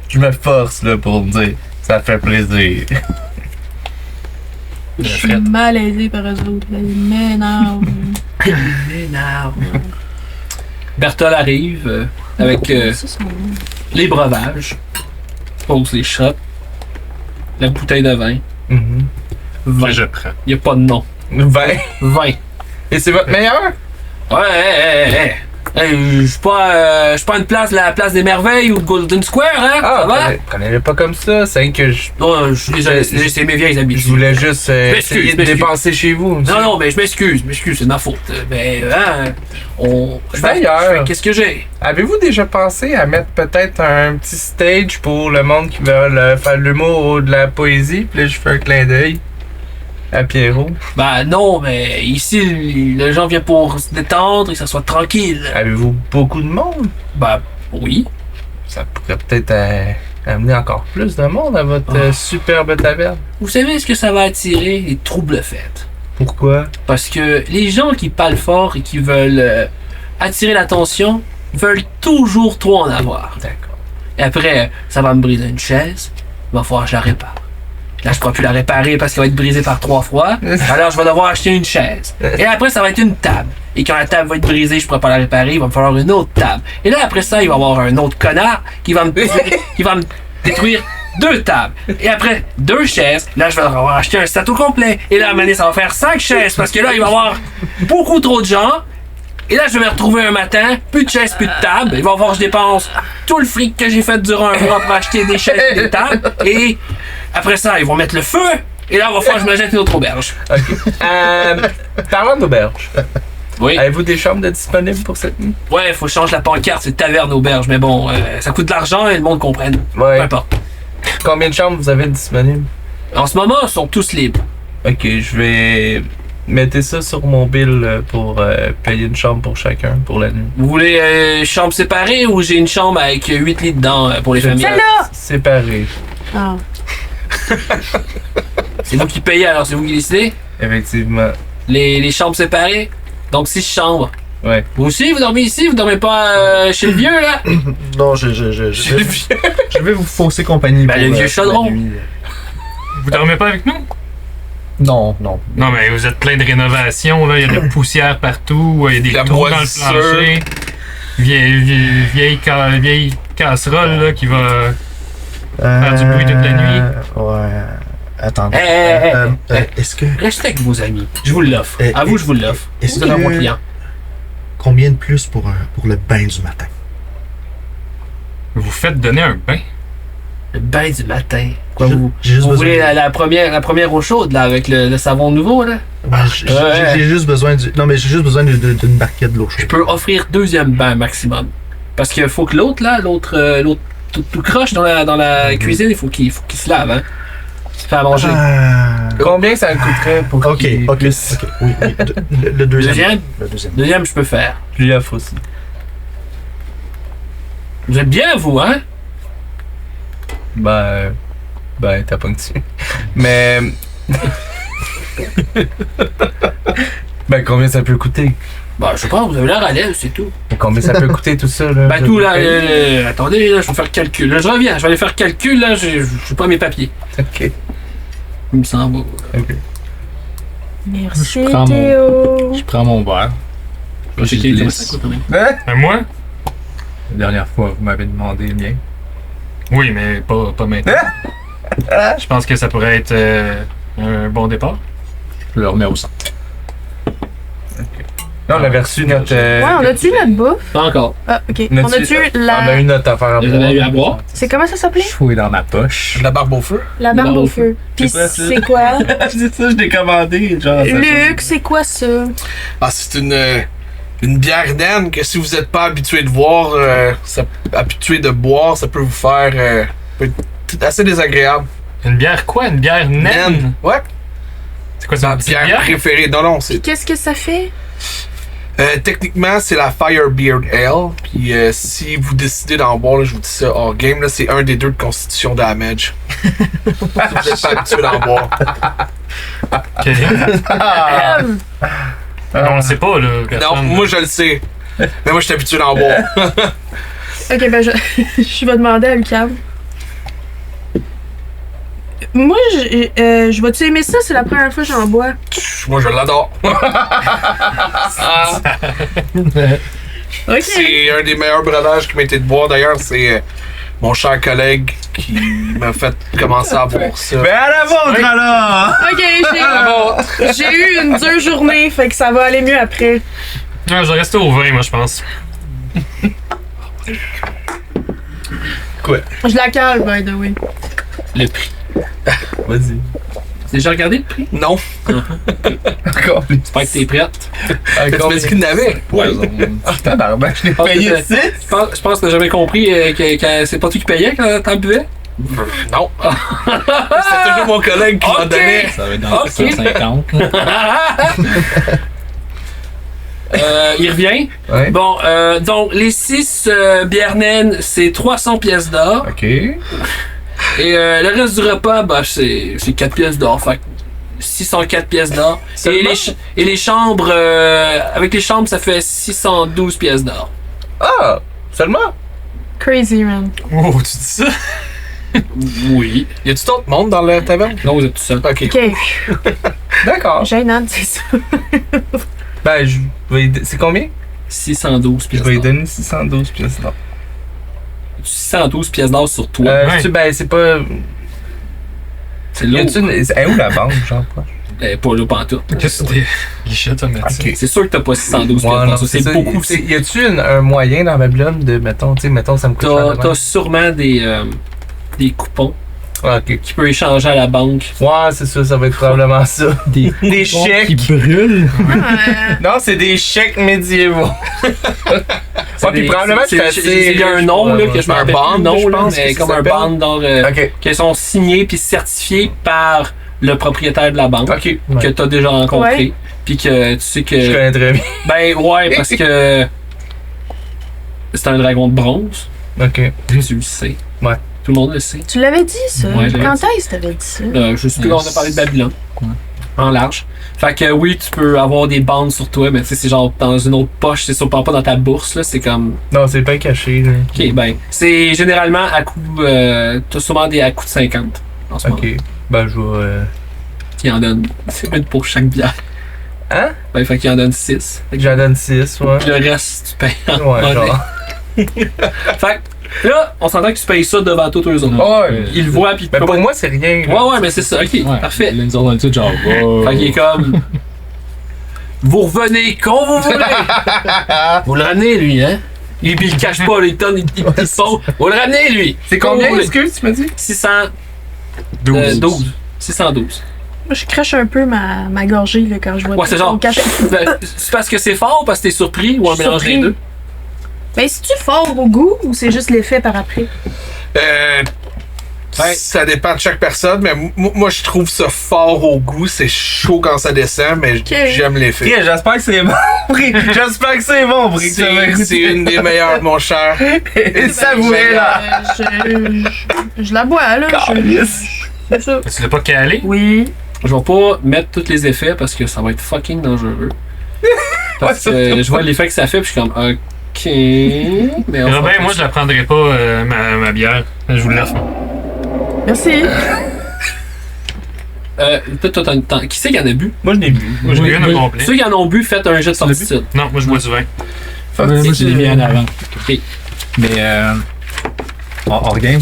Speaker 2: je me force là, pour me dire ça fait plaisir.
Speaker 3: Je suis malaisée par eux autres. Ils m'énervent.
Speaker 1: Berthold arrive avec les breuvages, pose les shots, la bouteille de vin. Vin.
Speaker 4: Que je prends.
Speaker 1: Il n'y a pas de nom.
Speaker 2: 20.
Speaker 1: Vin.
Speaker 2: Et c'est votre meilleur?
Speaker 1: Ouais, je suis pas une place, la place des merveilles ou Golden Square, hein?
Speaker 2: Ah,
Speaker 1: ça va?
Speaker 2: prenez-le pas comme ça. C'est que je
Speaker 1: Non, je suis désolé, c'est mes vieilles habitudes.
Speaker 2: je voulais juste essayer de
Speaker 1: m'excuse.
Speaker 2: dépenser chez vous.
Speaker 1: Non, mais je m'excuse, c'est de ma faute. Mais,
Speaker 2: D'ailleurs,
Speaker 1: qu'est-ce que j'ai?
Speaker 2: avez-vous déjà pensé à mettre peut-être un petit stage pour le monde qui veut faire l'humour de la poésie? Puis là, je fais un clin d'œil à Pierrot.
Speaker 1: Ben non, mais ici, les gens viennent pour se détendre et que ça soit tranquille.
Speaker 2: Avez-vous beaucoup de monde?
Speaker 1: Ben oui.
Speaker 2: Ça pourrait peut-être amener encore plus de monde à votre superbe taverne.
Speaker 1: Vous savez ce que ça va attirer? Les troubles fêtes.
Speaker 2: Pourquoi?
Speaker 1: Parce que les gens qui parlent fort et qui veulent attirer l'attention veulent toujours trop en avoir.
Speaker 2: D'accord.
Speaker 1: Et après, ça va me briser une chaise, il va falloir que je la répare. Là, je pourrai plus la réparer parce qu'elle va être brisée par 3 fois. Alors, je vais devoir acheter une chaise. Et après, ça va être une table. Et quand la table va être brisée, je pourrai pas la réparer, il va me falloir une autre table. Et là, après ça, il va y avoir un autre connard qui va me détruire 2 tables. Et après, 2 chaises. Là, je vais devoir acheter un set au complet. Et là, à un moment donné, ça va faire 5 chaises parce que là, il va y avoir beaucoup trop de gens. Et là, je vais me retrouver un matin, plus de chaises, plus de tables. Il va falloir que je dépense tout le fric que j'ai fait durant un mois pour acheter des chaises et des tables. Et après ça, ils vont mettre le feu. Et là, il va falloir que je me jette une autre auberge.
Speaker 2: OK. Parlant d'auberge,
Speaker 1: Oui.
Speaker 2: avez-vous des chambres de disponibles pour cette nuit?
Speaker 1: Ouais, faut changer la pancarte, c'est taverne auberge. Mais bon, ça coûte de l'argent et le monde comprenne.
Speaker 2: Ouais.
Speaker 1: Peu importe.
Speaker 2: Combien de chambres vous avez disponibles?
Speaker 1: En ce moment, ils sont tous libres.
Speaker 2: Ok, je vais mettre ça sur mon bill pour payer une chambre pour chacun pour la nuit.
Speaker 1: Vous voulez chambre séparée ou j'ai une chambre avec 8 lits dedans pour les familles?
Speaker 3: Celle-là!
Speaker 2: Séparé,
Speaker 3: Ah.
Speaker 1: C'est vous qui payez, alors c'est vous qui décidez?
Speaker 2: effectivement.
Speaker 1: Les chambres séparées? Donc 6 chambres.
Speaker 2: Ouais.
Speaker 1: Vous aussi, vous dormez ici? Vous dormez pas chez le vieux, là?
Speaker 8: Non, je vais vous fausser compagnie.
Speaker 1: Ben, le vieux
Speaker 8: pour
Speaker 1: chaudron.
Speaker 8: la nuit.
Speaker 4: Vous dormez pas avec nous?
Speaker 8: Non.
Speaker 4: Non, mais vous êtes plein de rénovations, là. Il y a de la poussière partout, il y a des
Speaker 5: La
Speaker 4: trous dans le
Speaker 5: moisissure.
Speaker 4: plancher. Vieille casserole, là, qui va faire du bruit toute la nuit.
Speaker 8: Ouais. Attendez. Est-ce que.
Speaker 1: Restez avec vos amis. Je vous l'offre. À vous, je vous l'offre.
Speaker 8: Est-ce
Speaker 1: Vous êtes un bon
Speaker 8: que.
Speaker 1: client.
Speaker 8: Combien de plus pour le bain du matin?
Speaker 4: Vous faites donner un bain.
Speaker 1: Le bain du matin. Quoi,
Speaker 8: J'ai-
Speaker 1: vous,
Speaker 8: j'ai juste
Speaker 1: vous
Speaker 8: besoin
Speaker 1: voulez
Speaker 8: de-
Speaker 1: la première eau chaude, là, avec le savon nouveau, là?
Speaker 8: J'ai juste besoin j'ai juste besoin d'une barquette d'eau
Speaker 1: Je
Speaker 8: chaude.
Speaker 1: peux offrir 2e bain maximum. Parce qu'il faut que l'autre, là, l'autre tout croche dans la cuisine, il faut qu'il se lave, hein. Se fait à manger.
Speaker 2: Combien ça me coûterait pour
Speaker 8: Ok,
Speaker 2: qu'il puisse-
Speaker 8: oui. Le deuxième.
Speaker 1: Deuxième?
Speaker 8: Le deuxième.
Speaker 1: Deuxième, je peux faire.
Speaker 2: Je lui offre aussi.
Speaker 1: Vous êtes bien, vous, hein?
Speaker 2: Ben, t'as pas dessus. Mais. Ben, combien ça peut coûter?
Speaker 1: Bah, je sais pas, vous avez l'air à l'aise, c'est tout.
Speaker 2: Mais combien ça peut coûter tout ça, là?
Speaker 1: Ben, tout, là, attendez, là, je vais faire le calcul. Là, je reviens, je vais aller faire le calcul, là, j'ai pas mes papiers.
Speaker 2: Ok.
Speaker 1: Il me semble.
Speaker 2: Ok.
Speaker 3: Merci,
Speaker 6: Je prends mon-
Speaker 3: Théo.
Speaker 6: Je prends mon verre.
Speaker 1: Je vais
Speaker 6: Je
Speaker 1: checker
Speaker 6: glisse.
Speaker 1: ça coûte combien.
Speaker 4: Moi?
Speaker 6: La dernière fois, vous m'avez demandé le mien.
Speaker 4: Oui, mais pas maintenant. Je pense que ça pourrait être un bon départ.
Speaker 6: Je le remets au centre.
Speaker 2: Là, on avait reçu notre.
Speaker 3: Ouais, on a-tu notre bouffe?
Speaker 1: Pas encore.
Speaker 3: Ah, ok.
Speaker 2: notre-
Speaker 3: On a-tu
Speaker 2: On a
Speaker 3: la.
Speaker 2: eu notre affaire à
Speaker 1: Vous avez eu à boire?
Speaker 3: C'est comment ça s'appelait?
Speaker 6: Fouille dans ma poche.
Speaker 5: De la barbe au feu.
Speaker 3: La barbe au feu. Puis
Speaker 2: C'est quoi, ça?
Speaker 3: c'est quoi?
Speaker 2: C'est ça, je l'ai commandé. Genre,
Speaker 3: Luc, c'est quoi ça?
Speaker 5: Ah, c'est une bière naine que si vous n'êtes pas habitué de voir, habitué de boire, ça peut vous faire peut être assez désagréable.
Speaker 4: Une bière quoi? Une bière naine?
Speaker 5: Ouais.
Speaker 4: C'est quoi
Speaker 5: Ma
Speaker 4: ça? Une petite
Speaker 5: bière
Speaker 4: bière?
Speaker 5: préférée. Non, c'est.
Speaker 3: Qu'est-ce que ça fait?
Speaker 5: Techniquement, c'est la Firebeard Ale. Puis si vous décidez d'en boire, là, je vous dis ça hors game, là, c'est un des 2 de constitution damage. Si vous n'êtes pas habitué d'en boire.
Speaker 4: Ok. On le sait pas, là.
Speaker 5: Non,
Speaker 4: personne.
Speaker 5: moi je le sais. Mais moi je suis habitué d'en boire.
Speaker 3: Ok, ben je vais demander à Lucam. Moi, je vais-tu aimer ça? C'est la première fois que j'en bois.
Speaker 5: Moi, je l'adore.
Speaker 3: Ok.
Speaker 5: C'est un des meilleurs breuvages qui m'a été de boire. D'ailleurs, c'est mon cher collègue qui m'a fait commencer à boire ça.
Speaker 2: Mais à la vôtre, alors!
Speaker 3: Ok, j'ai eu une dure journée, fait que ça va aller mieux après.
Speaker 4: Non, je vais rester au vin, moi, je pense.
Speaker 5: Quoi?
Speaker 3: Je la cale, by the way.
Speaker 1: Le prix.
Speaker 2: Vas-y.
Speaker 1: T'as déjà regardé le prix?
Speaker 5: Non.
Speaker 2: Encore.
Speaker 1: J'espère que t'es prête.
Speaker 5: Tu m'as dit qu'il n'avait.
Speaker 2: Ah, tabarnak, je l'ai payé ici.
Speaker 1: Je pense que t'as jamais compris que c'est pas toi qui payais quand t'en buvais.
Speaker 5: Non. C'était toujours mon collègue qui m'en donnait.
Speaker 6: Ça va être dans
Speaker 1: Ok.
Speaker 6: 150.
Speaker 1: Il revient.
Speaker 2: Ouais.
Speaker 1: Bon, donc les 6 bières naines, c'est 300 pièces d'or.
Speaker 2: Ok.
Speaker 1: Et le reste du repas, bah, c'est 4 pièces d'or. Fait que 604 pièces d'or. Et les chambres, avec les chambres, ça fait 612 pièces d'or.
Speaker 2: Ah! Seulement?
Speaker 3: Crazy, man.
Speaker 4: Oh, tu dis ça?
Speaker 1: Oui.
Speaker 5: Y a-tu d'autres monde dans la taverne?
Speaker 1: Non, vous êtes tout seul.
Speaker 5: Ok.
Speaker 3: Ok.
Speaker 2: D'accord.
Speaker 3: Gênant, c'est ça.
Speaker 2: Ben, je vais aider- c'est combien?
Speaker 1: 612
Speaker 2: Je
Speaker 1: pièces
Speaker 2: vais lui
Speaker 1: d'or.
Speaker 2: donner 612 pièces d'or.
Speaker 1: 612 pièces d'or sur toi.
Speaker 4: Ouais.
Speaker 2: Ben, c'est pas.
Speaker 1: C'est
Speaker 2: Y
Speaker 1: lourd.
Speaker 2: a-tu une. Elle est où la banque, genre?
Speaker 1: Pas là, pantoute.
Speaker 4: Qu'est-ce que c'est des guichets automatiques?
Speaker 2: Ok.
Speaker 1: C'est sûr que t'as pas 612
Speaker 2: Ouais,
Speaker 1: pièces
Speaker 2: non,
Speaker 1: d'or. Ça, c'est
Speaker 2: ça.
Speaker 1: beaucoup.
Speaker 2: Y a-tu un moyen dans Babylone de, mettons, tu sais, mettons, ça me coûte cher de
Speaker 1: T'as
Speaker 2: même?
Speaker 1: sûrement des coupons
Speaker 2: Ah, ok.
Speaker 1: qui peut échanger à la banque.
Speaker 2: Ouais, c'est ça va être probablement ça.
Speaker 6: Des
Speaker 2: Des
Speaker 6: coupons
Speaker 2: chèques.
Speaker 6: qui brûlent.
Speaker 2: Non, c'est des chèques médiévaux. Ouais, puis probablement que c'est assez.
Speaker 1: Il y a un nom là, que je me
Speaker 5: Un
Speaker 1: rappelle
Speaker 5: bond,
Speaker 1: plus le nom,
Speaker 5: je
Speaker 1: là,
Speaker 5: pense
Speaker 1: mais
Speaker 5: que
Speaker 1: comme
Speaker 5: ça
Speaker 1: un
Speaker 5: s'appelle.
Speaker 1: bond
Speaker 2: Ok.
Speaker 1: qui sont signés puis certifiés par le propriétaire de la banque
Speaker 2: Ok.
Speaker 1: que t'as déjà rencontré.
Speaker 3: Ouais.
Speaker 1: Puis que tu sais
Speaker 2: Je
Speaker 1: que.
Speaker 2: connais très bien.
Speaker 1: Ben ouais, parce que. C'est un dragon de bronze.
Speaker 2: Ok.
Speaker 1: Tu le sais.
Speaker 2: Ouais.
Speaker 1: Tout le monde le sait.
Speaker 3: Tu l'avais dit, ça?
Speaker 1: Ouais, je l'avais
Speaker 3: Quand
Speaker 1: dit.
Speaker 3: est-ce que t'avais dit ça?
Speaker 1: Je sais plus, on a parlé de Babylone.
Speaker 6: Ouais.
Speaker 1: En large. Fait que oui, tu peux avoir des bandes sur toi, mais tu sais, c'est genre dans une autre poche, c'est sûrement pas dans ta bourse, là. C'est comme.
Speaker 2: Non, c'est pas caché, là.
Speaker 1: Ok, ben. C'est généralement à coût. T'as souvent des à coût de 50 en ce moment.
Speaker 2: Ok. Ben, je vais.
Speaker 1: Qui en donne. C'est une pour chaque bière.
Speaker 2: Hein?
Speaker 1: Ben, fait qu'il en donne 6.
Speaker 2: J'en donne 6, ouais.
Speaker 1: Le reste, tu payes en
Speaker 2: Ouais,
Speaker 1: monnaie.
Speaker 2: genre.
Speaker 1: Fait que là, on s'entend que tu payes ça devant tous eux autres.
Speaker 2: Ouais.
Speaker 1: Ils le voient, puis
Speaker 2: Mais pour moi, c'est rien. là.
Speaker 1: Ouais, mais c'est ça. Ok,
Speaker 6: Ouais.
Speaker 1: parfait.
Speaker 6: Là, nous autres, on est tous genre. wow.
Speaker 1: Fait qu'il est comme. Vous revenez quand vous voulez! Vous le ramenez, lui, hein? Lui, puis il le cache pas, là, il tonne, il faut. Vous le ramenez, lui!
Speaker 2: C'est
Speaker 1: Quand
Speaker 2: combien,
Speaker 1: vous voulez.
Speaker 2: excuse, tu m'as dit?
Speaker 1: 612. 612.
Speaker 3: Moi, je crache un peu ma gorgée là, quand je vois
Speaker 1: Ouais, c'est genre.
Speaker 3: ton cachet.
Speaker 1: C'est parce que c'est fort ou parce que t'es surpris ou un
Speaker 3: Je suis
Speaker 1: mélange des
Speaker 3: surpris.
Speaker 1: deux?
Speaker 3: Ben, c'est-tu fort au goût ou c'est juste l'effet par après?
Speaker 1: Ouais.
Speaker 5: Ça dépend de chaque personne, mais moi je trouve ça fort au goût. C'est chaud quand ça descend, mais j'aime l'effet.
Speaker 2: Chris, j'espère que c'est bon. J'espère que c'est bon, Brick.
Speaker 5: C'est une des meilleures, mon cher.
Speaker 2: Savourer, là.
Speaker 3: Je la bois, là. C'est ça.
Speaker 4: Tu l'as pas calé?
Speaker 3: Oui.
Speaker 1: Je vais pas mettre tous les effets parce que ça va être fucking dangereux. Parce que je vois l'effet que ça fait, puis je suis comme, ok. Mais on
Speaker 4: Robin,
Speaker 1: va-
Speaker 4: moi, je la prendrai pas, ma bière. Je vous l'offre.
Speaker 3: Merci.
Speaker 1: Qui c'est qui en a bu?
Speaker 2: Moi, je l'ai bu.
Speaker 4: Moi, je l'ai eu au complet.
Speaker 1: Ceux qui en ont bu, faites un jet de sortitude.
Speaker 4: Non, moi, je bois du vin.
Speaker 6: Moi, je l'ai mis en avant.
Speaker 1: Ok.
Speaker 6: Mais, hors game,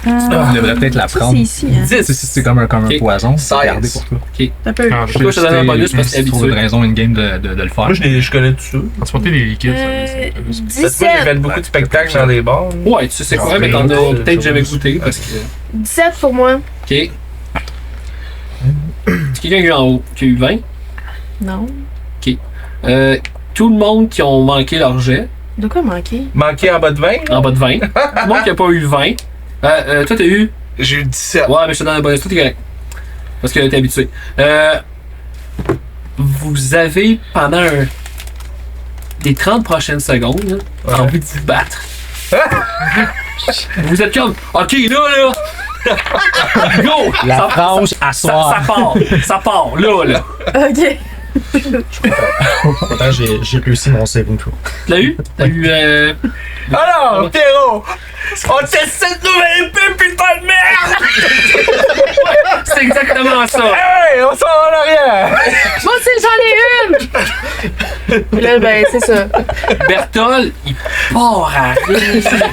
Speaker 6: tu devrais peut-être la
Speaker 3: Ça,
Speaker 6: prendre.
Speaker 3: c'est ici, hein.
Speaker 6: Tu sais, si c'est comme un
Speaker 1: Ok.
Speaker 6: poison, c'est
Speaker 5: 16.
Speaker 6: gardé pour toi.
Speaker 3: T'as peu.
Speaker 4: Ah,
Speaker 1: Pourquoi je te donne un bonus parce que t'es
Speaker 6: tu trouves une
Speaker 1: habitué?
Speaker 6: raison in-game de le faire.
Speaker 2: Moi, je connais tout ça.
Speaker 4: Transporter des liquides, ça.
Speaker 2: Parce que moi, j'ai
Speaker 3: 17.
Speaker 2: fait beaucoup de spectacles dans des bars.
Speaker 1: Ouais, tu sais quoi, mais t'en as peut-être jamais goûté parce que.
Speaker 3: 17 pour moi.
Speaker 1: Ok. C'est quelqu'un qui a eu en haut, qui a eu 20.
Speaker 3: Non.
Speaker 1: Tout le monde qui ont manqué leur jet,
Speaker 3: De quoi manquer?
Speaker 2: Manqué en bas de 20?
Speaker 1: en bas de 20. Tout le monde qui a pas eu 20. Toi, t'as eu.
Speaker 5: J'ai eu 17.
Speaker 1: Ouais, mais je te donne un bonus, tout est correct. Parce que t'es habitué. Vous avez pendant les 30 prochaines secondes là, envie de vous battre. Vous êtes comme, ok, là. Go!
Speaker 6: La
Speaker 1: Ça-
Speaker 6: frange à
Speaker 1: ça
Speaker 6: soir.
Speaker 1: part, ça part, là.
Speaker 3: Ok.
Speaker 8: Pourtant, j'ai réussi mon saving throw.
Speaker 1: Tu l'as eu? T'as eu.
Speaker 5: Alors, Pierrot! On teste cette nouvelle épée, putain de merde!
Speaker 1: C'est exactement ça!
Speaker 5: Hey, on s'en va en arrière!
Speaker 9: Moi aussi, j'en ai une! Là, ben, c'est ça.
Speaker 1: Bertol, il part à rire.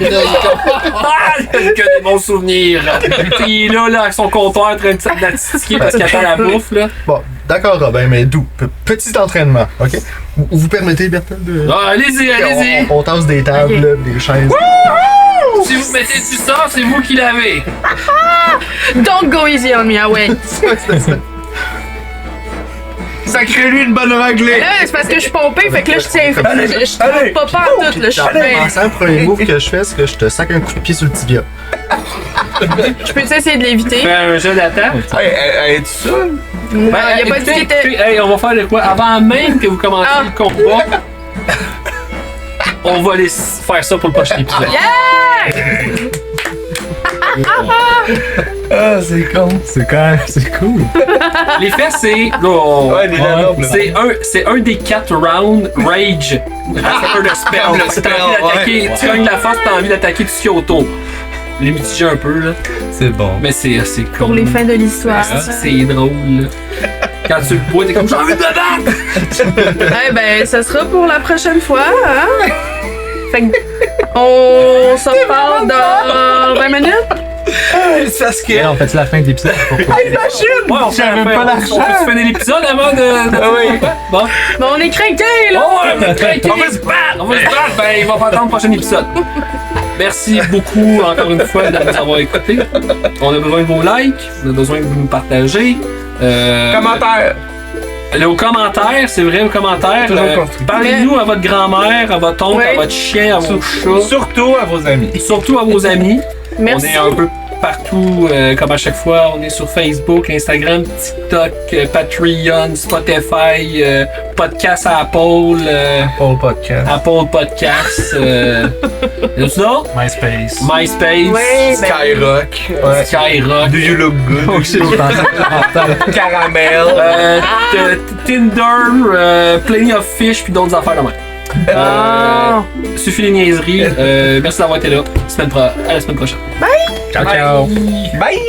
Speaker 1: Il a que des bons souvenirs. Il est là, avec son comptoir en train de l'attiquer parce qu'il attend la bouffe. Là.
Speaker 8: Bon, d'accord, Robin, mais d'où? Petit entraînement, ok? Vous permettez, Bertrand, de.
Speaker 1: Ah, allez-y, allez-y.
Speaker 8: On tasse des tables,
Speaker 3: Ok.
Speaker 8: là, des chaises.
Speaker 1: Si vous mettez du sang, c'est vous qui l'avez.
Speaker 3: Don't go easy on me, ah ouais.
Speaker 5: Sacré-lui une bonne raclée!
Speaker 3: Là, c'est parce que je suis pompée, fait que là, je tiens. Je
Speaker 5: allez.
Speaker 3: trompe pas en tout, là. Je suis bien.
Speaker 8: Le premier move que je fais, c'est que je te sac un coup de pied sur le tibia.
Speaker 3: Je peux essayer de l'éviter?
Speaker 1: Fais un jeu d'attaque.
Speaker 5: Hey, es-tu seul?
Speaker 3: Il a pas dit qu'il était.
Speaker 1: Hey, on va faire de quoi? Avant même que vous commenciez
Speaker 3: Ah.
Speaker 1: le combat, on va faire ça pour le prochain épisode.
Speaker 2: Ah, c'est con.
Speaker 6: C'est quand même. C'est cool.
Speaker 1: L'effet, c'est. Là,
Speaker 5: Ouais, les nobles.
Speaker 1: c'est un des 4 rounds Rage. Ça peut le spell.
Speaker 5: Comme le
Speaker 1: Si t'as
Speaker 5: spell,
Speaker 1: envie d'attaquer,
Speaker 5: ouais.
Speaker 1: tu gagnes la force, t'as envie d'attaquer tout ce qu'il y a autour. Les mitiger un peu, là.
Speaker 2: C'est bon.
Speaker 1: Mais c'est
Speaker 3: Pour
Speaker 1: cool.
Speaker 3: les fins de l'histoire.
Speaker 1: C'est drôle, là. Quand tu le bois, t'es comme j'ai envie de me battre!
Speaker 3: Eh ben, ça sera pour la prochaine fois, hein? Fait que. On s'en reparle dans 20 minutes?
Speaker 5: C'est parce que.
Speaker 6: Et on fait la fin de l'épisode.
Speaker 1: Ouais, on fait
Speaker 2: J'avais pas
Speaker 1: on peut finir l'épisode avant de.
Speaker 5: Ah oui.
Speaker 1: Bon.
Speaker 3: Mais on est craqués, là!
Speaker 1: Oh, on va se battre! On va se battre! Ben, il va pas attendre le prochain épisode. Merci beaucoup encore une fois de nous avoir écoutés. On a besoin de vos likes, on a besoin de vous nous partager.
Speaker 5: Commentaire!
Speaker 1: Aux commentaires, c'est vrai, aux commentaires.
Speaker 2: Toujours constructif.
Speaker 1: Parlez-nous à votre grand-mère, à votre oncle,
Speaker 3: Ouais.
Speaker 1: à votre chien, à vos chats.
Speaker 2: Surtout à vos amis.
Speaker 1: Et surtout à vos amis.
Speaker 3: Merci.
Speaker 1: On est un peu partout, comme à chaque fois. On est sur Facebook, Instagram, TikTok, Patreon, Spotify, podcast à Apple,
Speaker 2: Pour le podcast.
Speaker 1: Apple Podcast. Et tout ça?
Speaker 4: MySpace.
Speaker 1: MySpace,
Speaker 3: Ouais, ben.
Speaker 5: Skyrock.
Speaker 2: Ouais.
Speaker 1: Skyrock,
Speaker 2: Do you look good?
Speaker 6: Oh shit, je pensais.
Speaker 5: Caramel.
Speaker 1: Tinder, Plenty of Fish, puis d'autres affaires de même.
Speaker 3: Ah.
Speaker 1: Suffit les niaiseries. Merci d'avoir été là. À la semaine prochaine.
Speaker 6: Ciao, ciao.
Speaker 5: Bye!